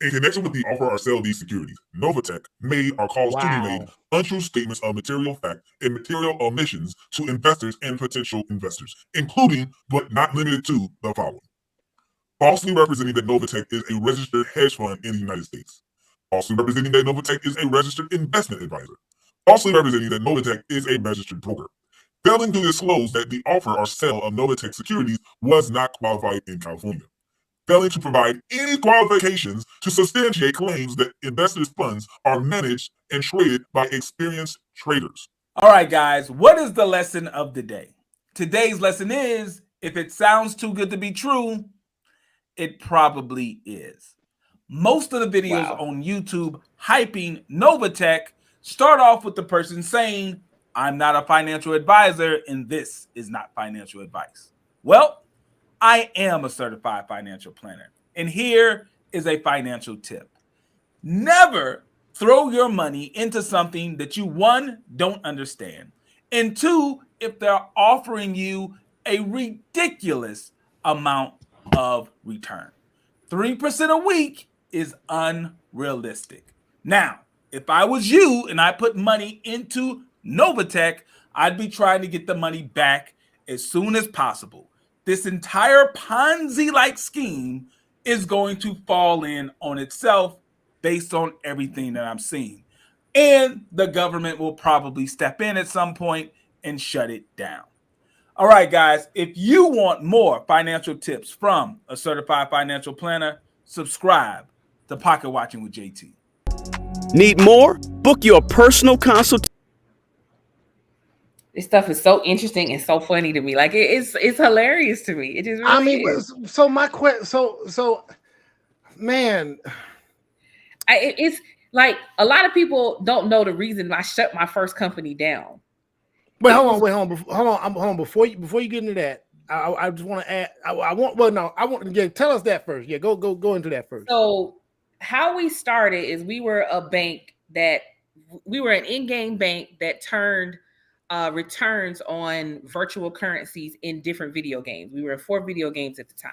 I: In connection with the offer or sale of these securities, Novatech made or caused to be made untrue statements of material fact and material omissions to investors and potential investors, including but not limited to the following: falsely representing that Novatech is a registered hedge fund in the United States, falsely representing that Novatech is a registered investment advisor, falsely representing that Novatech is a registered broker, failing to disclose that the offer or sale of Novatech securities was not qualified in California, failing to provide any qualifications to substantiate claims that investors' funds are managed and traded by experienced traders.
S: All right, guys, what is the lesson of the day? Today's lesson is, if it sounds too good to be true, it probably is. Most of the videos on YouTube hyping Novatech start off with the person saying, "I'm not a financial advisor and this is not financial advice." Well, I am a certified financial planner, and here is a financial tip. Never throw your money into something that you, one, don't understand, and two, if they're offering you a ridiculous amount of return. 3% a week is unrealistic. Now, if I was you and I put money into Novatech, I'd be trying to get the money back as soon as possible. This entire Ponzi-like scheme is going to fall in on itself based on everything that I'm seeing. And the government will probably step in at some point and shut it down. All right, guys, if you want more financial tips from a certified financial planner, subscribe to Pocket Watching with JT.
T: Need more? Book your personal consultation.
L: This stuff is so interesting and so funny to me. Like it's hilarious to me. It just really is.
B: So my question, so man,
L: it's like a lot of people don't know the reason I shut my first company down.
B: Wait, hold on. Before you get into that, I just want to add. I want to tell us that first. Yeah, go into that first.
L: So how we started is we were an in-game bank that turned returns on virtual currencies in different video games. We were in 4 video games at the time.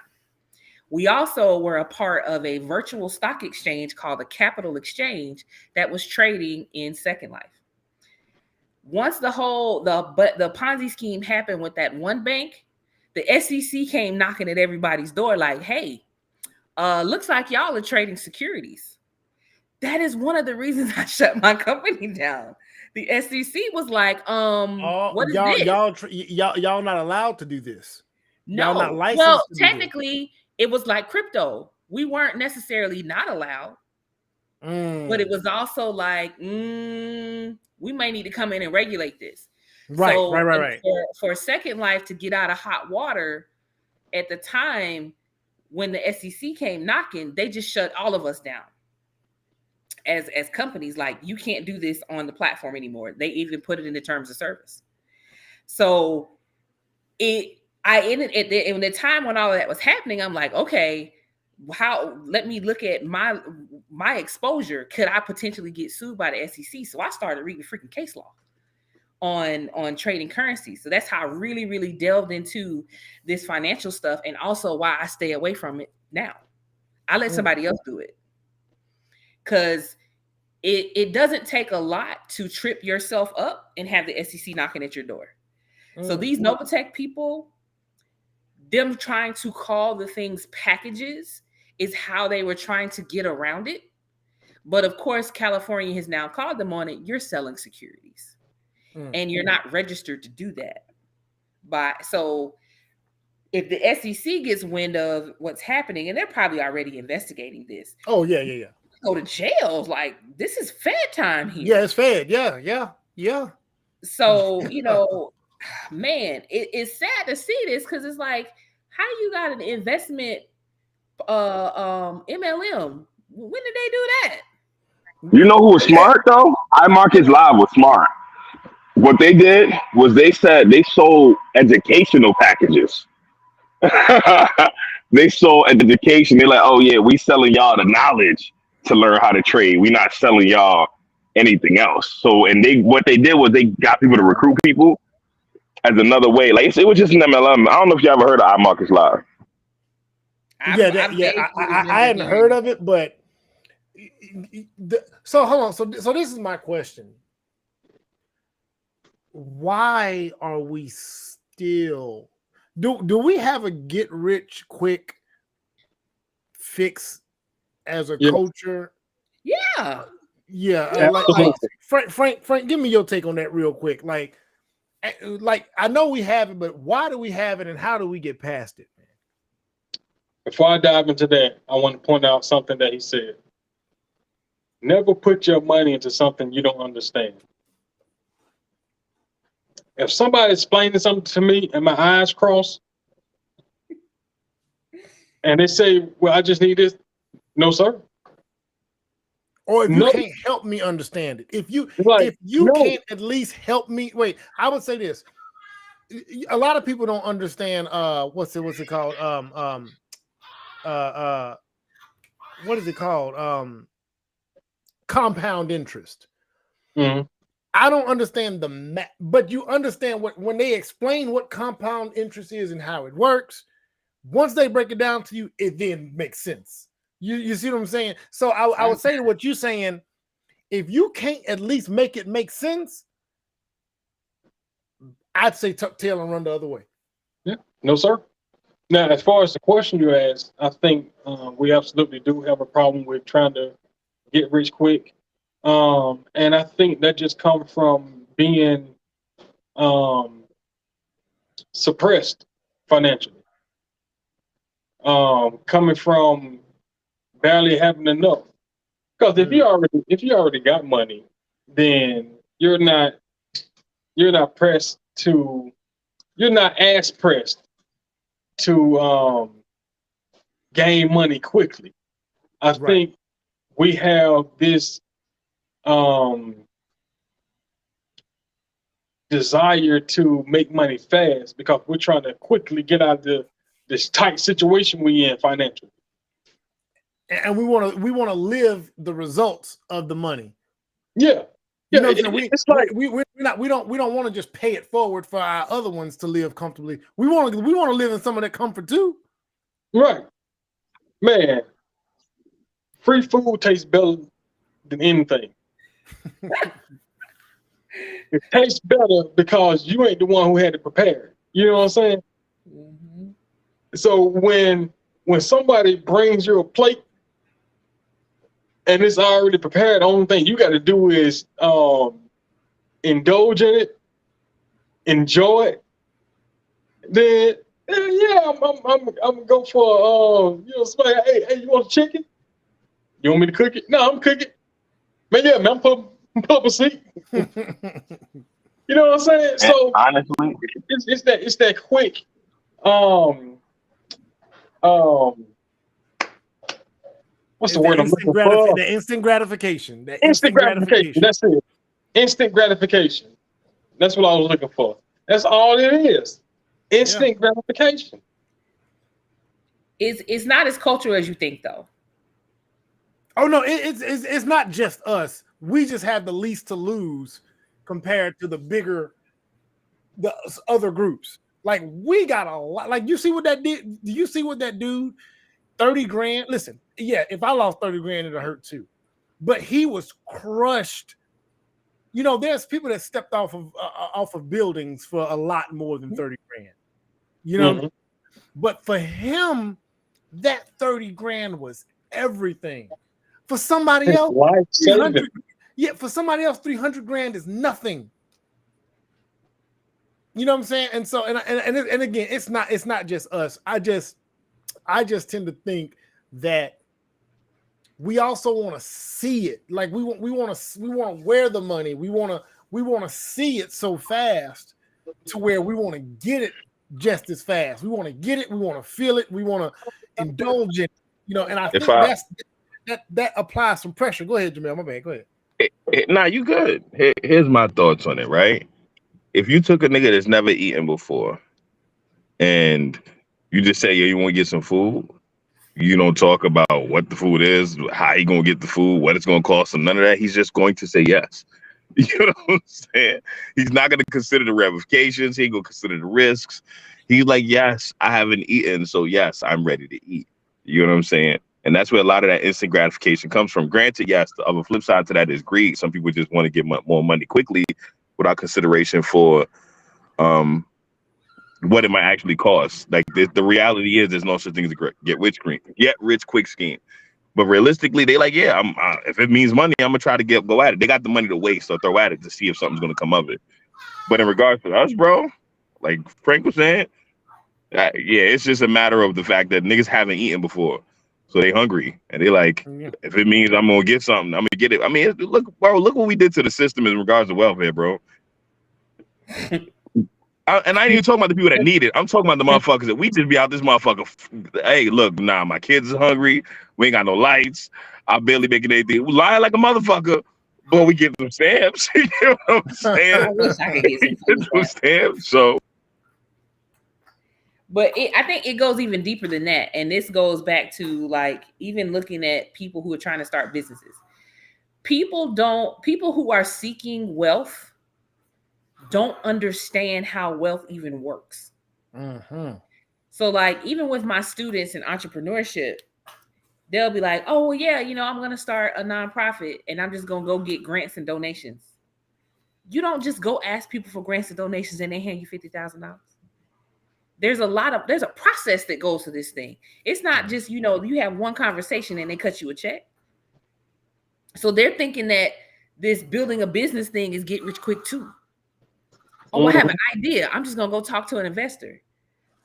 L: We also were a part of a virtual stock exchange called the Capital Exchange that was trading in Second Life. Once the Ponzi scheme happened with that one bank, the SEC came knocking at everybody's door like, "Hey, looks like y'all are trading securities." That is one of the reasons I shut my company down. The SEC was like, what is this?
B: Y'all not allowed to do this.
L: No,
B: y'all not licensed.
L: Well, technically, it was like crypto. We weren't necessarily not allowed, but it was also like, we may need to come in and regulate this. Right. For Second Life to get out of hot water at the time when the SEC came knocking, they just shut all of us down. as companies, like, you can't do this on the platform anymore. They even put it in the terms of service. So in the time when all of that was happening, I'm like, okay, let me look at my exposure. Could I potentially get sued by the SEC? So I started reading freaking case law on trading currency. So that's how I really, really delved into this financial stuff, and also why I stay away from it now. I let somebody else do it, because it doesn't take a lot to trip yourself up and have the SEC knocking at your door. So these Novatech people, them trying to call the things packages is how they were trying to get around it. But of course, California has now called them on it. You're selling securities, and you're not registered to do that. So if the SEC gets wind of what's happening, and they're probably already investigating this.
B: Oh, yeah.
L: Go to jail. Like, this is Fed time here.
B: Yeah, it's Fed. Yeah.
L: So, man, it's sad to see this, because it's like, how you got an investment MLM? When did they do that?
A: You know who was smart though? iMarkets Live was smart. What they did was they said they sold educational packages. They sold education. They're like, oh yeah, we selling y'all the knowledge to learn how to trade. We not selling y'all anything else. So, and what they did was they got people to recruit people as another way. Like, it was just an MLM. I don't know if you ever heard of iMarkets Live.
B: I hadn't heard of it, but so hold on. So this is my question. Why are we still do we have a get rich quick fix as a culture?
L: Yeah.
B: Like Frank, give me your take on that real quick. Like I know we have it, but why do we have it, and how do we get past it, man?
C: Before I dive into that, I want to point out something that he said. Never put your money into something you don't understand. If somebody explaining something to me and my eyes cross, and they say, well, I just need this. No, sir.
B: Or if you can't help me understand it. If you can't at least help me. Wait, I would say this. A lot of people don't understand what's it called? What is it called? Compound interest.
C: Mm-hmm.
B: I don't understand but you understand when they explain what compound interest is and how it works. Once they break it down to you, it then makes sense. You see what I'm saying? So I would say to what you're saying, if you can't at least make it make sense, I'd say tuck tail and run the other way.
C: Yeah, no, sir. Now, as far as the question you asked, I think we absolutely do have a problem with trying to get rich quick. And I think that just comes from being suppressed financially. Coming from barely having enough. Because if you already got money, then you're not as pressed to gain money quickly. I think we have this desire to make money fast because we're trying to quickly get out of this tight situation we're in financially.
B: And we want to live the results of the money.
C: Yeah.
B: You know, we don't want to just pay it forward for our other ones to live comfortably. We want to live in some of that comfort too.
C: Right. Man, free food tastes better than anything. It tastes better because you ain't the one who had to prepare it. You know what I'm saying?
L: Mm-hmm.
C: So when somebody brings you a plate and it's already prepared, the only thing you got to do is indulge in it, enjoy it. Then yeah, I'm go for somebody, hey, you want chicken? You want me to cook it? No, I'm cooking. Man, yeah, man, I'm pull up a seat. You know what I'm saying?
A: And
C: so
A: honestly,
C: it's that quick What's
B: It's
C: the word I'm looking for?
B: the instant gratification. The
C: Instant gratification. That's it. Instant gratification. That's what I was looking for. That's all it is. Instant gratification.
L: It's not as cultural as you think, though.
B: Oh no, it's not just us. We just have the least to lose compared to the other groups. Like we got a lot. Like you see what that did? Do you see what that dude? 30 grand. Listen, yeah, if I lost 30 grand, it'll hurt too. But he was crushed. You know, there's people that stepped off of buildings for a lot more than 30 grand. You know, but for him, that 30 grand was everything. For somebody else, 300, for somebody else, 300 grand is nothing. You know what I'm saying? And so, and again, it's not just us. I just tend to think that we also want to see it. Like we want to wear the money. We want to see it so fast to where we want to get it just as fast. We want to get it. We want to feel it. We want to indulge in it. You know, and I think that applies some pressure. Go ahead, Jamel. My bad. Go ahead.
A: Nah, you good. Here's my thoughts on it, right? If you took a nigga that's never eaten before and you just say, yeah, you want to get some food, you don't talk about what the food is, how you going to get the food, what it's going to cost him, none of that. He's just going to say yes. You know what I'm saying? He's not going to consider the ramifications. He ain't going to consider the risks. He's like, yes, I haven't eaten, so yes, I'm ready to eat. You know what I'm saying? And that's where a lot of that instant gratification comes from. Granted, yes, the other flip side to that is greed. Some people just want to get more money quickly without consideration for what it might actually cost. Like the reality is, there's no such thing as a get rich quick scheme. But realistically, they like, yeah, if it means money, I'm gonna try to go at it. They got the money to waste or throw at it to see if something's gonna come of it. But in regards to us, bro, like Frank was saying, yeah, it's just a matter of the fact that niggas haven't eaten before. So they hungry and they like, if it means I'm gonna get something, I'm gonna get it. I mean, look what we did to the system in regards to welfare, bro. And I ain't even talking about the people that need it. I'm talking about the motherfuckers that we just be out this motherfucker. Hey, look, nah, my kids are hungry. We ain't got no lights. I barely making anything. We lying like a motherfucker, but we get some stamps. You know what I'm saying?
L: I wish I could get
A: some stamps. So.
L: But I think it goes even deeper than that. And this goes back to like even looking at people who are trying to start businesses. People who are seeking wealth don't understand how wealth even works. So like even with my students in entrepreneurship, they'll be like, oh, well, yeah, you know, I'm going to start a nonprofit and I'm just going to go get grants and donations. You don't just go ask people for grants and donations and they hand you $50,000. There's a process that goes to this thing. It's not just, you know, you have one conversation and they cut you a check. So they're thinking that this building a business thing is get rich quick too. Oh, I have an idea. I'm just going to go talk to an investor.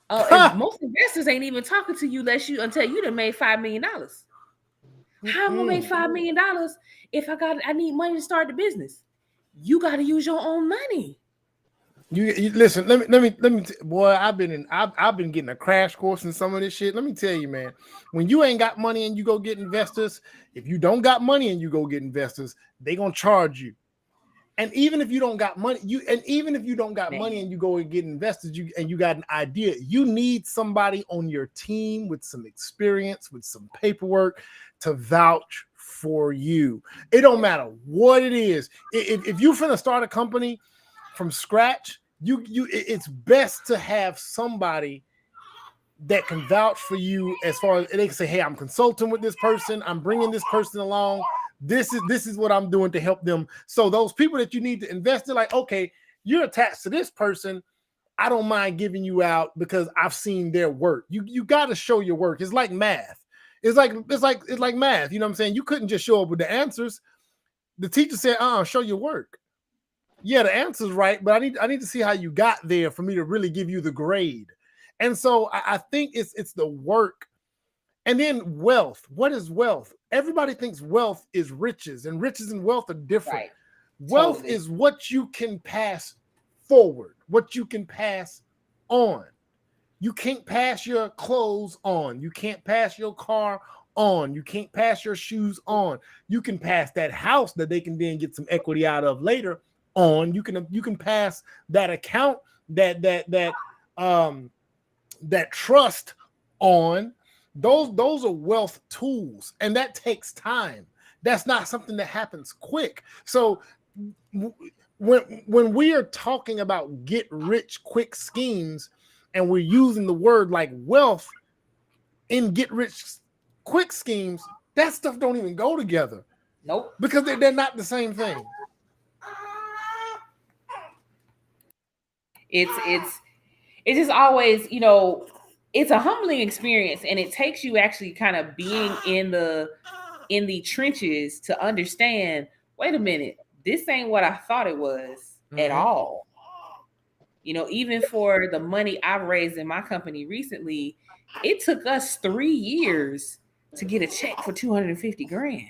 L: And most investors ain't even talking to you until you done made $5 million. How am I going to make $5 million if I need money to start the business? You got to use your own money.
B: You listen. Let me. Boy, I've been getting a crash course in some of this shit. Let me tell you, man. When you ain't got money and you go get investors, if you don't got money and you go get investors, they gonna charge you. And even if you don't got money, and you go and get investors, you got an idea, you need somebody on your team with some experience, with some paperwork to vouch for you. It don't matter what it is. If you finna start a company from scratch, it's best to have somebody that can vouch for you as far as they can say, hey, I'm consulting with this person, I'm bringing this person along, this is what I'm doing to help them. So those people that you need to invest in, like, okay, you're attached to this person, I don't mind giving you out because I've seen their work. You got to show your work. It's like math. It's like math. You know what I'm saying? You couldn't just show up with the answers. The teacher said, show your work. Yeah, the answer's right, but I need to see how you got there for me to really give you the grade. And so I think it's the work. And then wealth. What is wealth? Everybody thinks wealth is riches, and riches and wealth are different. Right. Wealth totally is what you can pass forward, what you can pass on. You can't pass your clothes on. You can't pass your car on. You can't pass your shoes on. You can pass that house that they can then get some equity out of later on. You can pass that account, that trust on. Those are wealth tools, and that takes time. That's not something that happens quick. So when we are talking about get rich quick schemes, and we're using the word like wealth in get rich quick schemes, that stuff don't even go together.
L: Nope.
B: Because they're not the same thing.
L: It's just always, you know, it's a humbling experience, and it takes you actually kind of being in the trenches to understand, wait a minute, this ain't what I thought it was at all. You know, even for the money I've raised in my company recently, it took us 3 years to get a check for 250 grand.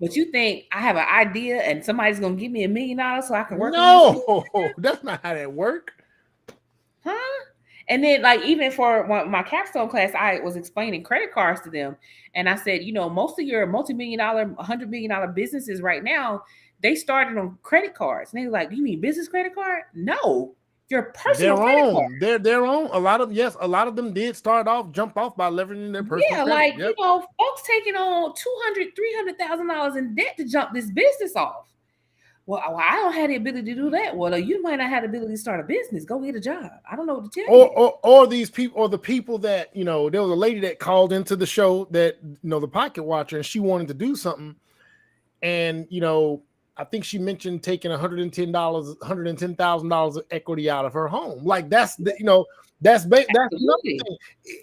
L: But you think I have an idea and somebody's gonna give me $1 million so I can work?
B: No, that's not how that works.
L: Huh? And then, like, even for my capstone class, I was explaining credit cards to them, and I said, you know, most of your multi-million-dollar, $100 million businesses right now, they started on credit cards. And they were like, "You mean business credit card?" No, your personal credit card.
B: Their own. A lot of them did jump off by leveraging their personal credit.
L: Like, you know, folks taking on $200,000-$300,000 in debt to jump this business off. Well, I don't have the ability to do that. Well, you might not have the ability to start a business. Go get a job. I don't know what to tell you.
B: Or these people, or the people that, you know, there was a lady that called into the show that, you know, the Pocket Watcher, and she wanted to do something. And, you know, I think she mentioned taking $110,000 of equity out of her home. Like, that's the, you know, that's another thing.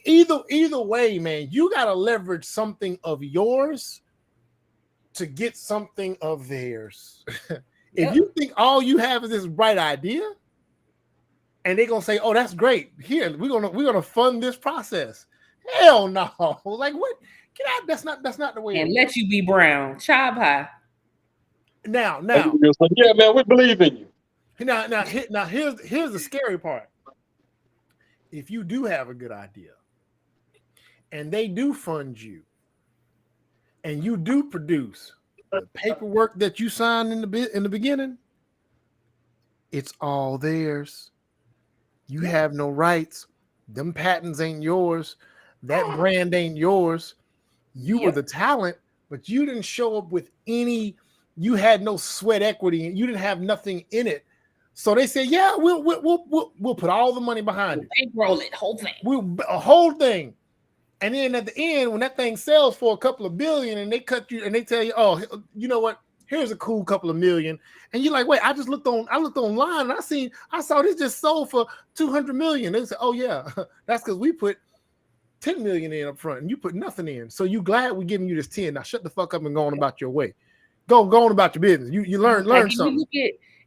B: Either way, man, you got to leverage something of yours to get something of theirs. If you think all you have is this bright idea, and they're gonna say, "Oh, that's great. Here, we're gonna fund this process." Hell no! Like, what? Get out! That's not the way.
L: And let you be brown, child pie.
B: Now,
C: yeah, man, we believe in you.
B: Now, here's the scary part. If you do have a good idea, and they do fund you, and you do produce the paperwork that you signed in the beginning, it's all theirs. You have no rights. Them patents ain't yours. That brand ain't yours. You were the talent, but you didn't show up with any. You had no sweat equity, and you didn't have nothing in it. So they said, "Yeah, we'll put all the money behind it.
L: Bankroll it, whole thing.
B: A whole thing." And then at the end, when that thing sells for a couple of billion, and they cut you, and they tell you, "Oh, you know what? Here's a cool couple of million," and you're like, "Wait, I looked online, and I saw this just sold for 200 million." They said, "Oh yeah, that's because we put 10 million in up front, and you put nothing in. So you glad we're giving you this 10? Now shut the fuck up and go on about your way. Go on about your business. You learn something."
L: You look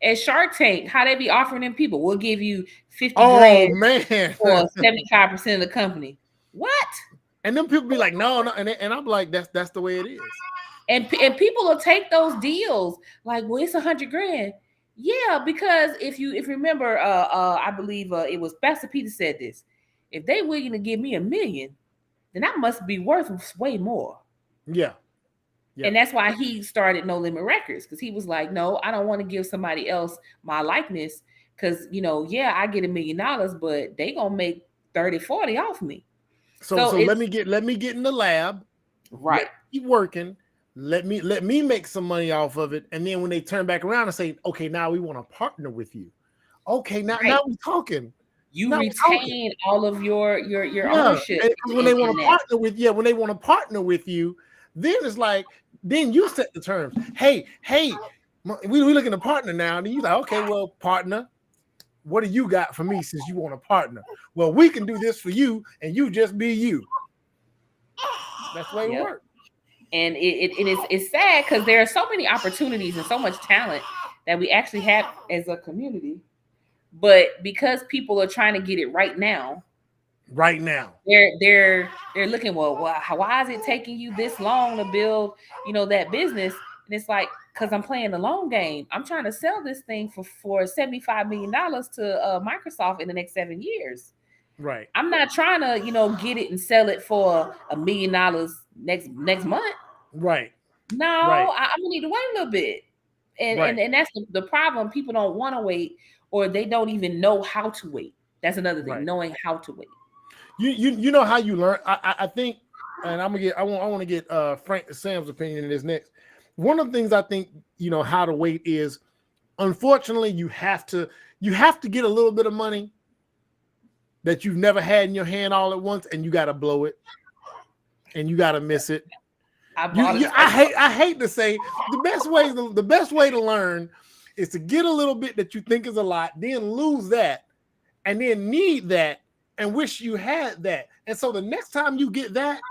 L: at Shark Tank, how they be offering them people. We'll give you 50
B: grand
L: man for 75% of the company. What?
B: And then people be like, no, and I'm like, that's the way it is.
L: And people will take those deals like, well, it's 100 grand. Yeah, because if you remember, I believe it was Pastor Peter said this. If they willing to give me $1 million, then that must be worth way more.
B: Yeah.
L: And that's why he started No Limit Records, because he was like, no, I don't want to give somebody else my likeness, because, you know, yeah, I get $1 million, but they gonna make 30, 40 off me.
B: So let me get in the lab,
L: right?
B: Keep working. Let me make some money off of it, and then when they turn back around and say, "Okay, now we want to partner with you," okay, now we're talking.
L: You retain all of your ownership.
B: When they want to partner with you, then it's like, then you set the terms. Hey, we looking to partner now, and you like, okay, well, partner. What do you got for me since you want to partner? Well, we can do this for you, and you just be you. That's the way it works.
L: And it's sad because there are so many opportunities and so much talent that we actually have as a community, but because people are trying to get it right now, they're looking, well, why is it taking you this long to build, you know, that business? And it's like, because I'm playing the long game. I'm trying to sell this thing for $75 million to Microsoft in the next 7 years.
B: Right.
L: I'm not trying to, you know, get it and sell it for $1 million next month.
B: Right.
L: No,
B: Right.
L: I'm gonna need to wait a little bit. And
B: Right.
L: and that's the problem. People don't want to wait, or they don't even know how to wait. That's another thing,
B: Right.
L: knowing how to wait.
B: You know how you learn. I think, and I want to get Frank Sam's opinion in this next. One of the things I think, you know, how to wait is, unfortunately, you have to get a little bit of money that you've never had in your hand all at once, and you got to blow it, and you got to miss it. I hate to say the best way to learn is to get a little bit that you think is a lot, then lose that, and then need that, and wish you had that. And so the next time you get that,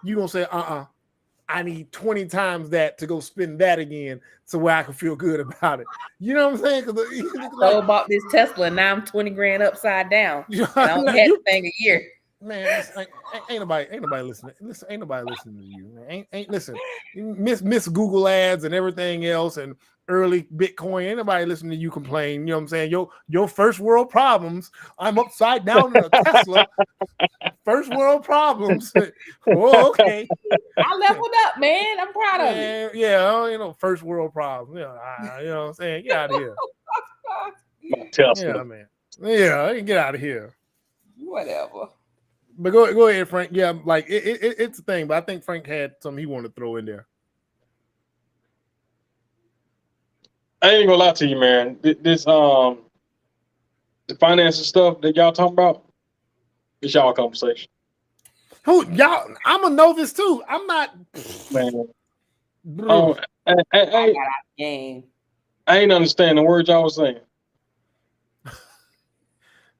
B: you're gonna say, I need 20 times that to go spend that again, so where I can feel good about it. You know what I'm saying?
L: So about this Tesla, and now I'm 20 grand upside down. I only had the thing a year.
B: Man, ain't nobody listening. Listen, ain't nobody listening to you. Man. Ain't listen. Miss Google ads and everything else, and early Bitcoin. Ain't nobody listening to you complain. You know what I'm saying? Your first world problems. I'm upside down in a Tesla. First world problems. Oh, okay.
L: I leveled up, man. I'm proud of it.
B: Yeah, you know, first world problems. You know what I'm saying? Get out of here.
C: Tesla.
B: Yeah, man. Yeah, get out of here.
L: Whatever.
B: But go ahead, Frank. Yeah, like it's a thing, but I think Frank had something he wanted to throw in there.
C: I ain't gonna lie to you, man. This the finances stuff that y'all talking about, it's y'all conversation.
B: Who y'all? I'm gonna know this too. I'm not.
C: Man.
B: Bro.
C: I ain't understand the words y'all was saying.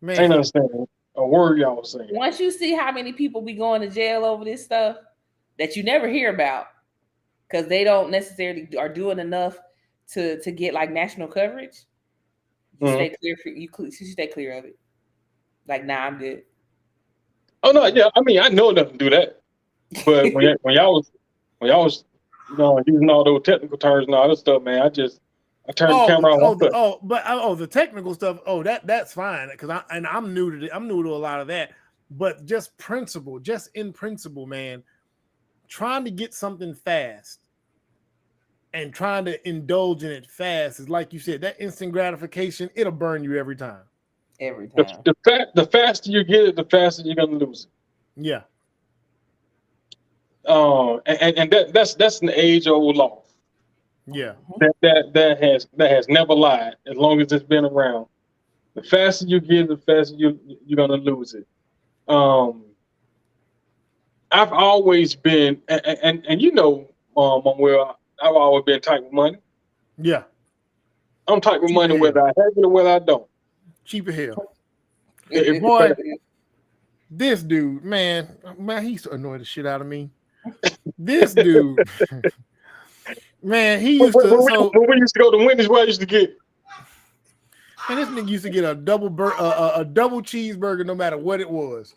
B: Man.
C: I ain't understand a word y'all was saying.
L: Once you see how many people be going to jail over this stuff that you never hear about, because they don't necessarily are doing enough to get like national coverage, you stay clear you stay clear of it. Like, nah, I'm good.
C: Oh no, yeah. I mean, I know enough to do that. But when y'all was, you know, using all those technical terms and all this stuff, man, I turned the camera on.
B: The technical stuff. Oh, that's fine, because I'm new to a lot of that. But just in principle, man, trying to get something fast and trying to indulge in it fast is, like you said, that instant gratification. It'll burn you every time.
L: Every time.
C: The faster you get it, the faster you're gonna lose it.
B: Yeah.
C: And that's an age-old law.
B: Yeah.
C: That has never lied as long as it's been around. The faster you get it, the faster you're gonna lose it. I've always been, and you know, where I've always been tight with money.
B: Yeah.
C: I'm tight with money whether I have it or whether I don't.
B: Cheap as hell. Boy, this dude, man, he used to annoy the shit out of me. This dude, man, he used to.
C: When we used to go to Wendy's, where I used to get.
B: And this nigga used to get a double cheeseburger, no matter what it was.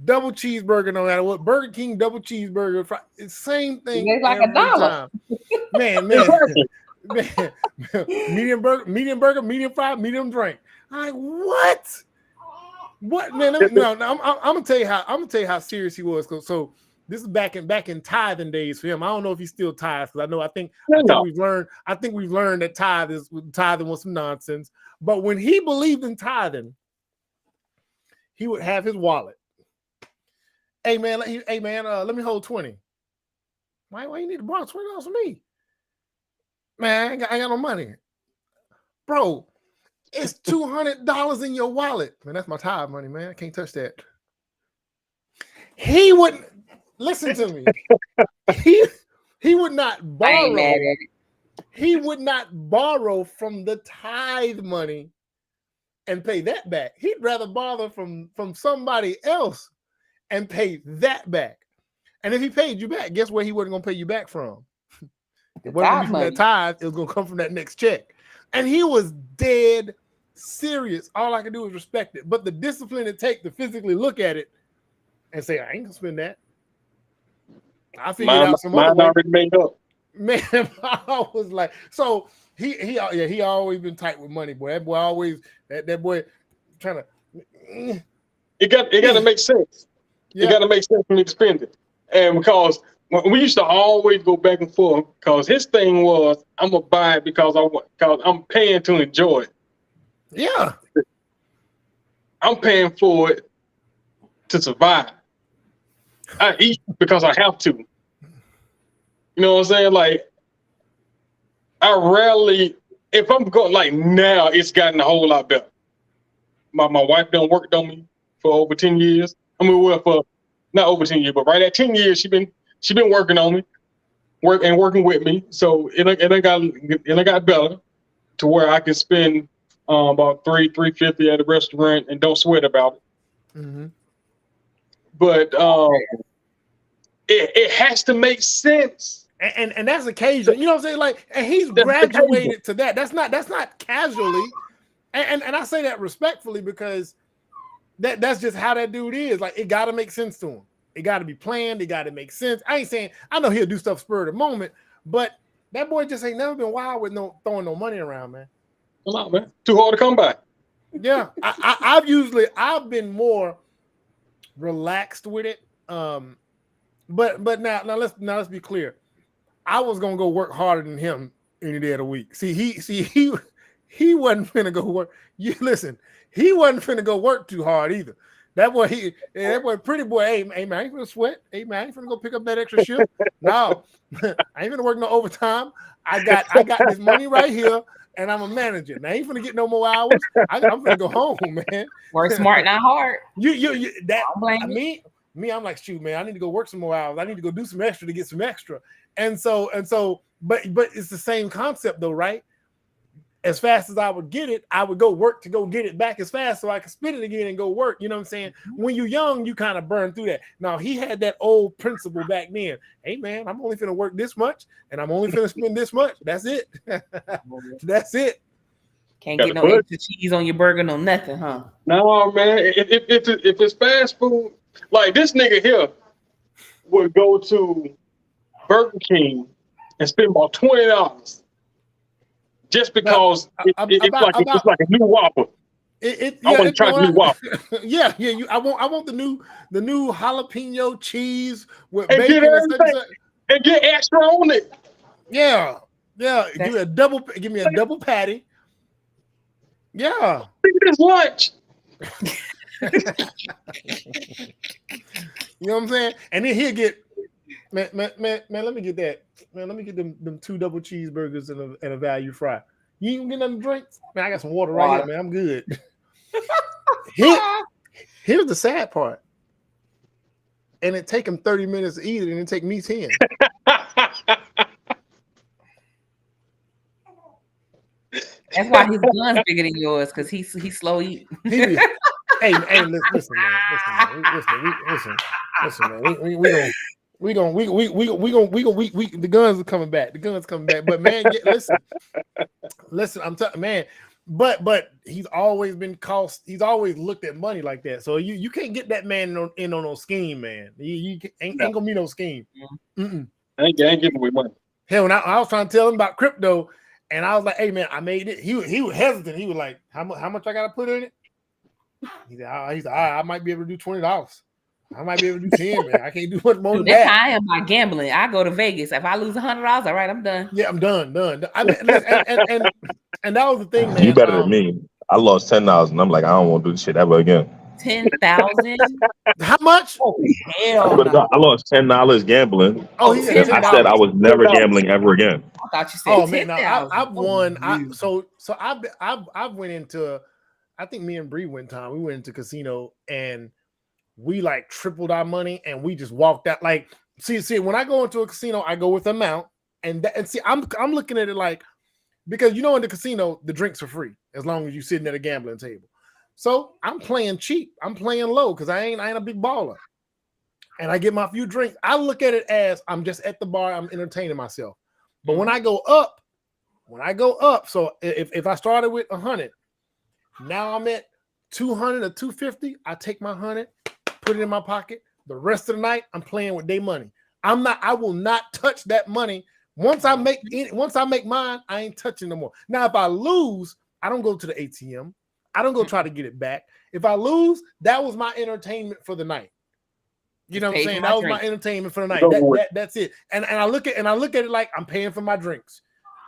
B: Double cheeseburger, no matter what. Burger King double cheeseburger, it's same thing.
L: It's like
B: every
L: $1.
B: time. Man. Medium burger, medium fry, medium drink. I'm like, what, man? I'm gonna tell you how serious he was. So this is back in tithing days for him. I don't know if he still tithes, because I think we've learned that tithing was some nonsense. But when he believed in tithing, he would have his wallet. Hey man, let me hold 20. Why you need to borrow $20 from me? Man, I ain't got no money. Bro, it's $200 in your wallet. Man, that's my tithe money, man. I can't touch that. He wouldn't listen to me. He would not borrow. He would not borrow from the tithe money and pay that back. He'd rather borrow from somebody else and pay that back. And if he paid you back, guess where he wasn't gonna pay you back from? It wasn't gonna be from that tithe, it was gonna come from that next check. And he was dead serious. All I could do was respect it. But the discipline it takes to physically look at it and say, I ain't gonna spend that. I figured out some other way.
C: Already made up.
B: Man, I was like, so he always been tight with money, boy. That boy always that boy trying to.
C: It got to make sense. Yeah. It got to make sense for me to spend it, and because we used to always go back and forth because his thing was, I'm gonna buy it because I'm paying to enjoy it.
B: Yeah,
C: I'm paying for it to survive. I eat because I have to. You know what I'm saying? Like, I rarely, if I'm going, like now, it's gotten a whole lot better. My wife done worked on me for over 10 years. I mean, well, for not over 10 years, but right at 10 years, she been working on me, working with me. So it got better to where I can spend about $350 at a restaurant and don't sweat about it.
B: Mm-hmm.
C: But it has to make sense.
B: And that's occasional, you know what I'm saying? Like, and he's graduated to that. That's not casually, and I say that respectfully because that's just how that dude is. Like, it got to make sense to him. It got to be planned. It got to make sense. I ain't saying I know he'll do stuff spur of the moment, but that boy just ain't never been wild with throwing no money around, man.
C: Come on, man. Too hard to come by.
B: Yeah, I've been more relaxed with it. But now let's be clear. I was gonna go work harder than him any day of the week. He wasn't finna go work. You listen, he wasn't finna go work too hard either. That boy, pretty boy. Hey man, I ain't finna sweat. Hey man, I ain't finna go pick up that extra shift. No, I ain't finna work no overtime. I got this money right here, and I'm a manager. Now I ain't finna get no more hours. I'm finna go home, man.
L: Work smart, not hard.
B: Me, I'm like, shoot, man, I need to go work some more hours. I need to go do some extra to get some extra. And so, but it's the same concept though, right? As fast as I would get it, I would go work to go get it back as fast so I could spit it again and go work. You know what I'm saying? When you're young, you kind of burn through that. Now, he had that old principle back then. Hey, man, I'm only finna work this much and I'm only finna spend this much. That's it. That's it.
L: Can't get no extra cheese on your burger, no nothing, huh?
C: No, man. If it's fast food, like this nigga here would go to Burger King and spend about $20 just because it's like a new Whopper. I want to try the new Whopper.
B: Yeah. I want the new jalapeno cheese with
C: and
B: bacon
C: get everything and get extra on it.
B: Yeah. Give me a double patty. Yeah.
C: Look at this lunch.
B: You know what I'm saying? And then he'll get man, let me get that. Man, let me get them 2 double cheeseburgers and a value fry. You ain't gonna get nothing to drink? Man, I got some water right here, man. I'm good. Here's the sad part. And it take him 30 minutes to eat it, and it take me 10.
L: That's why his gun's bigger than yours, because he's slow eating.
B: Hey, listen, man. The guns are coming back. The guns coming back. But man, listen. I'm telling man. But he's always been cost. He's always looked at money like that. So you can't get that man in on no scheme, man. You ain't gonna be no scheme. Mm-mm.
C: I ain't giving away money.
B: Hell, when I was trying to tell him about crypto, and I was like, "Hey, man, I made it." He was hesitant. He was like, "How much I gotta put in it?" He said, I might be able to do $20. I might be able to do 10, man. I can't do much more than
L: That's
B: that.
L: how I am by gambling. I go to Vegas. If I lose $100, all right, I'm done.
B: Yeah, I'm done. I mean, and that was the thing, man.
J: You better than me. I lost $10 and I'm like, I don't want to do this shit ever again.
L: 10,000?
B: How much?
L: Oh, hell no.
J: I lost $10 gambling.
B: Oh, he said
J: I said I was never gambling ever again.
L: I thought you said
B: oh man, no, I've won.
L: Oh,
B: I went into. I think me and Bree went time. We went into casino and we like tripled our money and we just walked out. Like, see, when I go into a casino, I go with amount and see, I'm looking at it like, because in the casino, the drinks are free as long as you're sitting at a gambling table. So I'm playing cheap. I'm playing low because I ain't a big baller. And I get my few drinks. I look at it as I'm just at the bar. I'm entertaining myself. But when I go up, so if I started with 100, now I'm at 200 or 250. I take my 100, put it in my pocket. The rest of the night, I'm playing with their money. I will not touch that money. Once I make mine, I ain't touching no more. Now, if I lose, I don't go to the ATM. I don't go try to get it back. If I lose, that was my entertainment for the night. You know what I'm
L: Pay for
B: saying?
L: my
B: That was
L: drink.
B: my entertainment for the night.
C: It's over with.
B: That's it. And I look at it like I'm paying for my drinks.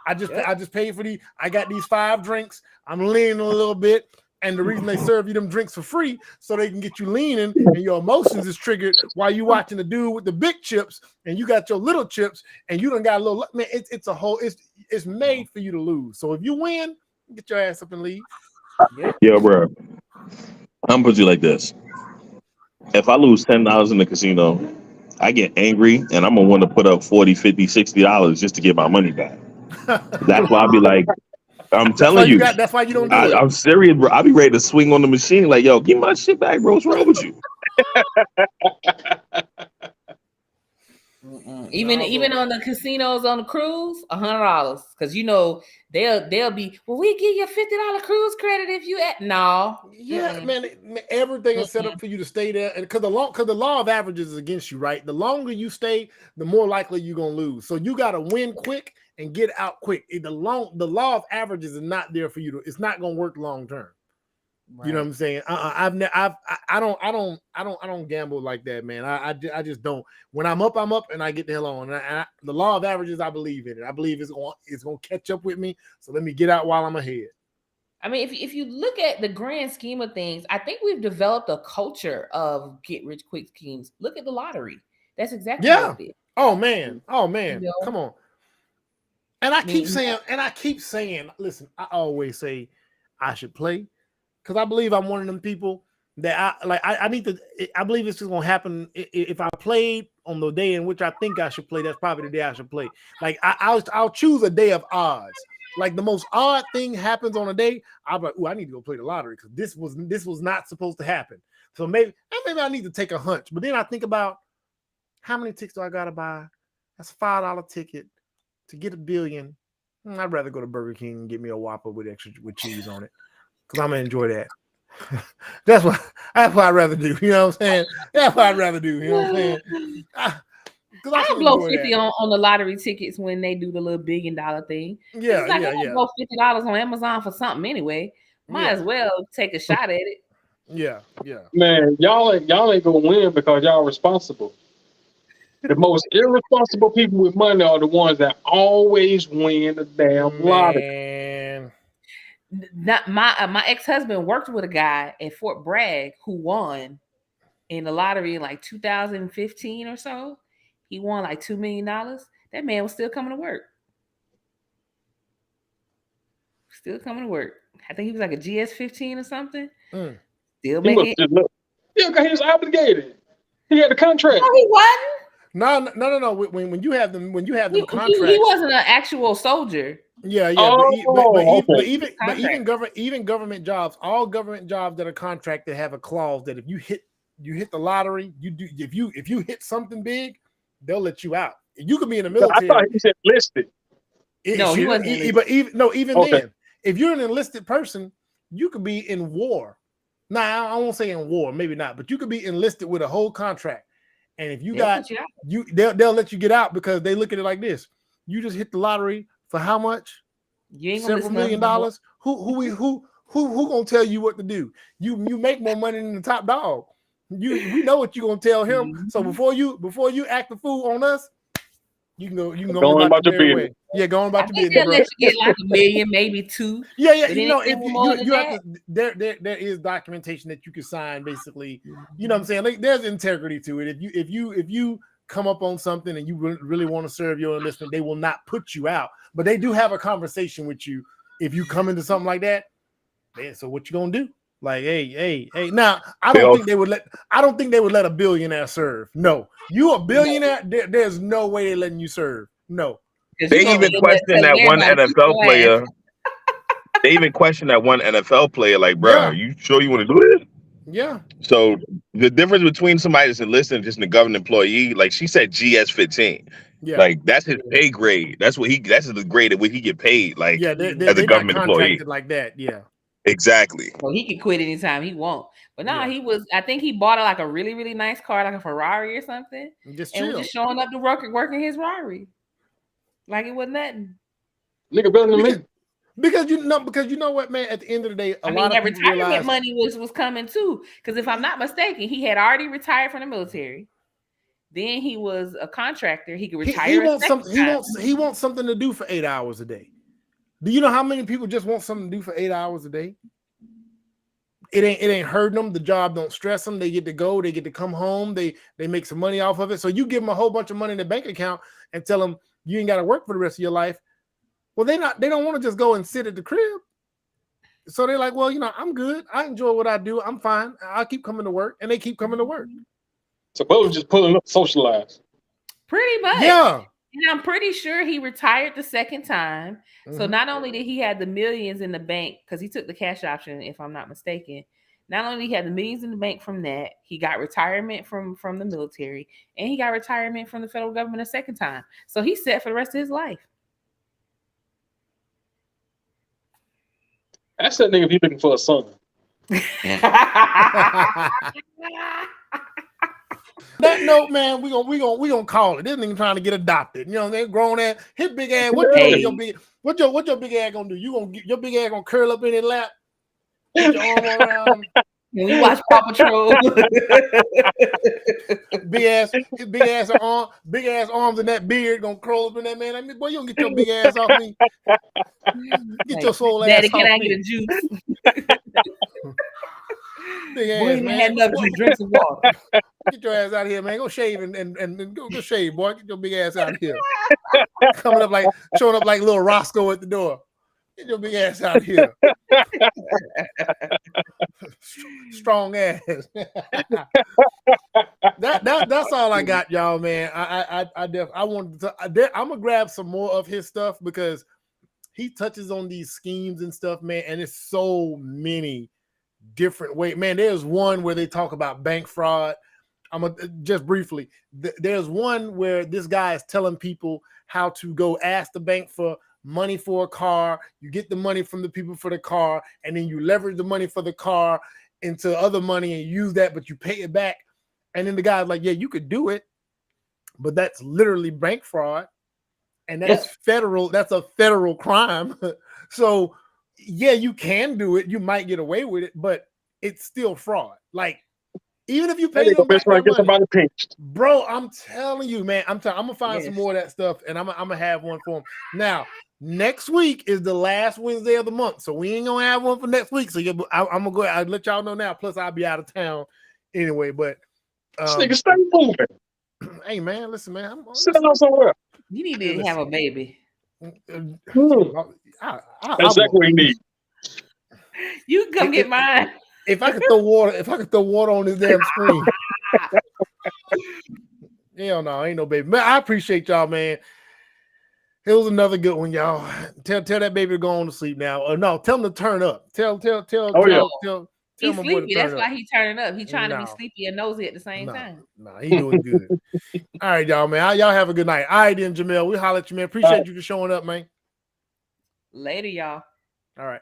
B: I just paid for these. I got these 5 drinks. I'm leaning a little bit. And the reason they serve you them drinks for free so they can get you leaning and your emotions is triggered while you watching the dude with the big chips and you got your little chips and you done got a little, man, it's made for you to lose. So if you win, get your ass up and leave. Yeah.
J: Yo, bro, I'm gonna put you like this. If I lose $10 in the casino, I get angry and I'm gonna want to put up $40, $50, $60 just to get my money back. That's why I'll be like, I'm telling you.
B: That's why you don't do it.
J: I'm serious, bro. I'll be ready to swing on the machine like, yo, give my shit back, bro. What's wrong with you?
L: Even on the casinos on the cruise, $100 because you know they'll be. Well, we give you a $50 cruise credit if you at no.
B: Yeah, man, everything is set up for you to stay there, and because the law of averages is against you, right? The longer you stay, the more likely you're gonna lose. So you got to win quick and get out quick. The law of averages is not there for you to. It's not gonna work long term. You know what I'm saying? I don't gamble like that, man. I just don't. When I'm up, and I get the hell on. The law of averages, I believe in it. I believe it's gonna catch up with me. So let me get out while I'm ahead.
L: I mean, if you look at the grand scheme of things, I think we've developed a culture of get rich quick schemes. Look at the lottery. That's exactly what it is.
B: Oh man. You know? Come on. And I keep saying, listen, I always say I should play. Because I believe I'm one of them people that I believe this is going to happen. If I played on the day in which I think I should play, that's probably the day I should play. Like I'll choose a day of odds. Like the most odd thing happens on a day, I'll be like, I need to go play the lottery because this was not supposed to happen. So maybe I need to take a hunch. But then I think about how many tickets do I got to buy? That's a $5 ticket to get $1 billion. I'd rather go to Burger King and get me a Whopper with cheese on it. Because I'm gonna enjoy that. That's what I'd rather do. You know what I'm saying? That's what I'd rather do. You know what I'm saying?
L: I blow 50 on the lottery tickets when they do the little $1 billion thing.
B: Yeah,
L: it's like I blow $50 on Amazon for something anyway. Might as well take a shot at it.
B: Yeah.
C: Man, y'all ain't gonna win because y'all responsible. The most irresponsible people with money are the ones that always win the damn lottery.
L: My ex-husband worked with a guy at Fort Bragg who won in the lottery in like 2015 or so. He won like $2 million. That man was still coming to work. I think he was like a GS15 or something. Still making.
C: Yeah, because he was obligated. He had a contract.
L: No, he wasn't.
B: No. When you have them contracts,
L: he wasn't an actual soldier.
B: Yeah. But even government jobs, all government jobs that are contracted have a clause that if you hit the lottery, if you hit something big, they'll let you out. You could be in the military.
C: I thought he said enlisted.
L: He wasn't.
B: Then, if you're an enlisted person, you could be in war. Now I won't say in war, maybe not, but you could be enlisted with a whole contract. And if they'll let you get out because they look at it like this: you just hit the lottery for how much? Several $1 million. Who gonna tell you what to do? You make more money than the top dog. We know what you're gonna tell him. Mm-hmm. So before you act the fool on us, you can go about your business. Yeah, going about your business.
L: Let you get like $1 million, maybe $2 million.
B: Yeah. You know, if you have to, there is documentation that you can sign. Basically, you know what I'm saying. Like, there's integrity to it. If you come up on something and you really want to serve your enlistment, they will not put you out, but they do have a conversation with you if you come into something like that. Man, so what you gonna do? Like, hey. Now, I don't think they would let a billionaire serve. No, you a billionaire. There's no way they're letting you serve. No.
J: They even question that one NFL player. They even question that one NFL player. Like, bro, are you sure you want to do this?
B: Yeah.
J: So the difference between somebody that's enlisted and just a government employee, like she said, GS15. Yeah. Like that's his pay grade. That's the grade at which he get paid. Like, as a government employee,
B: like that. Yeah.
J: Exactly.
L: Well, he can quit anytime he wants. But he was. I think he bought like a really, really nice car, like a Ferrari or something, and was just showing up to work and working his Ferrari, like it wasn't nothing.
C: Nigga better than me.
B: Because you know what, man. At the end of the day, a lot of
L: retirement money was coming too. Because if I'm not mistaken, he had already retired from the military. Then he was a contractor. He could
B: He
L: retire.
B: wants something. He wants something to do for 8 hours a day. Do you know how many people just want something to do for 8 hours a day? It ain't hurting them. The job don't stress them. They get to go. They get to come home. They make some money off of it. So you give them a whole bunch of money in their bank account and tell them you ain't got to work for the rest of your life. Well, they don't want to just go and sit at the crib. So they're like, well, I'm good. I enjoy what I do. I'm fine. I'll keep coming to work, and they keep coming to work.
C: So Bubba just pulling up socialize.
L: Pretty much.
B: Yeah.
L: And I'm pretty sure he retired the second time. So
B: Mhm.
L: not only did he have the millions in the bank, because he took the cash option, if I'm not mistaken. Not only did he have the millions in the bank from that, he got retirement from the military, and he got retirement from the federal government a second time. So he's set for the rest of his life.
C: That's that nigga if you looking for a son.
B: That note, man, we gonna call it. This nigga trying to get adopted. You know, they grown ass, his big ass. What your big ass gonna do? Your big ass gonna curl up in his lap? Put your arm around him?
L: When we watch Paw Patrol,
B: big ass arms and that beard gonna curl up in that man. I mean, boy, you don't get your big ass off me. Get your soul ass
L: Daddy,
B: off
L: can I
B: me.
L: get a juice?
B: Big
L: Bring
B: ass,
L: your
B: man.
L: hand up and drink some water.
B: Get your ass out of here, man. Go shave and go shave, boy. Get your big ass out of here. Showing up like little Roscoe at the door. Get your big ass out of here. Strong ass. That's all I got, y'all, man. I wanted to. I'm gonna grab some more of his stuff because he touches on these schemes and stuff, man. And it's so many different ways, man. There's one where they talk about bank fraud. Just briefly. There's one where this guy is telling people how to go ask the bank for money for a car. You get the money from the people for the car, and then you leverage the money for the car into other money and use that, but you pay it back. And then the guy's like, yeah, you could do it, but that's literally bank fraud, and that's federal. That's a federal crime. So yeah, you can do it. You might get away with it, but it's still fraud. Like, even if you pay them back their money, bro, I'm telling you, man. I'm gonna find some more of that stuff, and I'm gonna have one for him. Now, next week is the last Wednesday of the month, so we ain't gonna have one for next week. So I'm gonna go. I'll let y'all know now. Plus, I'll be out of town anyway. But
C: this nigga stay moving.
B: Hey, man, listen, man. I'm
C: sitting on somewhere.
L: You need to have a baby.
C: That's exactly what you need.
L: You can come get mine.
B: If I could throw water on this damn screen. Hell no, ain't no baby. Man, I appreciate y'all, man. It was another good one, y'all. Tell that baby to go on to sleep now. Or no, tell him to turn up. Tell
L: He's
B: my boy to
L: sleepy. That's
B: turn
L: why
B: up.
L: he's turning up. He's trying to be
B: No.
L: sleepy and nosy at the same time.
B: Nah, he doing good. All right, y'all, man. Y'all have a good night. All right, then, Jamel. We holler at you, man. Appreciate you for showing up, man.
L: Later, y'all.
B: All right.